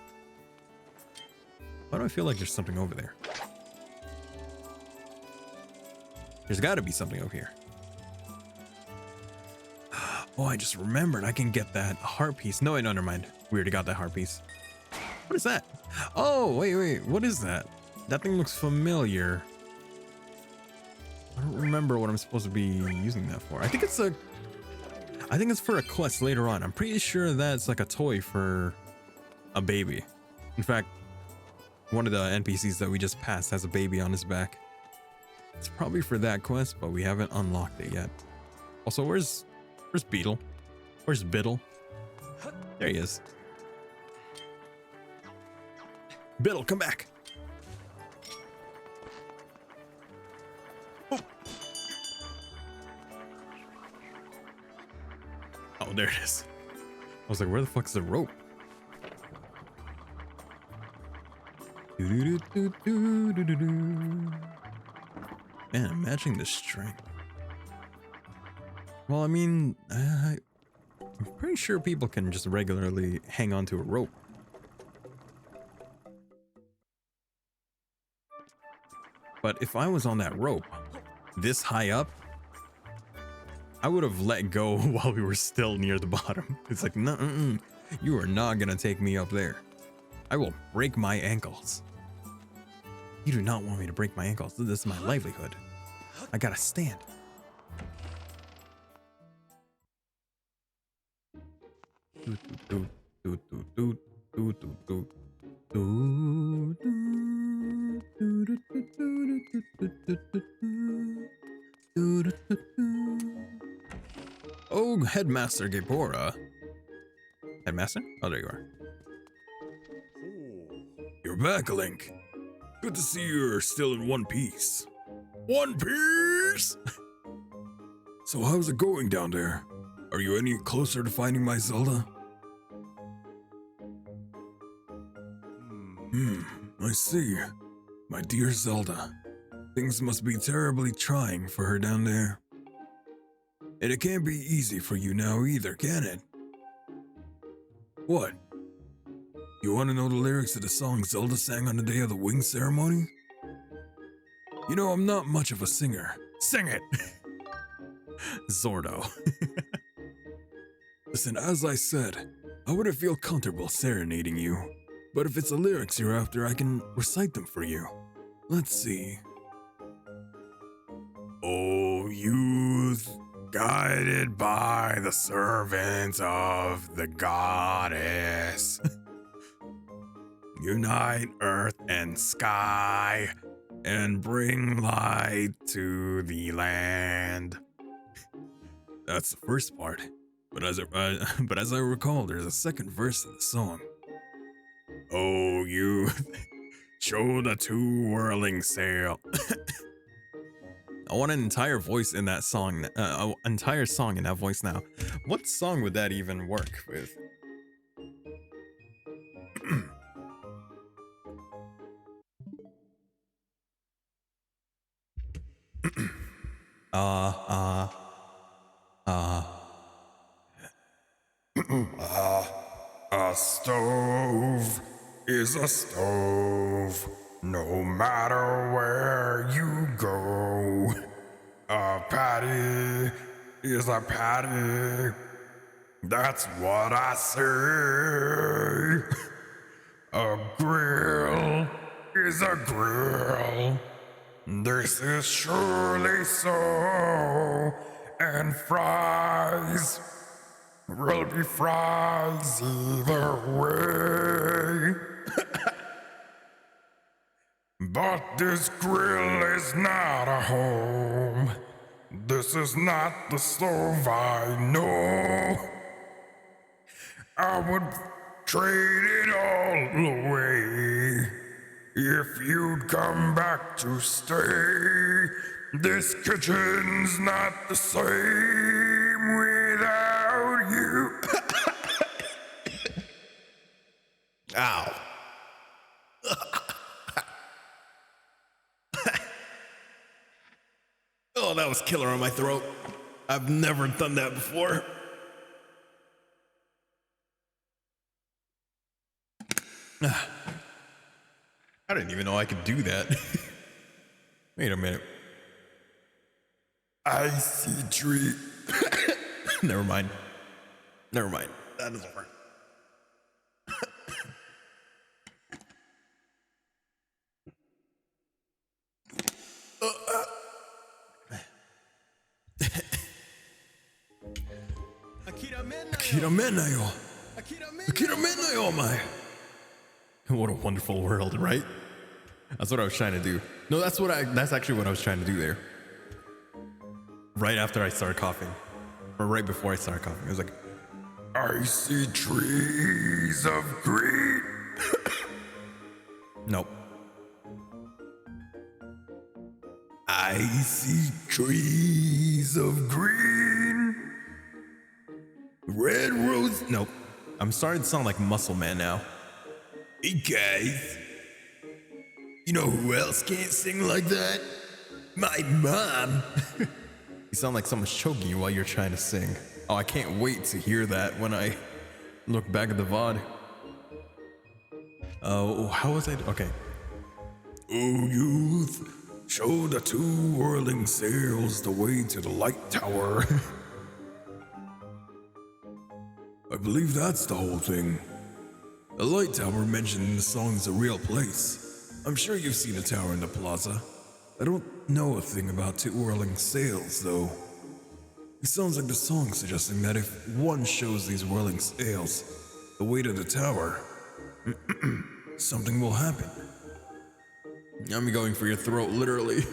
Why do I feel like there's something over there? There's got to be something over here. Oh, I just remembered. I can get that heart piece. No, wait, no, never mind. We already got that heart piece. What is that? Oh, wait. What is that? That thing looks familiar. I don't remember what I'm supposed to be using that for. I think it's for a quest later on. I'm pretty sure that's like a toy for a baby. In fact, one of the NPCs that we just passed has a baby on his back. It's probably for that quest, but we haven't unlocked it yet. Also, where's Beetle? Where's Biddle? There he is. Biddle, come back. Oh, there it is. I was like, where the fuck's the rope? Man, imagine the strength. Well, I mean, I'm pretty sure people can just regularly hang on to a rope. But if I was on that rope, this high up, I would have let go while we were still near the bottom. It's like, no, you are not gonna take me up there. I will break my ankles. You do not want me to break my ankles. This is my livelihood. I gotta stand. Oh, Headmaster Gabora. Headmaster? Oh, there you are. You're back, Link. Good to see you're still in one piece. One Piece! So how's it going down there? Are you any closer to finding my Zelda? I see. My dear Zelda. Things must be terribly trying for her down there. And it can't be easy for you now either, can it? What? You want to know the lyrics to the song Zelda sang on the day of the wing ceremony? You know, I'm not much of a singer. Sing it! Zordo. Listen, as I said, I wouldn't feel comfortable serenading you. But if it's the lyrics you're after, I can recite them for you. Let's see. O youth, guided by the servants of the goddess. Unite earth and sky and bring light to the land. That's the first part. But as I recall, there's a second verse of the song. Oh, youth, show the two whirling sail. I want an entire voice in that song, entire song in that voice now. What song would that even work with? A stove is a stove, no matter where you go. A patty is a patty, that's what I say. A grill is a grill, this is surely so. And fries will be fries either way. But this grill is not a home. This is not the stove I know. I would trade it all away if you'd come back to stay. This kitchen's not the same without you. Ow. that was killer on my throat. I've never done that before. I didn't even know I could do that. Wait a minute. I see tree. Never mind. Never mind. That doesn't work. Akira Menayo. Akira Menayo, my. What a wonderful world, right? That's what I was trying to do. No, that's actually what I was trying to do there. Right after I started coughing. Or right before I started coughing. It was like, I see trees of green. Nope. I see trees of green. Red rose. Nope. I'm starting to sound like Muscle Man now. Hey guys. You know who else can't sing like that? My mom. You sound like someone's choking you while you're trying to sing. Oh, I can't wait to hear that when I look back at the VOD. Oh, how was I? Okay. Oh, youth, show the two whirling sails the way to the light tower. I believe that's the whole thing. The light tower mentioned in the song is a real place. I'm sure you've seen a tower in the plaza. I don't know a thing about two whirling sails, though. It sounds like the song suggesting that if one shows these whirling sails the way to the tower, something will happen. I'm going for your throat, literally.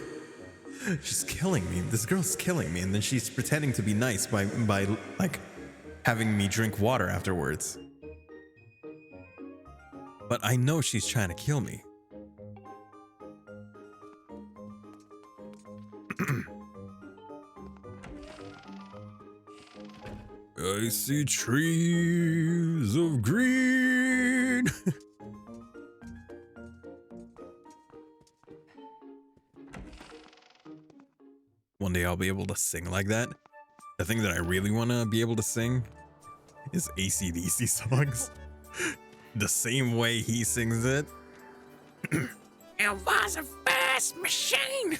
She's killing me. This girl's killing me, and then she's pretending to be nice by like having me drink water afterwards. But I know she's trying to kill me. I see trees of green. One day I'll be able to sing like that. The thing that I really want to be able to sing is AC/DC songs. The same way he sings it. It was a fast machine.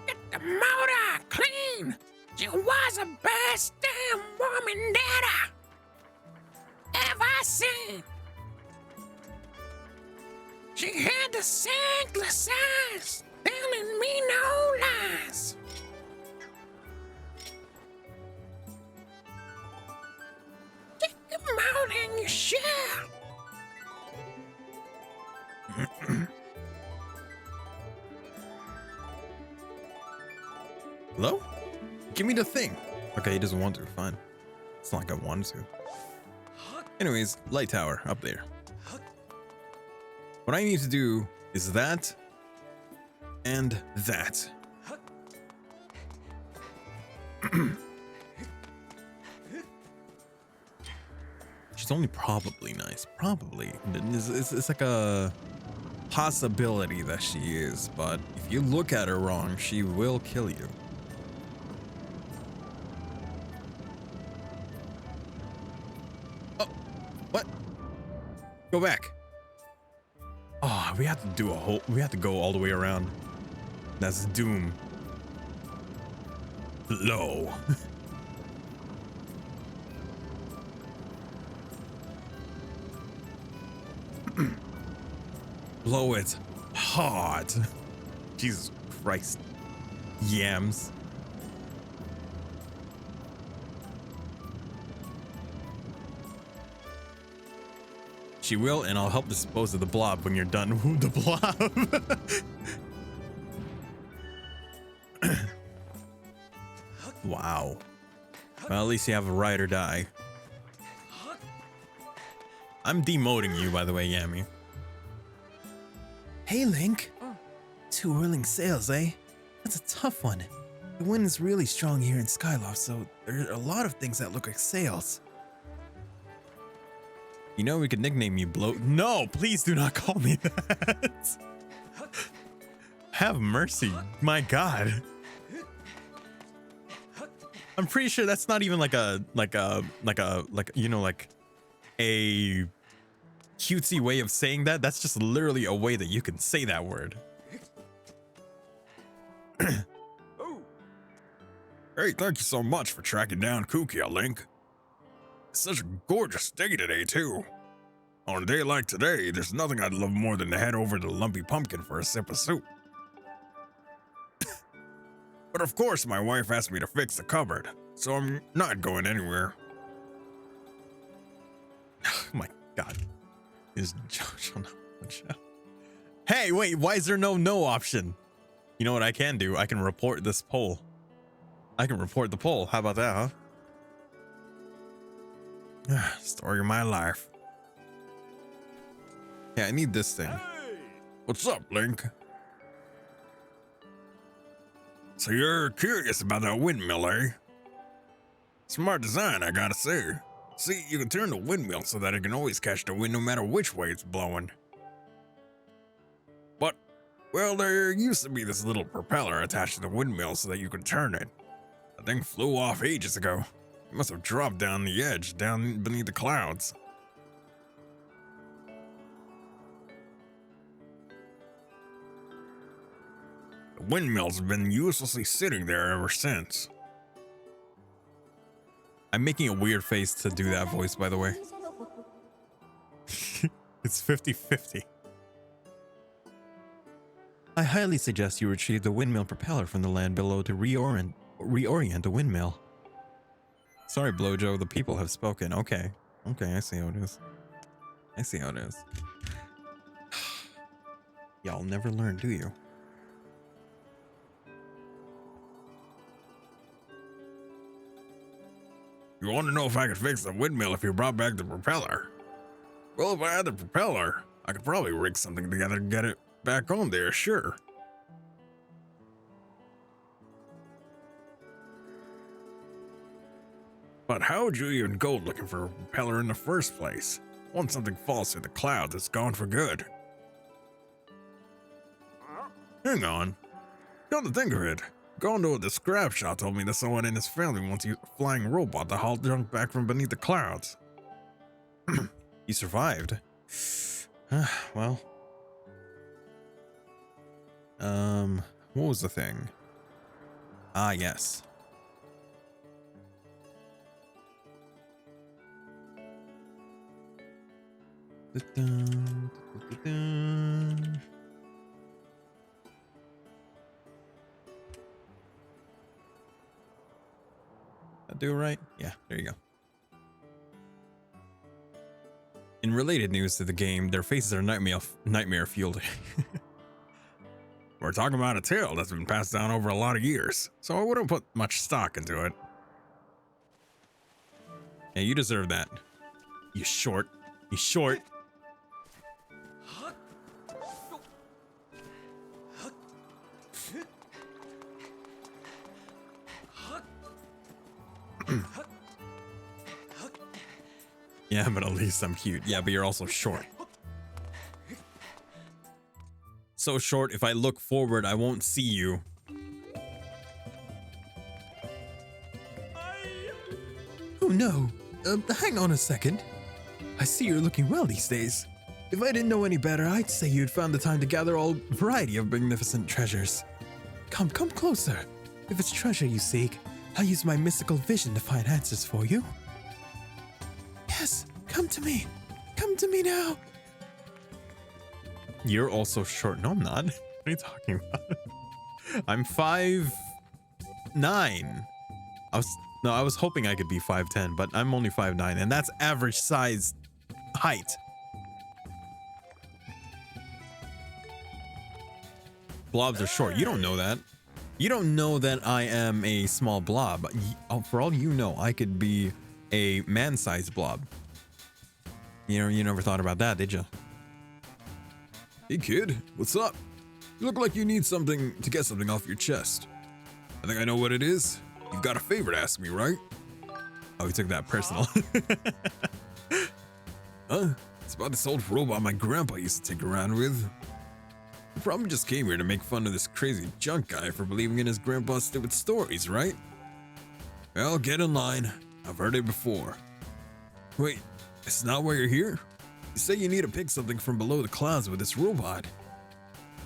Get the motor clean. She was the best damn woman that I ever seen. She had the sanctless eyes, telling me no lies. Take them out and you share. Hello? Give me the thing. Okay, he doesn't want to. Fine. It's not like I wanted to. Anyways, light tower up there. What I need to do is that and that. She's only probably nice. Probably. It's like a possibility that she is, but if you look at her wrong, she will kill you. Oh, what? Go back. Oh, we have to do we have to go all the way around. That's doom. Low. Blow it hard. Jesus Christ. Yams. She will, and I'll help dispose of the blob when you're done with the blob. Wow. Well, at least you have a ride or die. I'm demoting you, by the way, Yami. Hey, Link. Two whirling sails, eh? That's a tough one. The wind is really strong here in Skyloft, so there are a lot of things that look like sails. You know we could nickname you Bloat. No, please do not call me that. Have mercy. My God. I'm pretty sure that's not even like a you know, like a cutesy way of saying that. That's just literally a way that you can say that word. Hey, thank you so much for tracking down Kukia, Link. It's such a gorgeous day today, too. On a day like today, there's nothing I'd love more than to head over to Lumpy Pumpkin for a sip of soup. But of course, my wife asked me to fix the cupboard, so I'm not going anywhere. Oh my God. Is Jojo not? Hey, wait, why is there no option? You know what I can do? I can report this poll. I can report the poll. How about that, huh? Story of my life. Yeah, I need this thing. Hey! What's up, Link? So you're curious about that windmill, eh? Smart design, I gotta say. See, you can turn the windmill so that it can always catch the wind no matter which way it's blowing. But, well, there used to be this little propeller attached to the windmill so that you could turn it. The thing flew off ages ago. It must have dropped down the edge, down beneath the clouds. The windmills have been uselessly sitting there ever since. I'm making a weird face to do that voice, by the way. It's 50-50. I highly suggest you retrieve the windmill propeller from the land below to reorient the windmill. Sorry, Blojo, the people have spoken. Okay. Okay, I see how it is. I see how it is. Y'all never learn, do you? You want to know if I could fix the windmill if you brought back the propeller? Well, if I had the propeller, I could probably rig something together to get it back on there, sure. But how would you even go looking for a propeller in the first place? Once something falls through the clouds, it's gone for good. Hang on. Come to think of it, going to the scrap shop told me that someone in his family wants to use a flying robot to haul junk back from beneath the clouds. You survived. Well. What was the thing? Ah, yes. That do it right? Yeah, there you go. In related news to the game, their faces are nightmare fueled. We're talking about a tale that's been passed down over a lot of years, so I wouldn't put much stock into it. Yeah, you deserve that. You short. You short. Yeah, but at least I'm cute. Yeah, but you're also short. So short, if I look forward, I won't see you. Oh no, hang on a second. I see you're looking well these days. If I didn't know any better, I'd say you'd found the time to gather all variety of magnificent treasures. Come closer. If it's treasure you seek, I'll use my mystical vision to find answers for you. Yes, come to me. Come to me now. You're also short. No, I'm not. What are you talking about? I'm 5'9". I was hoping I could be 5'10", but I'm only 5'9", and that's average size height. Blobs are short. You don't know that. You don't know that I am a small blob. For all you know, I could be a man-sized blob. You know, you never thought about that, did you? Hey kid, what's up? You look like you need something to get something off your chest. I think I know what it is. You've got a favor to ask me, right? Oh, he took that personal. Huh? It's about this old robot my grandpa used to take around with. You probably just came here to make fun of this crazy junk guy for believing in his grandpa's stupid stories, right? Well, get in line. I've heard it before. Wait, it's not why you're here? You say you need to pick something from below the clouds with this robot. Do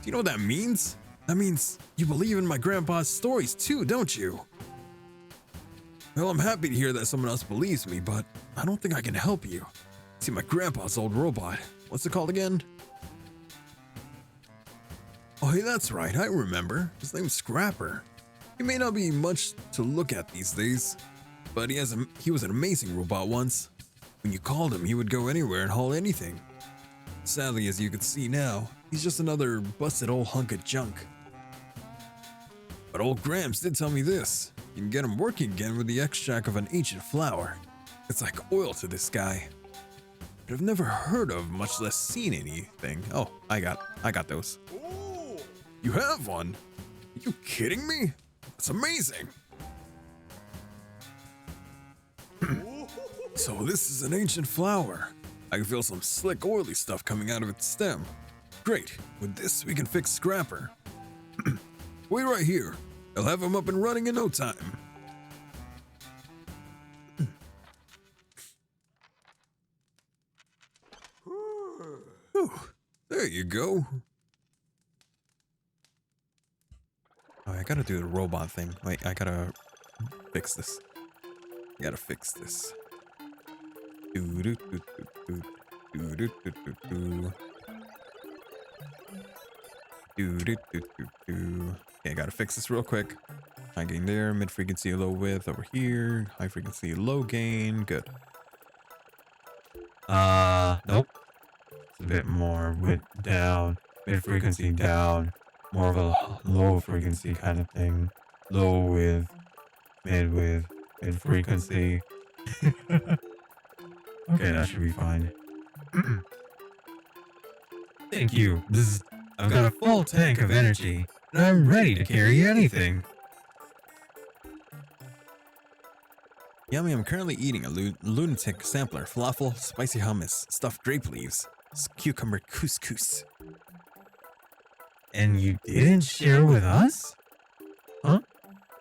you know what that means? That means you believe in my grandpa's stories too, don't you? Well, I'm happy to hear that someone else believes me, but I don't think I can help you. See, my grandpa's old robot. What's it called again? Oh, hey, that's right. I remember. His name's Scrapper. He may not be much to look at these days, but he was an amazing robot once. When you called him, he would go anywhere and haul anything. Sadly, as you can see now, he's just another busted old hunk of junk. But old Gramps did tell me this. You can get him working again with the extract of an ancient flower. It's like oil to this guy. But I've never heard of, much less seen anything. Oh, I got those. You have one? Are you kidding me? That's amazing. So this is an ancient flower. I can feel some slick oily stuff coming out of its stem. Great, with this we can fix Scrapper. Wait right here. I'll have him up and running in no time. Whew, there you go. Oh, I gotta do the robot thing. Wait, I gotta fix this. I gotta fix this. Okay, I gotta fix this real quick. High gain there, mid frequency, low width over here. High frequency, low gain. Good. Nope. It's a bit more width down, mid frequency down, more of a low frequency kind of thing. Low width, mid frequency. Okay, that should be fine. Thank you. I've got a full tank of energy, and I'm ready to carry anything. Yummy, I'm currently eating a lunatic sampler, falafel, spicy hummus, stuffed grape leaves, cucumber couscous. And you didn't share with us? Huh?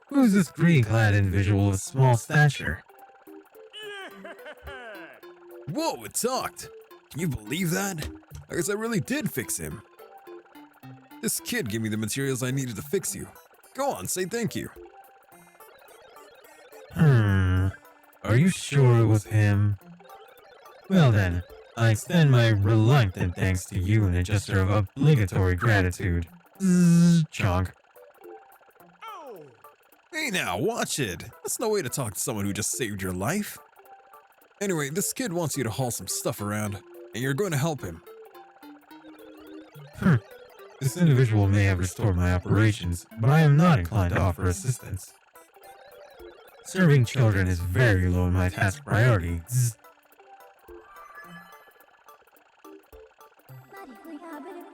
Who's this green-clad individual of small stature? Whoa, it talked. Can you believe that? I guess I really did fix him. This kid gave me the materials I needed to fix you. Go on, say thank you. Are you sure it was him? Well then, I extend my reluctant thanks to you in a gesture of obligatory gratitude. Chonk. Hey now, watch it. That's no way to talk to someone who just saved your life. Anyway, this kid wants you to haul some stuff around, and you're going to help him. This individual may have restored my operations, but I am not inclined to offer assistance. Serving children is very low in my task priority.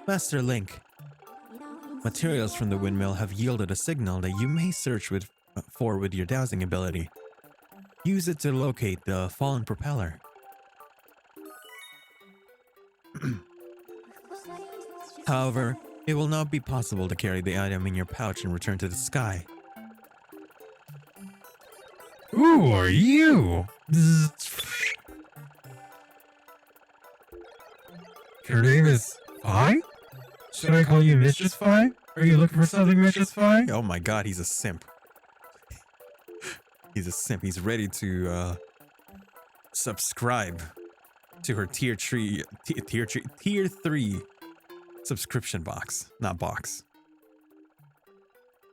Master Link, materials from the windmill have yielded a signal that you may search for with your dowsing ability. Use it to locate the fallen propeller. However, it will not be possible to carry the item in your pouch and return to the sky. Who are you? Your name is Phi? Should I call you Mistress Phi? Are you looking for something, Mistress Phi? Oh my god, he's a simp. He's a simp. He's ready to subscribe to her tier 3 subscription box. Not box.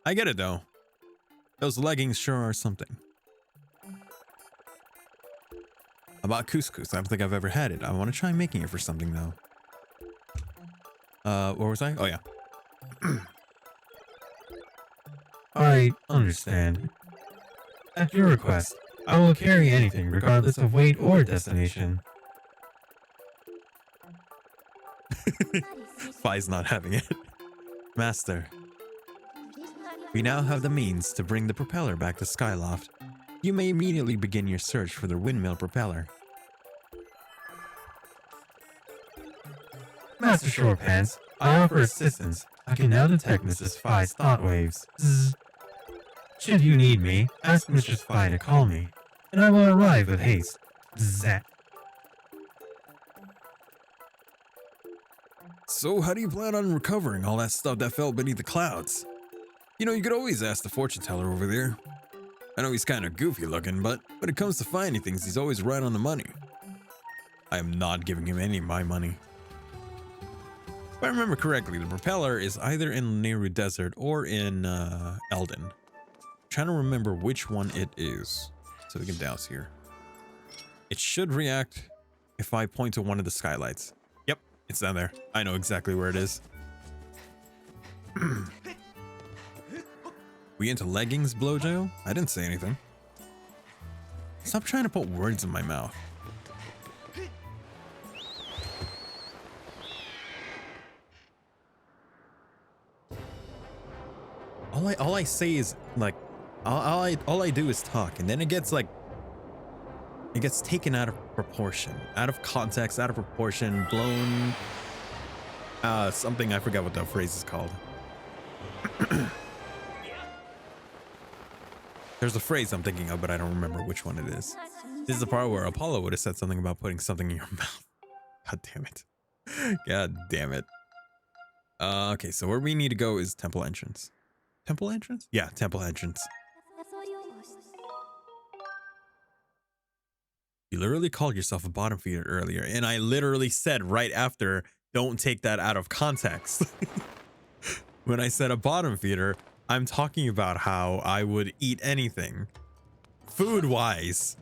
I get it though. Those leggings sure are something. About couscous, I don't think I've ever had it. I want to try making it for something though. Where was I? Oh yeah. I understand. At your request, I will carry anything regardless of weight or destination. Phi's not having it. Master, we now have the means to bring the propeller back to Skyloft. You may immediately begin your search for the windmill propeller. Master Shortpants, I offer assistance. I can now detect Mrs. Phi's thought waves. Zzz. Should you need me, ask Mistress Phi to call me, and I will arrive with haste. Zzz. So how do you plan on recovering all that stuff that fell beneath the clouds? You know, you could always ask the fortune teller over there. I know he's kind of goofy looking, but when it comes to finding things, he's always right on the money. I am not giving him any of my money. If I remember correctly, the propeller is either in Nehru Desert or in Eldon. Trying to remember which one it is, so we can douse here. It should react if I point to one of the skylights. Yep, it's down there. I know exactly where it is. We into leggings, Blojo? I didn't say anything. Stop trying to put words in my mouth. All I say is like, all I do is talk, and then it gets taken out of proportion, out of context, out of proportion, blown. Something I forgot what that phrase is called. There's a phrase I'm thinking of, but I don't remember which one it is. This is the part where Apollo would have said something about putting something in your mouth. God damn it. God damn it. Okay, so where we need to go is temple entrance. Temple entrance? Yeah, temple entrance. You literally called yourself a bottom feeder earlier, and I literally said right after, don't take that out of context. When I said a bottom feeder, I'm talking about how I would eat anything. Food-wise.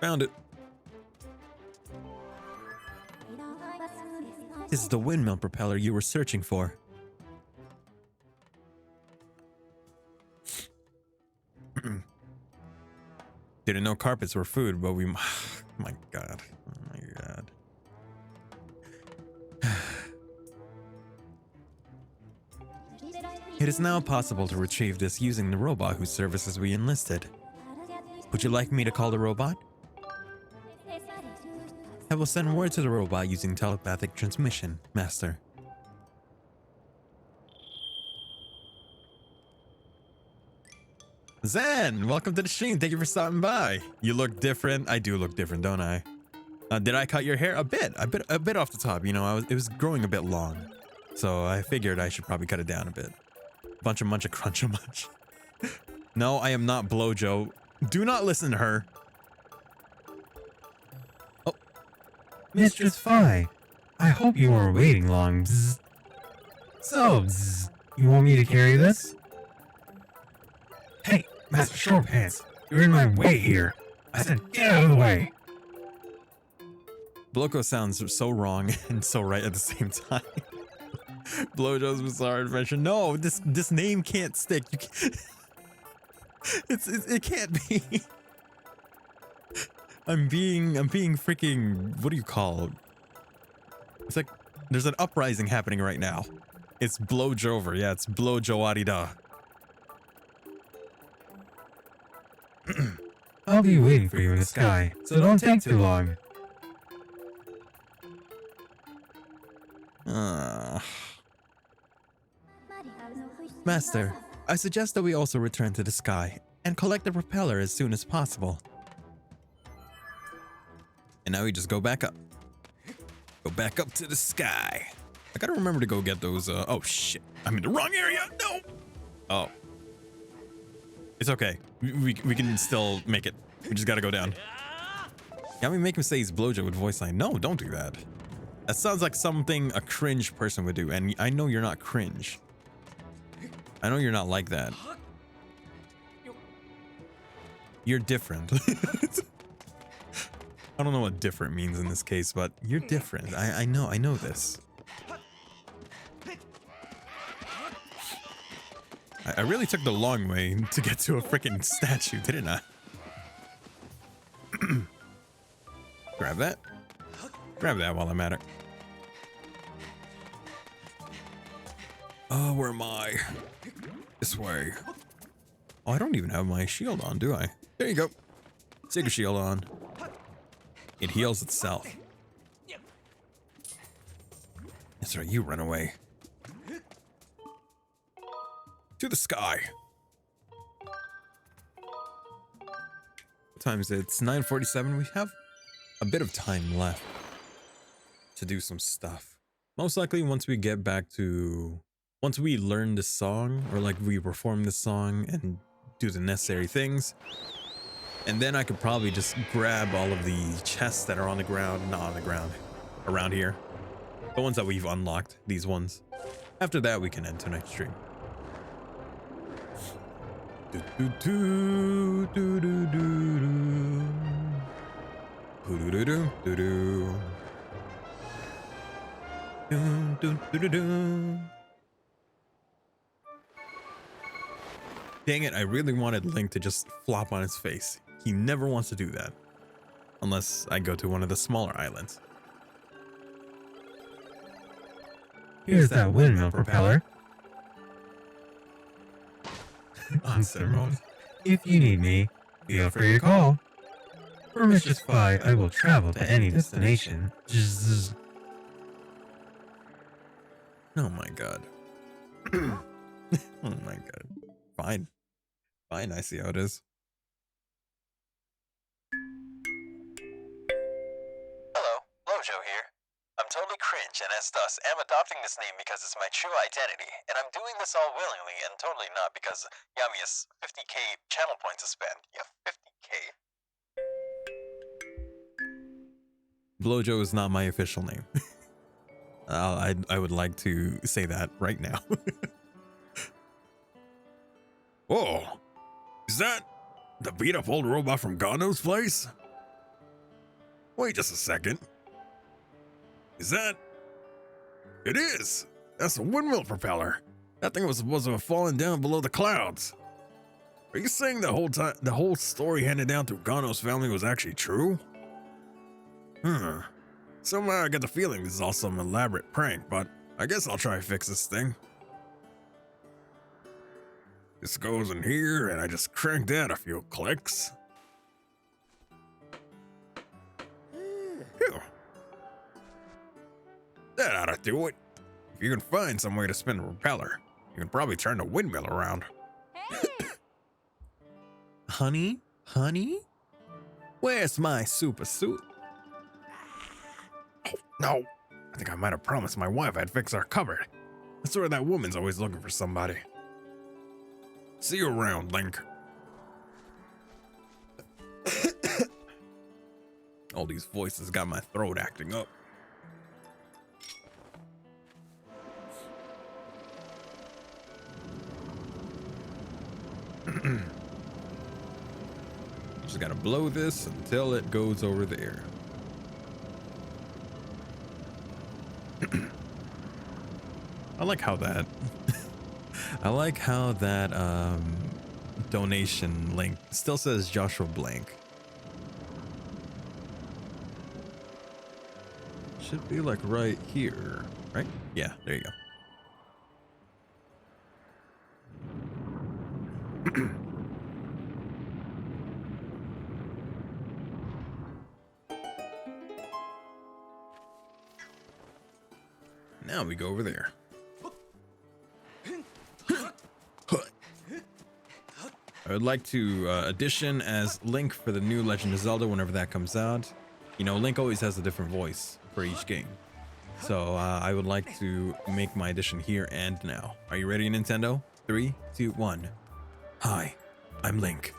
Found it. This is the windmill propeller you were searching for. Didn't know carpets were food, but we... my god. Oh my god. It is now possible to retrieve this using the robot whose services we enlisted. Would you like me to call the robot? I will send word to the robot using telepathic transmission, Master. Zen, welcome to the stream. Thank you for stopping by. You look different. I do look different, don't I? Did I cut your hair? A bit off the top. You know, it was growing a bit long, so I figured I should probably cut it down a bit. Bunch of munch a crunch a munch. No, I am not Blojo. Do not listen to her. Oh, Mistress Phi, I hope you weren't waiting long. Bzz. So, bzz, you want me to carry this? Hey, Master Shortpants, you're in my way here. I said get out of the way. Bloco sounds so wrong and so right at the same time. Blojo's Bizarre Adventure. No, this name can't stick. You can't. It can't be. I'm being freaking, what do you call it? It's like there's an uprising happening right now. It's Blojover. Yeah, it's Blojo Arida. I'll be waiting for you in the sky, so don't take too long. Master, I suggest that we also return to the sky and collect the propeller as soon as possible. And now we just go back up. Go back up to the sky. I gotta remember to go get those, oh shit. I'm in the wrong area, no! Oh. It's okay. We can still make it. We just gotta go down. Got me make him say he's Blojo with voice line. No, don't do that. That sounds like something a cringe person would do, and I know you're not cringe. I know you're not like that. You're different. I don't know what different means in this case, but you're different. I know this. I really took the long way to get to a freaking statue, didn't I? Grab that. Grab that while I'm at it. Oh, where am I? This way. Oh, I don't even have my shield on, do I? There you go. Sticker shield on. It heals itself. That's right, you run away. To the sky. What time is it? It's 9:47. We have a bit of time left to do some stuff. Most likely once we get back to... Once we learn the song, or like we perform the song and do the necessary things, and then I could probably just grab all of the chests that are on the ground, not on the ground, around here. The ones that we've unlocked, these ones. After that, we can end tonight's stream. Do do do do do do do do do do do do do. Dang it, I really wanted Link to just flop on his face. He never wants to do that. Unless I go to one of the smaller islands. Here's that windmill propeller. Unceremonious. If you need me, feel free to call. For Mrs. Fly, I will travel to any destination. Zzz. Oh my god. Oh my god. Fine. Fine, I see how it is. Hello, Lojo here. I'm totally cringe and as thus am adopting this name because it's my true identity, and I'm doing this all willingly and totally not because Yami has 50k channel points to spend. You have 50k. Blojo is not my official name. I would like to say that right now. Whoa, is that the beat up old robot from God knows place? Wait just a second. Is that? It is. That's a windmill propeller. That thing was supposed to have fallen down below the clouds. Are you saying the whole story handed down through Gano's family was actually true? Somehow I get the feeling this is all some elaborate prank, but I guess I'll try to fix this thing. This goes in here, and I just crank that a few clicks. Phew. That ought to do it. If you can find some way to spin a propeller, you can probably turn the windmill around. Honey? Honey? Where's my super suit? Oh, no. I think I might have promised my wife I'd fix our cupboard. I swear that woman's always looking for somebody. See you around, Link. All these voices got my throat acting up. Just gotta blow this until it goes over there. I like how that donation link still says Joshua Blank. Should be like right here, right? Yeah, there you go. Now we go over there. I would like to audition as Link for the new Legend of Zelda whenever that comes out. You know, Link always has a different voice for each game. So I would like to make my audition here and now. Are you ready, Nintendo? 3, 2, 1. Hi, I'm Link.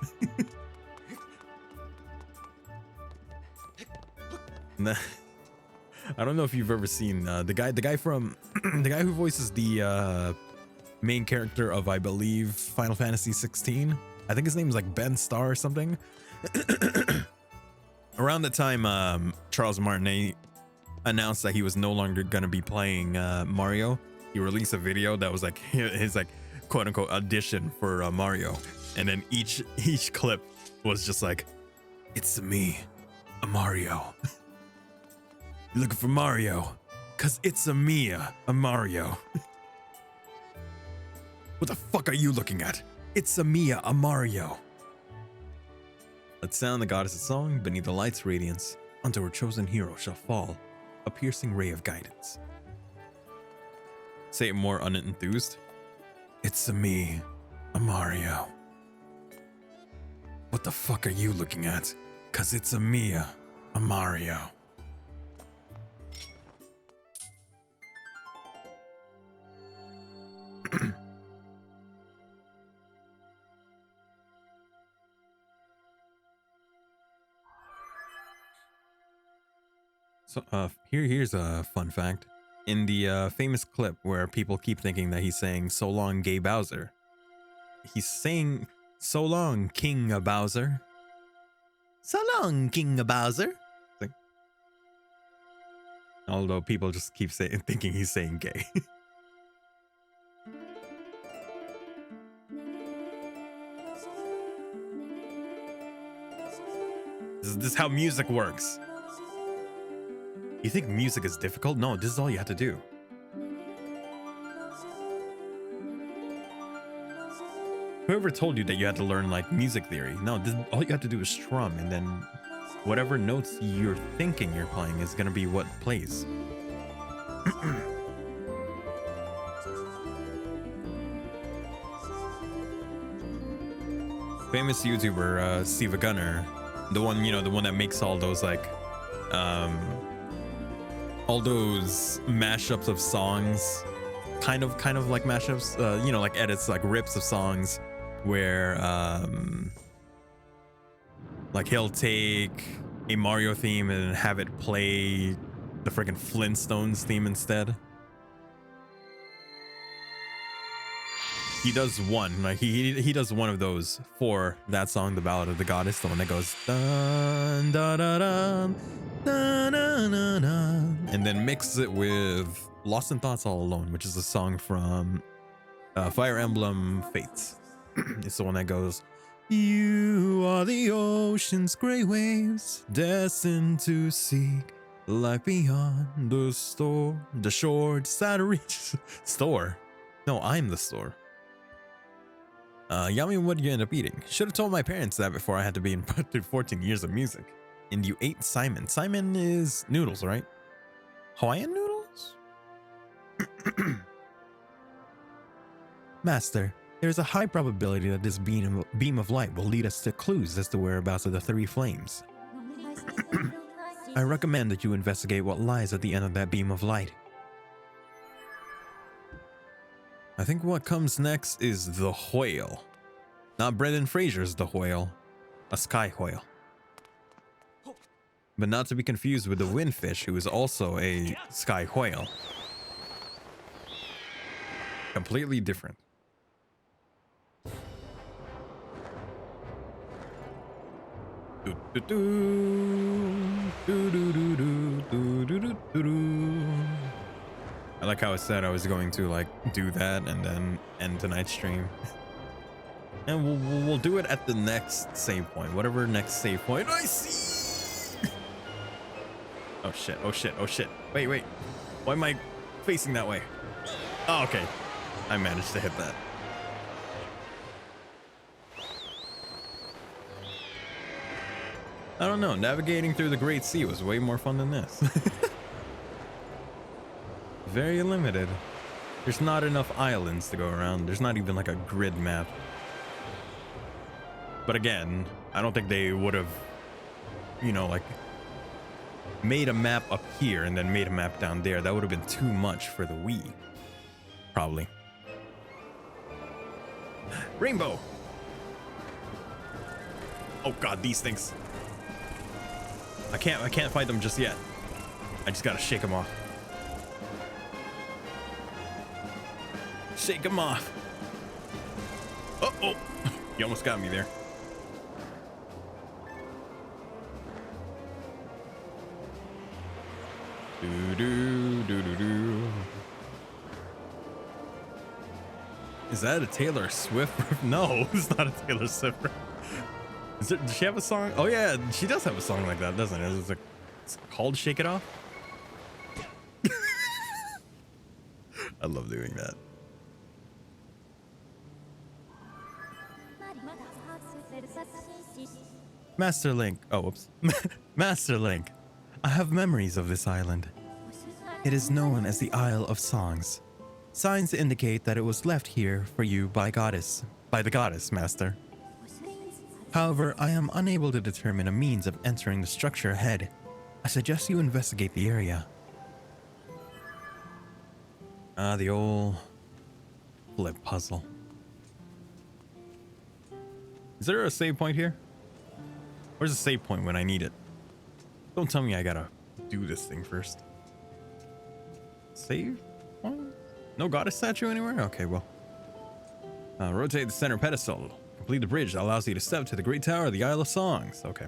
I don't know if you've ever seen the guy from the guy who voices the main character of, I believe, Final Fantasy 16. I think his name is like Ben Starr or something. Around the time Charles Martinet announced that he was no longer gonna be playing Mario, he released a video that was like his like quote unquote audition for Mario, and then each clip was just like, "It's me, a Mario. You looking for Mario? Cause it's a Mia, a Mario." What the fuck are you looking at? It's a Mia, a Mario. Let's sound the goddess's song beneath the light's radiance, until her chosen hero shall fall, a piercing ray of guidance. Say it more unenthused. It's a me, a Mario. What the fuck are you looking at? 'Cause it's a Mia, a Mario. So, here's a fun fact. In the famous clip where people keep thinking that he's saying "So long, gay Bowser," he's saying "So long, King Bowser." So long, King Bowser. Although people just keep thinking he's saying gay. This is how music works. You think music is difficult? No, this is all you have to do. Whoever told you that you had to learn like music theory? No, all you have to do is strum, and then whatever notes you're thinking you're playing is gonna be what plays. Famous YouTuber Steve Gunner, the one that makes all those like all those mashups of songs, kind of like mashups, like edits, like rips of songs where like he'll take a Mario theme and have it play the freaking Flintstones theme instead. He does one, like he does one of those for that song, The Ballad of the Goddess, the one that goes dun dun dun dun dun dun dun dun, and then mixes it with Lost in Thoughts All Alone, which is a song from Fire Emblem Fates. It's the one that goes, you are the ocean's gray waves, destined to seek life beyond the shore, desire to reach store. No, I'm the store. Yami, what did you end up eating? Should have told my parents that before I had to be in through 14 years of music. And you ate Simon. Simon is noodles, right? Hawaiian noodles? Master, there is a high probability that this beam of light will lead us to clues as to whereabouts of the three flames. I recommend that you investigate what lies at the end of that beam of light. I think what comes next is the whale. Not Brendan Fraser's The Whale, a sky whale. But not to be confused with the windfish, who is also a sky whale. Completely different. I like how I said I was going to like do that and then end tonight's stream. And we'll do it at the next save point, whatever next save point I see. Oh shit, oh shit, oh shit. Wait. Why am I facing that way? Oh, okay. I managed to hit that. I don't know, navigating through the Great Sea was way more fun than this. Very limited. There's not enough islands to go around. There's not even like a grid map. But again, I don't think they would have, like made a map up here and then made a map down there. That would have been too much for the Wii. Probably. Rainbow! Oh god, these things. I can't fight them just yet. I just gotta shake them off. Shake them off. Oh, you almost got me there. Do. Is that a Taylor Swift? No, it's not a Taylor Swift. Does she have a song? Oh yeah, she does have a song like that, doesn't it? It's called Shake It Off. I love doing that. Master Link. Oh, whoops. Master Link. I have memories of this island. It is known as the Isle of Songs. Signs indicate that it was left here for you by the goddess, Master. However, I am unable to determine a means of entering the structure ahead. I suggest you investigate the area. The old flip puzzle. Is there a save point here? Where's the save point when I need it? Don't tell me I gotta do this thing first. Save point? No goddess statue anywhere? Okay, well. Rotate the center pedestal. Complete the bridge that allows you to step to the Great Tower of the Isle of Songs. Okay.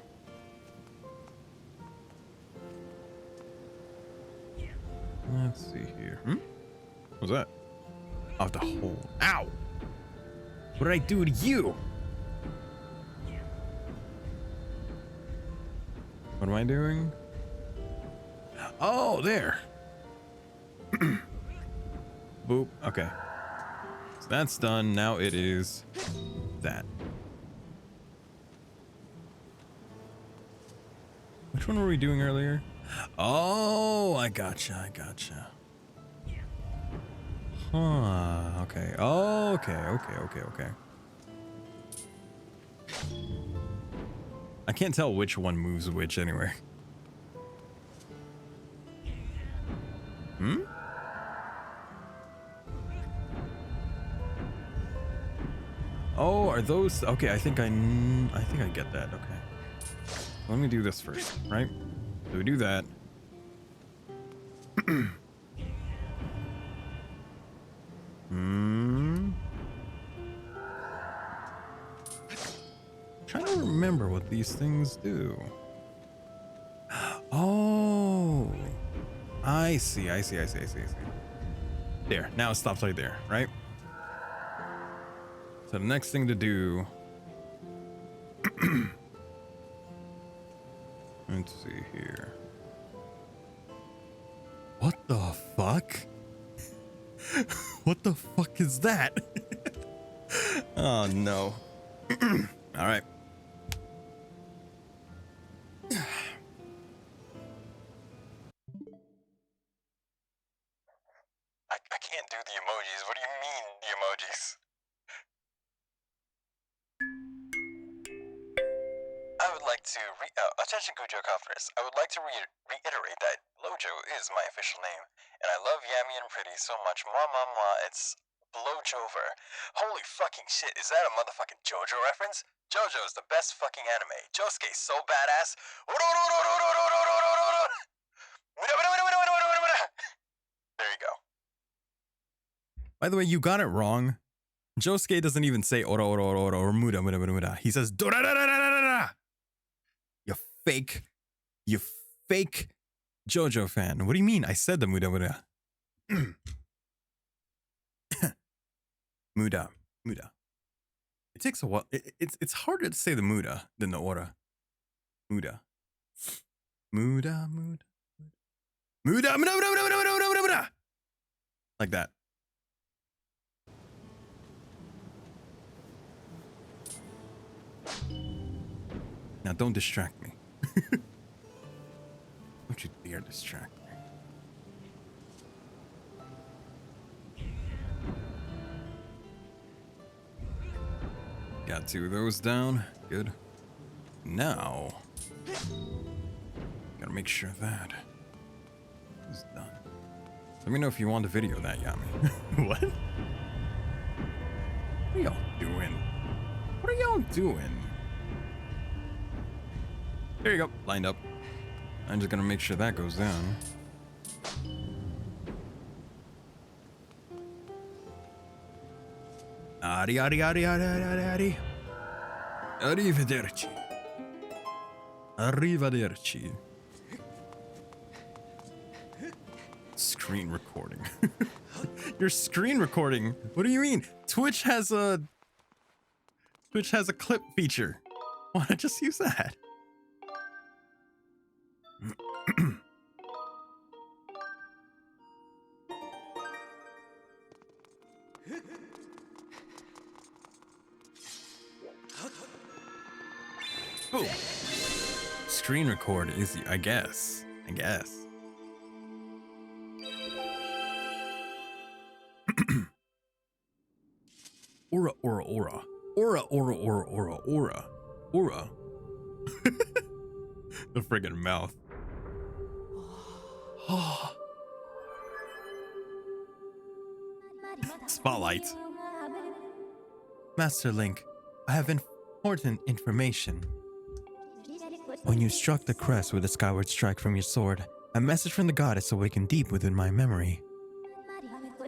Let's see here. What was that? Off the hole. Ow! What did I do to you? What am I doing? Oh, there. Boop. Okay. So that's done. Now it is that. Which one were we doing earlier? Oh, I gotcha. Huh. Okay. Oh, okay. I can't tell which one moves which anywhere. Oh, are those okay? I think I get that. Okay. Let me do this first, right? So we do that. Trying to remember what these things do. Oh, I see. There, now it stops right there, right? So the next thing to do. Let's see here. What the fuck? What the fuck is that? Oh no. All right. I can't do the emojis. What do you mean, the emojis? I would like to attention Kujo Confidence. I would like to reiterate that Lojo is my official name, and I love Yami and Pretty so much. Mwah, mwah, mwah. It's Blowjover. Holy fucking shit, is that a motherfucking JoJo reference? JoJo is the best fucking anime. Josuke's so badass. There you go. By the way, you got it wrong. Josuke doesn't even say ora ora ora ora or muda muda muda muda. He says dora da da da da da. You fake JoJo fan. What do you mean? I said the muda muda. Muda. It takes a while. It's harder to say the muda than the ora. Muda. Like that. Now don't distract me. Don't you dare distract me. Got two of those down. Good. Now, gotta make sure that is done. Let me know if you want a video of that, Yami. What? What are y'all doing? What are y'all doing? There you go, lined up. I'm just gonna make sure that goes down. Arrivederci. Screen recording. You're screen recording. What do you mean? Twitch has a clip feature. Why not just use that? Boom. screen record is, I guess. Aura. The friggin' mouth. Spotlight. Master Link, I have important information. When you struck the crest with a skyward strike from your sword, a message from the goddess awakened deep within my memory.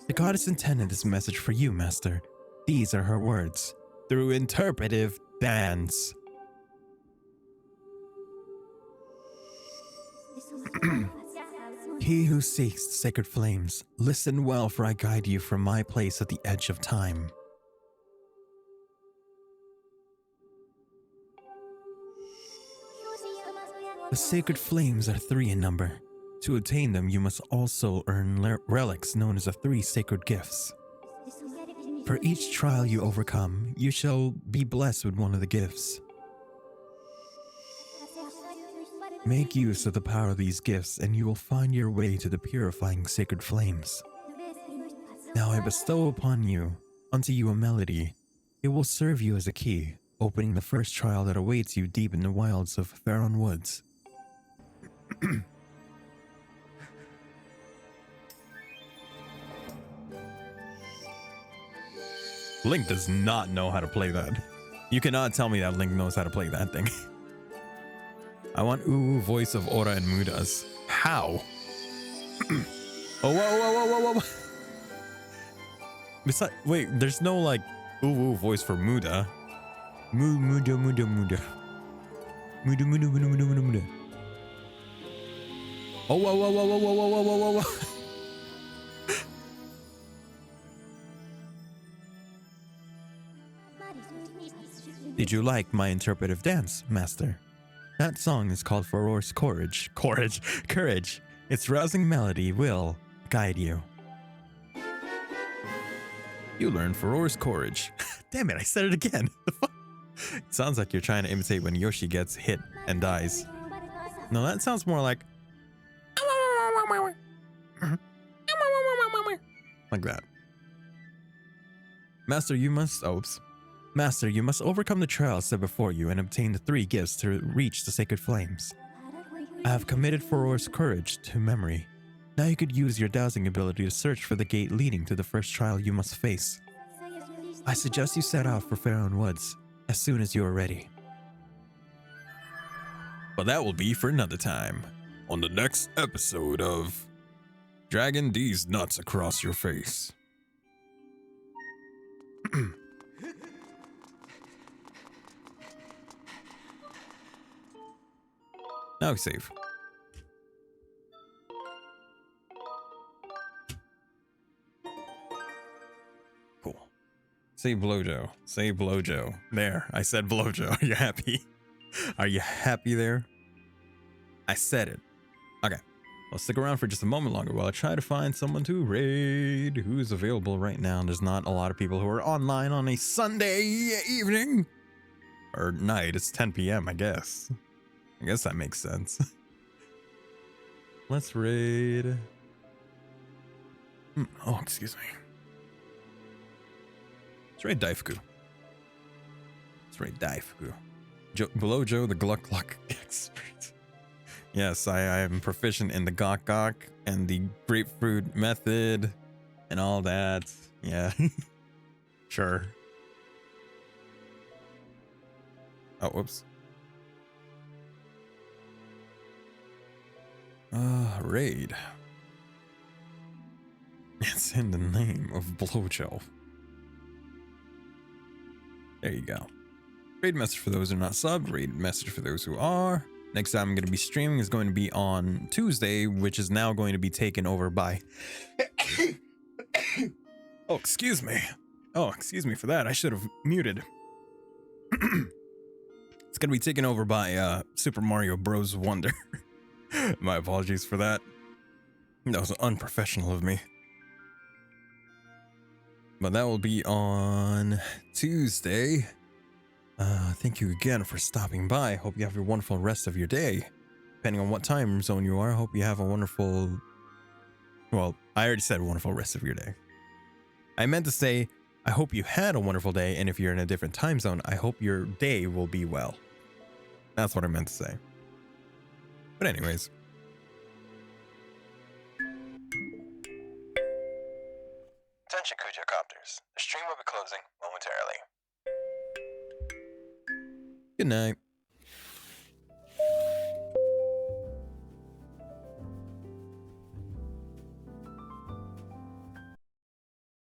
The goddess intended this message for you, Master. These are her words, through interpretive dance. He who seeks the sacred flames, listen well, for I guide you from my place at the edge of time. The sacred flames are 3 in number. To attain them, you must also earn relics known as the 3 sacred gifts. For each trial you overcome, you shall be blessed with one of the gifts. Make use of the power of these gifts, and you will find your way to the purifying sacred flames. Now I bestow upon you, unto you a melody. It will serve you as a key, opening the first trial that awaits you deep in the wilds of Faron Woods. Link does not know how to play that. You cannot tell me that Link knows how to play that thing. I want ooh voice of Aura and Muda's. How? Oh, whoa. Wait, there's no like ooh voice for Muda. Muda. Muda. Oh, whoa. Did you like my interpretive dance, Master? That song is called Furor's Courage. Courage. Its rousing melody will guide you. You learn Furor's Courage. Damn it, I said it again. The fuck? It sounds like you're trying to imitate when Yoshi gets hit and dies. No, that sounds more like that. Master, you must overcome the trials set before you and obtain the 3 gifts to reach the sacred flames. I have committed Furor's Courage to memory. Now you could use your dowsing ability to search for the gate leading to the first trial you must face. I suggest you set out for Faron Woods as soon as you are ready. But that will be for another time, on the next episode of Dragging These Nuts Across Your Face. Now we save. Cool. Say Blowjo. Say Blowjo. There, I said Blowjo. Are you happy? Are you happy there? I said it. Okay. Well, stick around for just a moment longer while I try to find someone to raid who's available right now. There's not a lot of people who are online on a Sunday evening. Or night. It's 10 p.m., I guess. I guess that makes sense. Let's raid. Oh, excuse me. Let's raid Daifuku. Below Joe, the Gluck Gluck expert. Yes, I am proficient in the Gok Gok and the grapefruit method and all that. Yeah. Sure. Oh, whoops. Raid. It's in the name of Blowjo. There you go. Raid message for those who are not subbed. Raid message for those who are. Next time I'm going to be streaming is going to be on Tuesday, which is now going to be taken over by... Oh, excuse me. Oh, excuse me for that. I should have muted. It's going to be taken over by Super Mario Bros. Wonder. My apologies for that. That was unprofessional of me. But that will be on Tuesday. Thank you again for stopping by. Hope you have a wonderful rest of your day. Depending on what time zone you are, I hope you have a wonderful... Well, I already said wonderful rest of your day. I meant to say, I hope you had a wonderful day, and if you're in a different time zone, I hope your day will be well. That's what I meant to say. But anyways. Attention Kuja Copters. The stream will be closing momentarily. Good night.